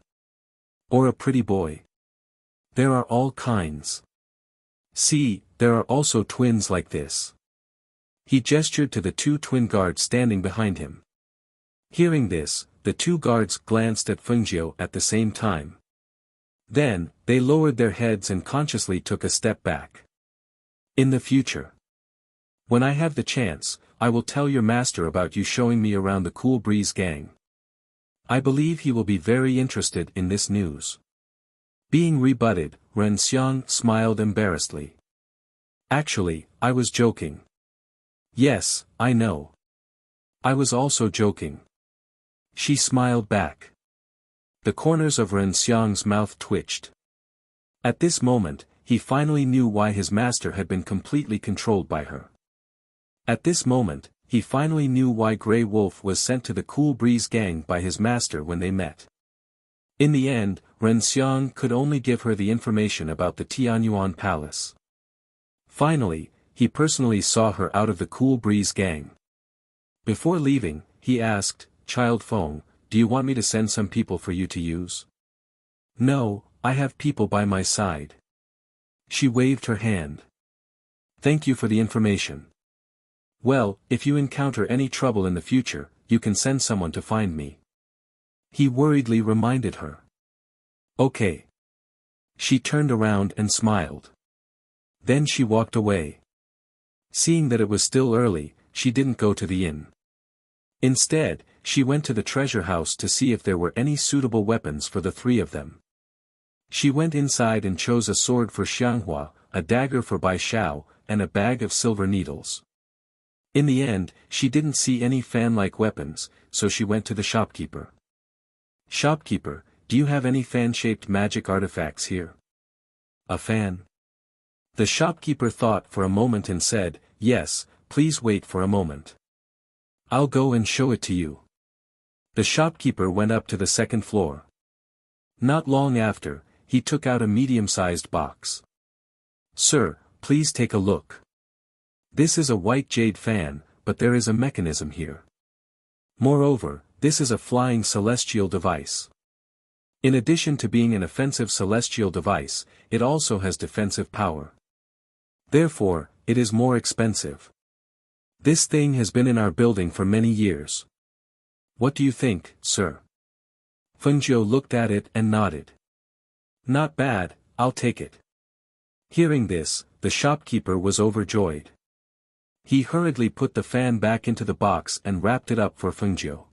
Or a pretty boy. There are all kinds. See, there are also twins like this. He gestured to the two twin guards standing behind him. Hearing this, the two guards glanced at Fengjiu at the same time. Then, they lowered their heads and consciously took a step back. In the future. When I have the chance, I will tell your master about you showing me around the Cool Breeze gang. I believe he will be very interested in this news. Being rebutted, Ren Xiang smiled embarrassedly. Actually, I was joking. Yes, I know. I was also joking. She smiled back. The corners of Ren Xiang's mouth twitched. At this moment, he finally knew why his master had been completely controlled by her. At this moment, he finally knew why Grey Wolf was sent to the Cool Breeze gang by his master when they met. In the end, Ren Xiang could only give her the information about the Tianyuan Palace. Finally, he personally saw her out of the Cool Breeze gang. Before leaving, he asked, Child Feng, do you want me to send some people for you to use? No, I have people by my side. She waved her hand. Thank you for the information. Well, if you encounter any trouble in the future, you can send someone to find me. He worriedly reminded her. Okay. She turned around and smiled. Then she walked away. Seeing that it was still early, she didn't go to the inn. Instead, she went to the treasure house to see if there were any suitable weapons for the three of them. She went inside and chose a sword for Xianghua, a dagger for Bai Xiao, and a bag of silver needles. In the end, she didn't see any fan-like weapons, so she went to the shopkeeper. Shopkeeper, do you have any fan-shaped magic artifacts here? A fan? The shopkeeper thought for a moment and said, yes, please wait for a moment. I'll go and show it to you. The shopkeeper went up to the second floor. Not long after, he took out a medium-sized box. Sir, please take a look. This is a white jade fan, but there is a mechanism here. Moreover, this is a flying celestial device. In addition to being an offensive celestial device, it also has defensive power. Therefore, it is more expensive. This thing has been in our building for many years. What do you think, sir? Fengjiu looked at it and nodded. Not bad, I'll take it. Hearing this, the shopkeeper was overjoyed. He hurriedly put the fan back into the box and wrapped it up for Fengjiu.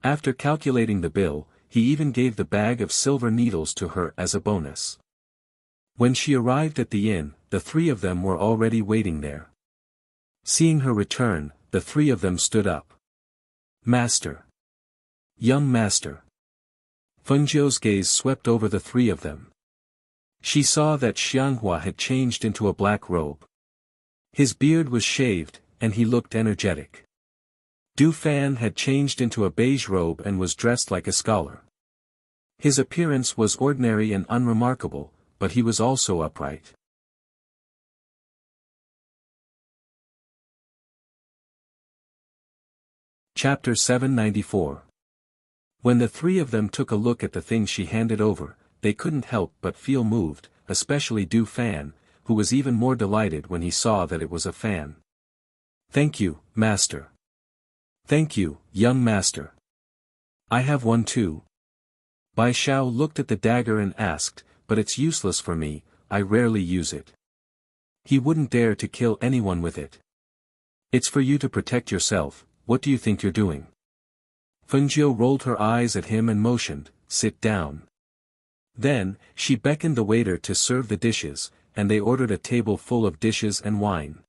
After calculating the bill, he even gave the bag of silver needles to her as a bonus. When she arrived at the inn, the three of them were already waiting there. Seeing her return, the three of them stood up. Master. Young master. Fengjiu's gaze swept over the three of them. She saw that Xianghua had changed into a black robe. His beard was shaved, and he looked energetic. Du Fan had changed into a beige robe and was dressed like a scholar. His appearance was ordinary and unremarkable, but he was also upright. Chapter 794. When the three of them took a look at the thing she handed over, they couldn't help but feel moved, especially Du Fan, who was even more delighted when he saw that it was a fan. Thank you, master. Thank you, young master. I have one too. Bai Xiao looked at the dagger and asked, but it's useless for me, I rarely use it. He wouldn't dare to kill anyone with it. It's for you to protect yourself, what do you think you're doing? Fengjiu rolled her eyes at him and motioned, sit down. Then, she beckoned the waiter to serve the dishes, and they ordered a table full of dishes and wine.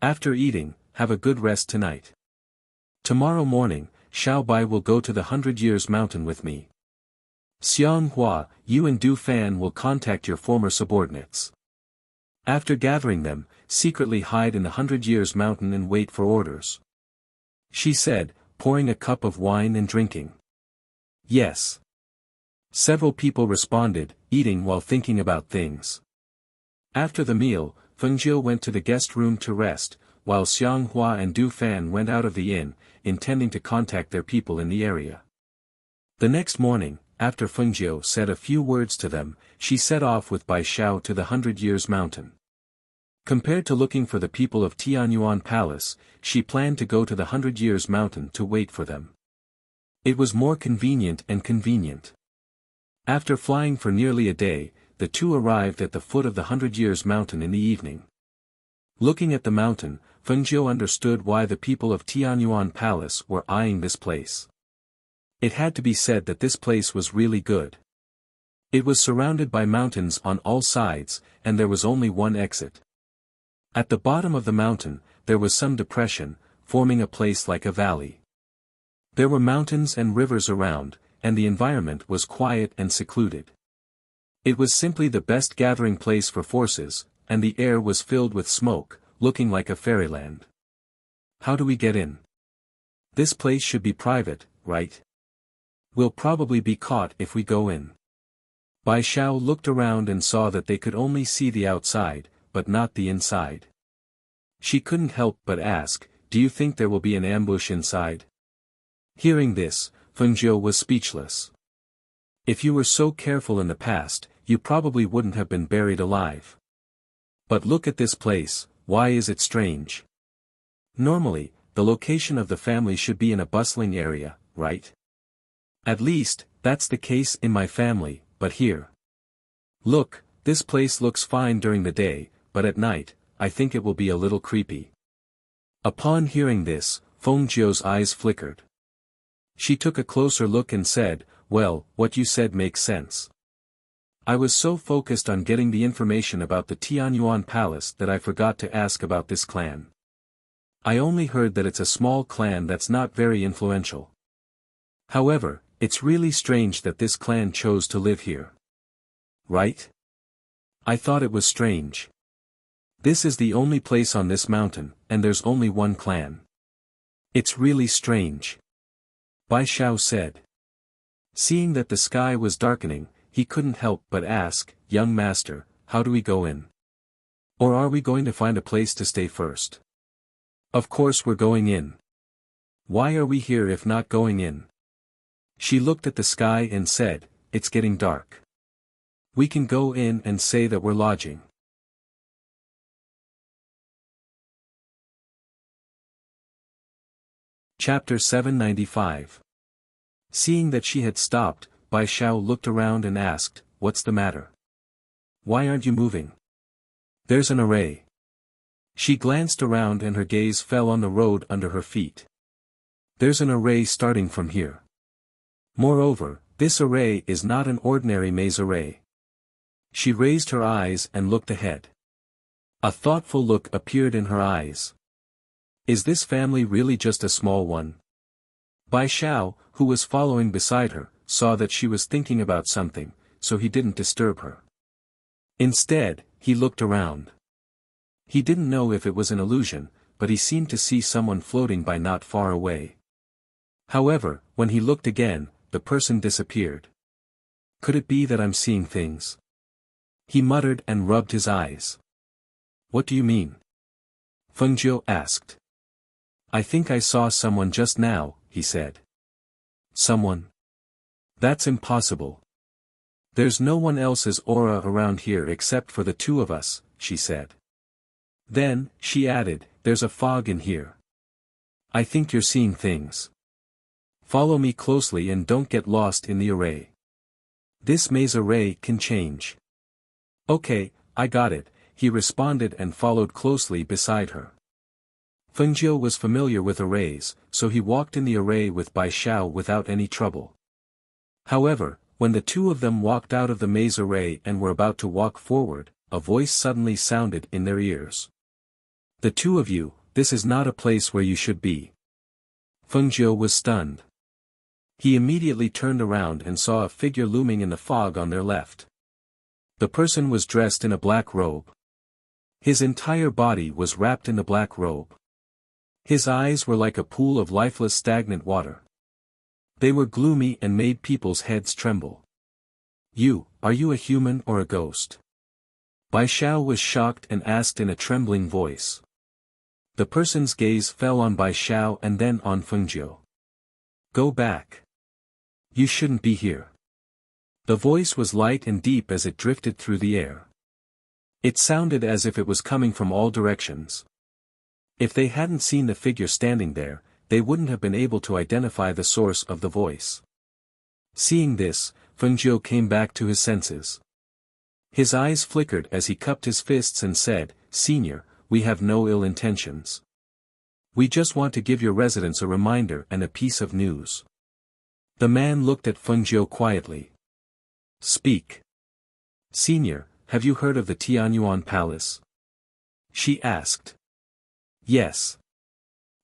After eating, have a good rest tonight. Tomorrow morning, Xiao Bai will go to the 100 Years Mountain with me. Xiang Hua, you and Du Fan will contact your former subordinates. After gathering them, secretly hide in the 100 Years Mountain and wait for orders. She said, pouring a cup of wine and drinking. Yes. Several people responded, eating while thinking about things. After the meal, Fengjiu went to the guest room to rest, while Xiang Hua and Du Fan went out of the inn, intending to contact their people in the area. The next morning, after Fengjiu said a few words to them, she set off with Bai Xiao to the 100 Years Mountain. Compared to looking for the people of Tianyuan Palace, she planned to go to the 100 Years Mountain to wait for them. It was more convenient and convenient. After flying for nearly a day, the two arrived at the foot of the 100 Years Mountain in the evening. Looking at the mountain, Fengjiu understood why the people of Tianyuan Palace were eyeing this place. It had to be said that this place was really good. It was surrounded by mountains on all sides, and there was only one exit. At the bottom of the mountain, there was some depression, forming a place like a valley. There were mountains and rivers around, and the environment was quiet and secluded. It was simply the best gathering place for forces, and the air was filled with smoke, looking like a fairyland. How do we get in? This place should be private, right? We'll probably be caught if we go in. Bai Xiao looked around and saw that they could only see the outside, but not the inside. She couldn't help but ask, do you think there will be an ambush inside? Hearing this, Fengjiu was speechless. If you were so careful in the past, you probably wouldn't have been buried alive. But look at this place, why is it strange? Normally, the location of the family should be in a bustling area, right? At least, that's the case in my family, but here. Look, this place looks fine during the day, but at night, I think it will be a little creepy. Upon hearing this, Fengjiu's eyes flickered. She took a closer look and said, well, what you said makes sense. I was so focused on getting the information about the Tianyuan Palace that I forgot to ask about this clan. I only heard that it's a small clan that's not very influential. However, it's really strange that this clan chose to live here. Right? I thought it was strange. This is the only place on this mountain, and there's only one clan. It's really strange. Bai Xiao said. Seeing that the sky was darkening, he couldn't help but ask, young master, how do we go in? Or are we going to find a place to stay first? Of course we're going in. Why are we here if not going in? She looked at the sky and said, it's getting dark. We can go in and say that we're lodging. Chapter 795. Seeing that she had stopped, Bai Xiao looked around and asked, what's the matter? Why aren't you moving? There's an array. She glanced around and her gaze fell on the road under her feet. There's an array starting from here. Moreover, this array is not an ordinary maze array. She raised her eyes and looked ahead. A thoughtful look appeared in her eyes. Is this family really just a small one? Bai Xiao, who was following beside her, saw that she was thinking about something, so he didn't disturb her. Instead, he looked around. He didn't know if it was an illusion, but he seemed to see someone floating by not far away. However, when he looked again, the person disappeared. Could it be that I'm seeing things? He muttered and rubbed his eyes. What do you mean? Fengjiu asked. I think I saw someone just now, he said. Someone? That's impossible. There's no one else's aura around here except for the two of us, she said. Then, she added, there's a fog in here. I think you're seeing things. Follow me closely and don't get lost in the array. This maze array can change. Okay, I got it, he responded and followed closely beside her. Fengjiu was familiar with arrays, so he walked in the array with Bai Xiao without any trouble. However, when the two of them walked out of the maze array and were about to walk forward, a voice suddenly sounded in their ears. The two of you, this is not a place where you should be. Fengjiu was stunned. He immediately turned around and saw a figure looming in the fog on their left. The person was dressed in a black robe. His entire body was wrapped in the black robe. His eyes were like a pool of lifeless stagnant water. They were gloomy and made people's heads tremble. Are you a human or a ghost? Bai Xiao was shocked and asked in a trembling voice. The person's gaze fell on Bai Xiao and then on Fengjiu. Go back. You shouldn't be here. The voice was light and deep as it drifted through the air. It sounded as if it was coming from all directions. If they hadn't seen the figure standing there, they wouldn't have been able to identify the source of the voice. Seeing this, Fengjiu came back to his senses. His eyes flickered as he cupped his fists and said, Senior, we have no ill intentions. We just want to give your residents a reminder and a piece of news. The man looked at Fengjiu quietly. Speak. Senior, have you heard of the Tianyuan Palace? She asked. Yes.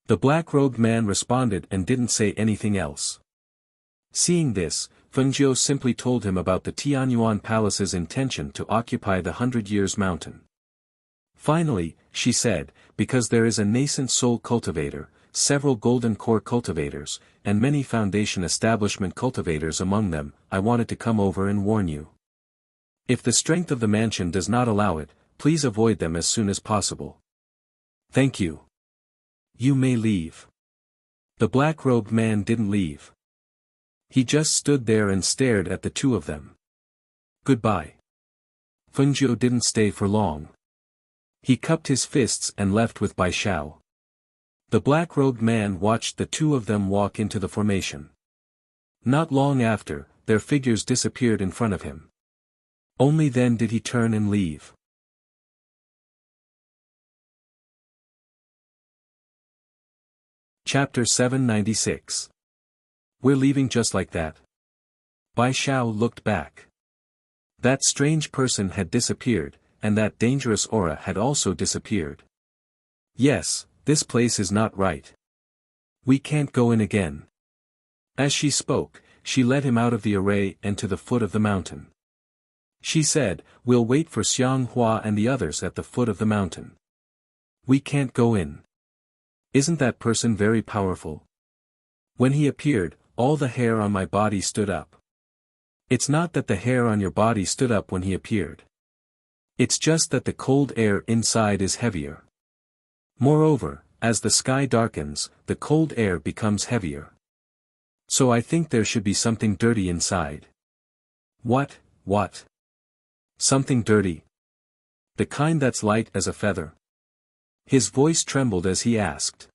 The black-robed man responded and didn't say anything else. Seeing this, Fengjiu simply told him about the Tianyuan Palace's intention to occupy the 100 Years Mountain. Finally, she said, because there is a nascent soul cultivator, several golden core cultivators, and many foundation establishment cultivators among them, I wanted to come over and warn you. If the strength of the mansion does not allow it, please avoid them as soon as possible. Thank you. You may leave. The black-robed man didn't leave. He just stood there and stared at the two of them. Goodbye. Fengjiu didn't stay for long. He cupped his fists and left with Bai Xiao. The black-robed man watched the two of them walk into the formation. Not long after, their figures disappeared in front of him. Only then did he turn and leave. Chapter 796. We're leaving just like that. Bai Xiao looked back. That strange person had disappeared, and that dangerous aura had also disappeared. Yes, this place is not right. We can't go in again. As she spoke, she led him out of the array and to the foot of the mountain. She said, We'll wait for Xiang Hua and the others at the foot of the mountain. We can't go in. Isn't that person very powerful? When he appeared, all the hair on my body stood up. It's not that the hair on your body stood up when he appeared. It's just that the cold air inside is heavier. Moreover, as the sky darkens, the cold air becomes heavier. So I think there should be something dirty inside. What? Something dirty? The kind that's light as a feather? His voice trembled as he asked.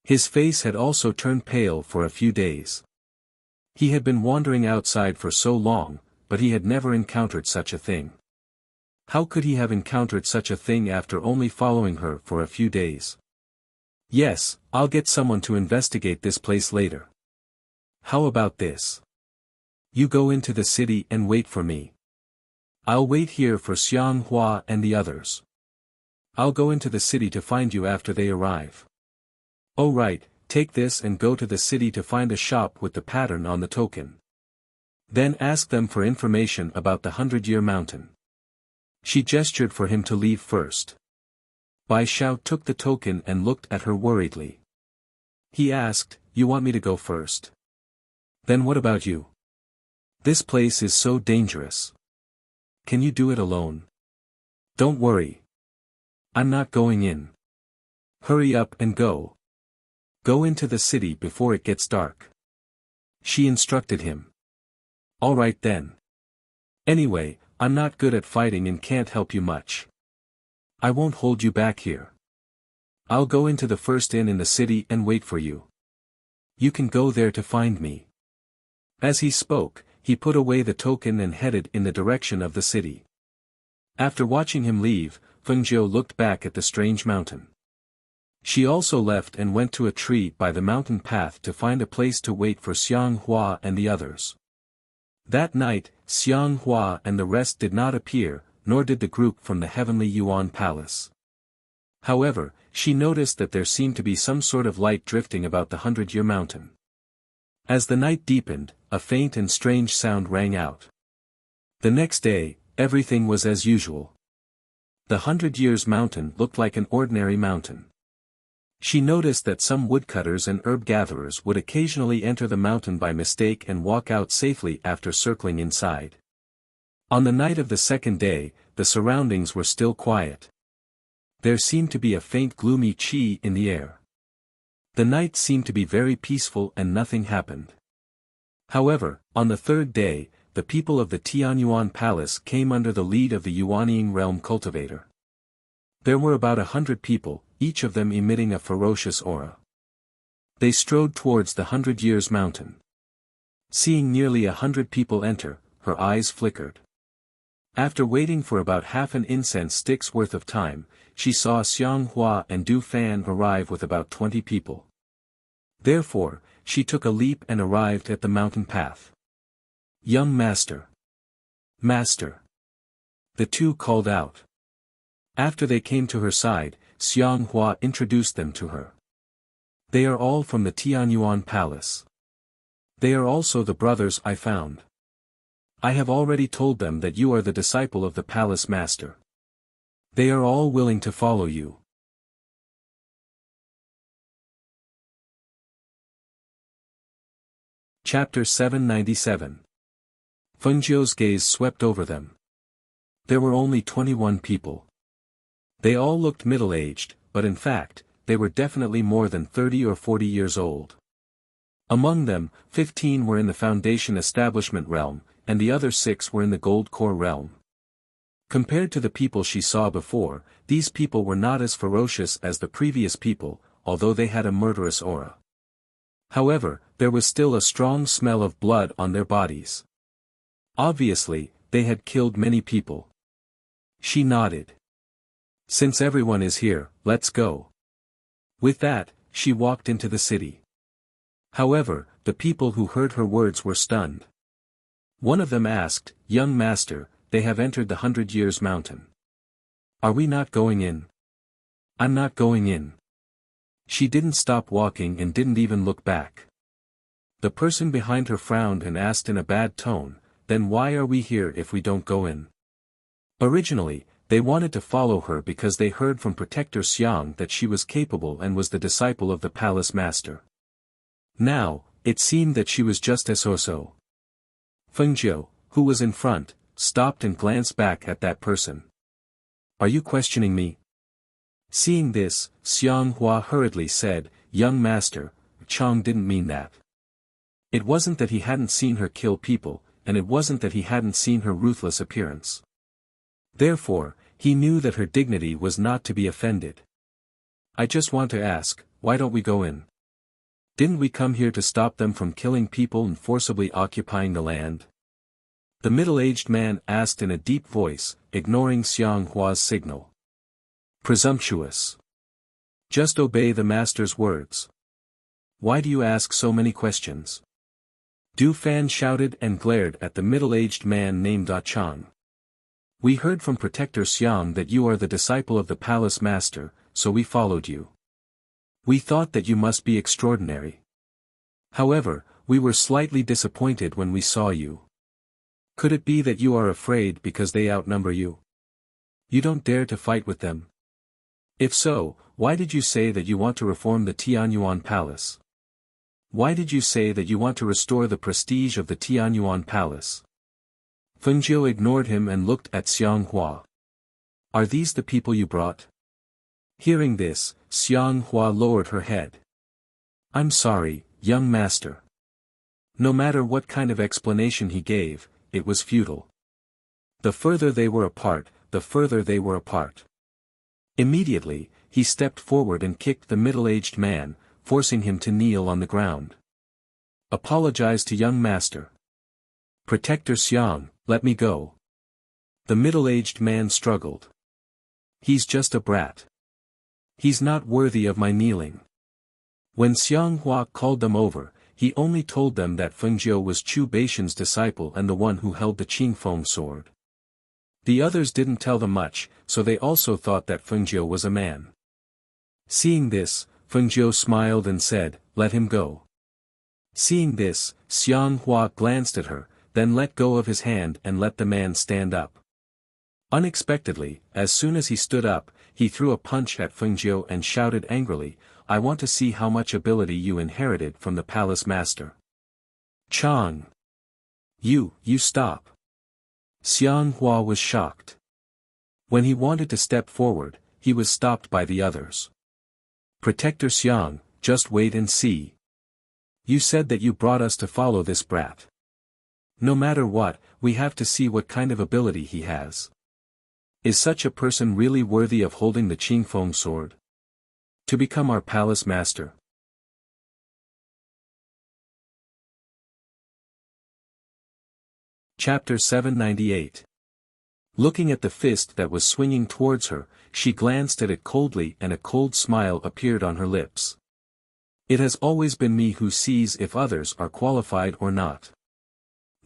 His face had also turned pale for a few days. He had been wandering outside for so long, but he had never encountered such a thing. How could he have encountered such a thing after only following her for a few days? Yes, I'll get someone to investigate this place later. How about this? You go into the city and wait for me. I'll wait here for Xiang Hua and the others. I'll go into the city to find you after they arrive. Oh right, take this and go to the city to find a shop with the pattern on the token. Then ask them for information about the 100-Year Mountain. She gestured for him to leave first. Bai Xiao took the token and looked at her worriedly. He asked, You want me to go first? Then what about you? This place is so dangerous. Can you do it alone? Don't worry. I'm not going in. Hurry up and go. Go into the city before it gets dark. She instructed him. All right then. Anyway, I'm not good at fighting and can't help you much. I won't hold you back here. I'll go into the first inn in the city and wait for you. You can go there to find me." As he spoke, he put away the token and headed in the direction of the city. After watching him leave, Fengjiu looked back at the strange mountain. She also left and went to a tree by the mountain path to find a place to wait for Xiang Hua and the others. That night, Xiang Hua and the rest did not appear, nor did the group from the heavenly Yuan palace. However, she noticed that there seemed to be some sort of light drifting about the 100-year mountain. As the night deepened, a faint and strange sound rang out. The next day, everything was as usual. The 100 Years mountain looked like an ordinary mountain. She noticed that some woodcutters and herb gatherers would occasionally enter the mountain by mistake and walk out safely after circling inside. On the night of the second day, the surroundings were still quiet. There seemed to be a faint gloomy qi in the air. The night seemed to be very peaceful and nothing happened. However, on the third day, the people of the Tianyuan Palace came under the lead of the Yuanying realm cultivator. There were about 100 people, each of them emitting a ferocious aura. They strode towards the 100 Years mountain. Seeing nearly 100 people enter, her eyes flickered. After waiting for about half an incense stick's worth of time, she saw Xiang Hua and Du Fan arrive with about 20 people. Therefore, she took a leap and arrived at the mountain path. "Young master! Master!" The two called out. After they came to her side, Xiang Hua introduced them to her. "They are all from the Tianyuan Palace. They are also the brothers I found. I have already told them that you are the disciple of the palace master. They are all willing to follow you." Chapter 797. Fengjiu's gaze swept over them. There were only 21 people. They all looked middle-aged, but in fact, they were definitely more than 30 or 40 years old. Among them, 15 were in the Foundation Establishment realm, and the other 6 were in the Gold Core realm. Compared to the people she saw before, these people were not as ferocious as the previous people, although they had a murderous aura. However, there was still a strong smell of blood on their bodies. Obviously, they had killed many people. She nodded. "Since everyone is here, let's go." With that, she walked into the city. However, the people who heard her words were stunned. One of them asked, "Young master, they have entered the 100 Years mountain. Are we not going in?" "I'm not going in." She didn't stop walking and didn't even look back. The person behind her frowned and asked in a bad tone, "Then why are we here if we don't go in?" Originally, they wanted to follow her because they heard from Protector Xiang that she was capable and was the disciple of the palace master. Now, it seemed that she was just as so. Fengjiu, who was in front, stopped and glanced back at that person. "Are you questioning me?" Seeing this, Xiang Hua hurriedly said, "Young master, Chang didn't mean that. It wasn't that he hadn't seen her kill people, and it wasn't that he hadn't seen her ruthless appearance. Therefore, he knew that her dignity was not to be offended. I just want to ask, why don't we go in? Didn't we come here to stop them from killing people and forcibly occupying the land?" The middle-aged man asked in a deep voice, ignoring Xiang Hua's signal. "Presumptuous. Just obey the master's words. Why do you ask so many questions?" Du Fan shouted and glared at the middle-aged man named Da Chang. "We heard from Protector Xiang that you are the disciple of the palace master, so we followed you. We thought that you must be extraordinary. However, we were slightly disappointed when we saw you. Could it be that you are afraid because they outnumber you? You don't dare to fight with them? If so, why did you say that you want to reform the Tianyuan Palace? Why did you say that you want to restore the prestige of the Tianyuan Palace?" Fengjiu ignored him and looked at Xiang Hua. "Are these the people you brought?" Hearing this, Xiang Hua lowered her head. "I'm sorry, young master." No matter what kind of explanation he gave, it was futile. The further they were apart, the further they were apart. Immediately, he stepped forward and kicked the middle-aged man, forcing him to kneel on the ground. Apologize to young master. Protector Xiang, let me go. The middle-aged man struggled. He's just a brat. He's not worthy of my kneeling. When Xiang Hua called them over, he only told them that Fengjiu was Chu Baishan's disciple and the one who held the Qingfeng sword. The others didn't tell them much, so they also thought that Fengjiu was a man. Seeing this, Fengjiu smiled and said, "Let him go." Seeing this, Xiang Hua glanced at her, then let go of his hand and let the man stand up. Unexpectedly, as soon as he stood up, he threw a punch at Fengjiu and shouted angrily, "I want to see how much ability you inherited from the palace master." Chang! You stop. Xiang Hua was shocked. When he wanted to step forward, he was stopped by the others. Protector Xiang, just wait and see. You said that you brought us to follow this brat. No matter what, we have to see what kind of ability he has. Is such a person really worthy of holding the Qingfeng sword? To become our palace master? Chapter 798. Looking at the fist that was swinging towards her, she glanced at it coldly and a cold smile appeared on her lips. It has always been me who sees if others are qualified or not.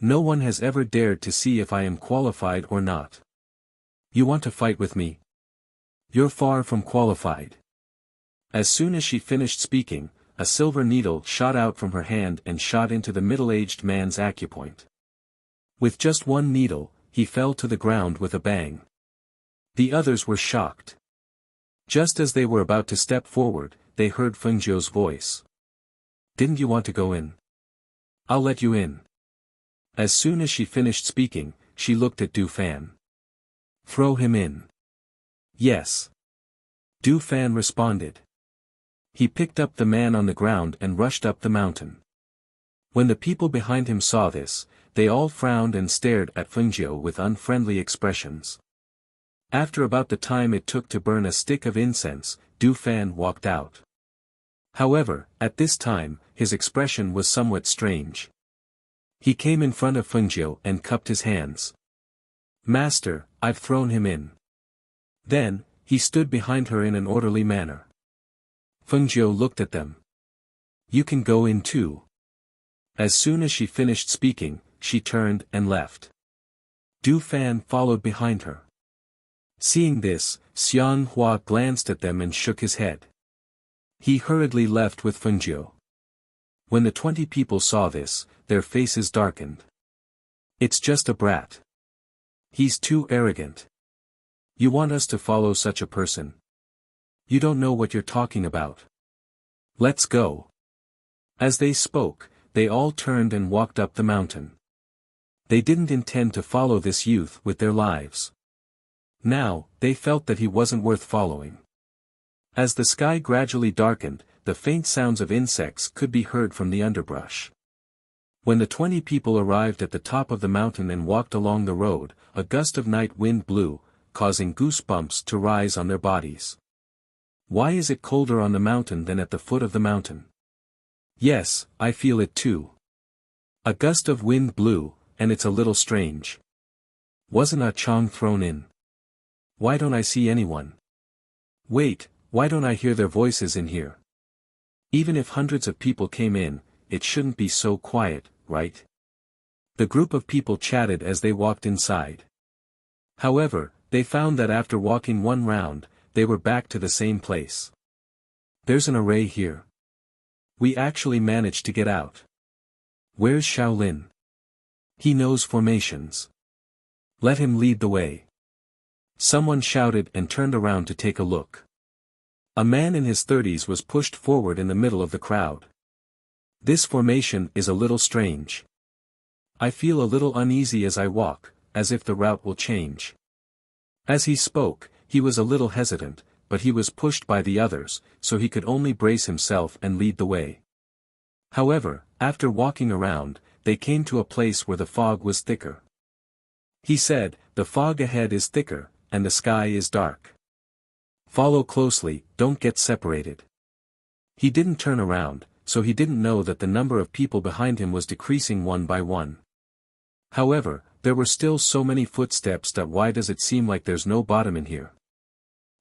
No one has ever dared to see if I am qualified or not. You want to fight with me? You're far from qualified. As soon as she finished speaking, a silver needle shot out from her hand and shot into the middle-aged man's acupoint. With just one needle, he fell to the ground with a bang. The others were shocked. Just as they were about to step forward, they heard Fengjiu's voice. "Didn't you want to go in? I'll let you in." As soon as she finished speaking, she looked at Du Fan. "Throw him in." "Yes." Du Fan responded. He picked up the man on the ground and rushed up the mountain. When the people behind him saw this, they all frowned and stared at Fengjiu with unfriendly expressions. After about the time it took to burn a stick of incense, Du Fan walked out. However, at this time, his expression was somewhat strange. He came in front of Fengjiu and cupped his hands. "Master, I've thrown him in." Then, he stood behind her in an orderly manner. Fengjiu looked at them. "You can go in too." As soon as she finished speaking, she turned and left. Du Fan followed behind her. Seeing this, Xiang Hua glanced at them and shook his head. He hurriedly left with Fengjiu. When the 20 people saw this, their faces darkened. "It's just a brat. He's too arrogant. You want us to follow such a person? You don't know what you're talking about. Let's go." As they spoke, they all turned and walked up the mountain. They didn't intend to follow this youth with their lives. Now, they felt that he wasn't worth following. As the sky gradually darkened, the faint sounds of insects could be heard from the underbrush. When the 20 people arrived at the top of the mountain and walked along the road, a gust of night wind blew, causing goosebumps to rise on their bodies. Why is it colder on the mountain than at the foot of the mountain? Yes, I feel it too. A gust of wind blew, and it's a little strange. Wasn't a Chang thrown in? Why don't I see anyone? Wait, why don't I hear their voices in here? Even if hundreds of people came in, it shouldn't be so quiet, right? The group of people chatted as they walked inside. However, they found that after walking one round, they were back to the same place. There's an array here. We actually managed to get out. Where's Shaolin? He knows formations. Let him lead the way. Someone shouted and turned around to take a look. A man in his 30s was pushed forward in the middle of the crowd. This formation is a little strange. I feel a little uneasy as I walk, as if the route will change. As he spoke, he was a little hesitant, but he was pushed by the others, so he could only brace himself and lead the way. However, after walking around, they came to a place where the fog was thicker. He said, "The fog ahead is thicker, and the sky is dark. Follow closely, don't get separated." He didn't turn around, so he didn't know that the number of people behind him was decreasing one by one. However, there were still so many footsteps that why does it seem like there's no bottom in here?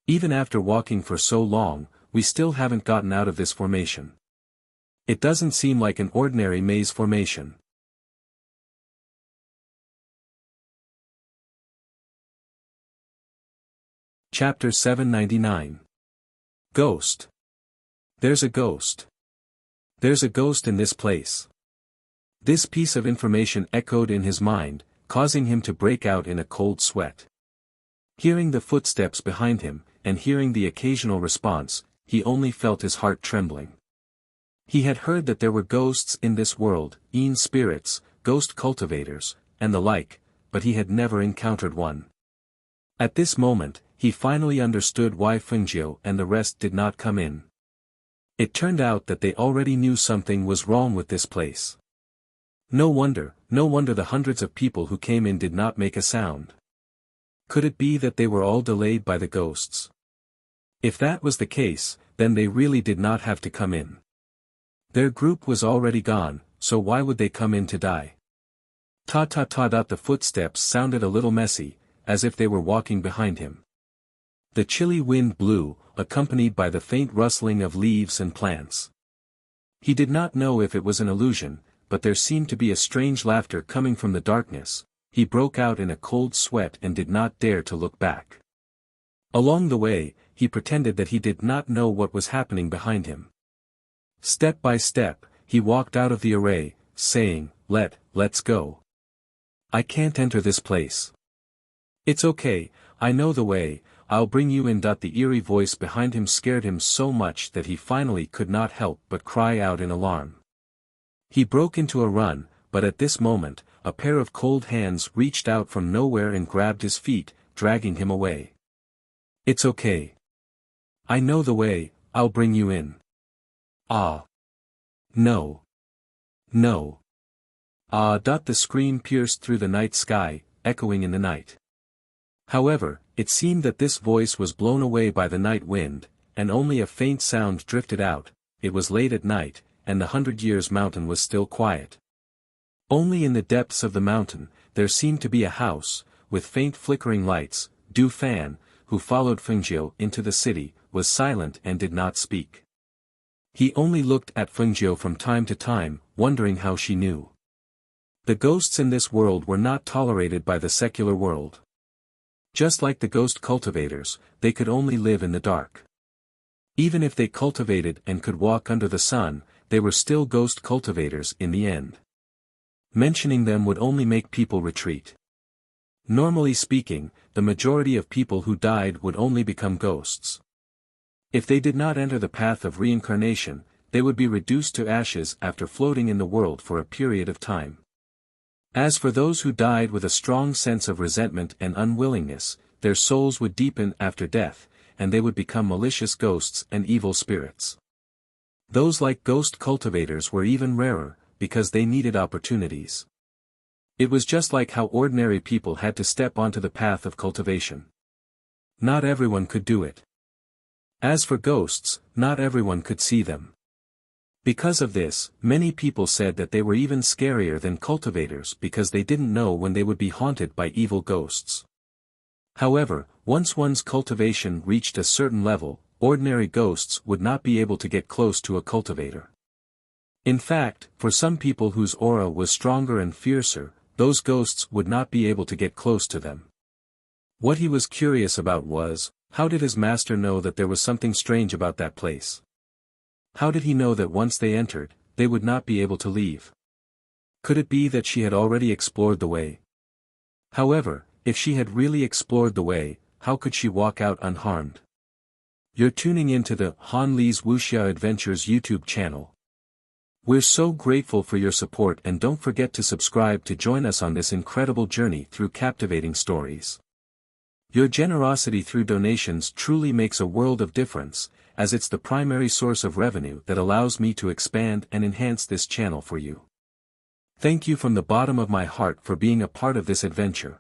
Even after walking for so long, we still haven't gotten out of this formation. It doesn't seem like an ordinary maze formation. Chapter 799. Ghost. There's a ghost. There's a ghost in this place. This piece of information echoed in his mind, causing him to break out in a cold sweat. Hearing the footsteps behind him, and hearing the occasional response, he only felt his heart trembling. He had heard that there were ghosts in this world, spirits, ghost cultivators, and the like, but he had never encountered one. At this moment, he finally understood why Fengjiu and the rest did not come in. It turned out that they already knew something was wrong with this place. No wonder the hundreds of people who came in did not make a sound. Could it be that they were all delayed by the ghosts? If that was the case, then they really did not have to come in. Their group was already gone, so why would they come in to die? Ta-ta-ta. The footsteps sounded a little messy, as if they were walking behind him. The chilly wind blew, accompanied by the faint rustling of leaves and plants. He did not know if it was an illusion, but there seemed to be a strange laughter coming from the darkness. He broke out in a cold sweat and did not dare to look back. Along the way, he pretended that he did not know what was happening behind him. Step by step, he walked out of the array, saying, Let's go. I can't enter this place. It's okay, I know the way, I'll bring you in. The eerie voice behind him scared him so much that he finally could not help but cry out in alarm. He broke into a run, but at this moment, a pair of cold hands reached out from nowhere and grabbed his feet, dragging him away. It's okay. I know the way, I'll bring you in. Ah. No. No. Ah. The scream pierced through the night sky, echoing in the night. However, it seemed that this voice was blown away by the night wind, and only a faint sound drifted out. It was late at night, and the 100 Years Mountain was still quiet. Only in the depths of the mountain, there seemed to be a house, with faint flickering lights. Du Fan, who followed Fengjiu into the city, was silent and did not speak. He only looked at Fengjiu from time to time, wondering how she knew. The ghosts in this world were not tolerated by the secular world. Just like the ghost cultivators, they could only live in the dark. Even if they cultivated and could walk under the sun, they were still ghost cultivators in the end. Mentioning them would only make people retreat. Normally speaking, the majority of people who died would only become ghosts. If they did not enter the path of reincarnation, they would be reduced to ashes after floating in the world for a period of time. As for those who died with a strong sense of resentment and unwillingness, their souls would deepen after death, and they would become malicious ghosts and evil spirits. Those like ghost cultivators were even rarer, because they needed opportunities. It was just like how ordinary people had to step onto the path of cultivation. Not everyone could do it. As for ghosts, not everyone could see them. Because of this, many people said that they were even scarier than cultivators because they didn't know when they would be haunted by evil ghosts. However, once one's cultivation reached a certain level, ordinary ghosts would not be able to get close to a cultivator. In fact, for some people whose aura was stronger and fiercer, those ghosts would not be able to get close to them. What he was curious about was, how did his master know that there was something strange about that place? How did he know that once they entered, they would not be able to leave? Could it be that she had already explored the way? However, if she had really explored the way, how could she walk out unharmed? You're tuning into the Han Li's Wuxia Adventures YouTube channel. We're so grateful for your support, and don't forget to subscribe to join us on this incredible journey through captivating stories. Your generosity through donations truly makes a world of difference, as it's the primary source of revenue that allows me to expand and enhance this channel for you. Thank you from the bottom of my heart for being a part of this adventure.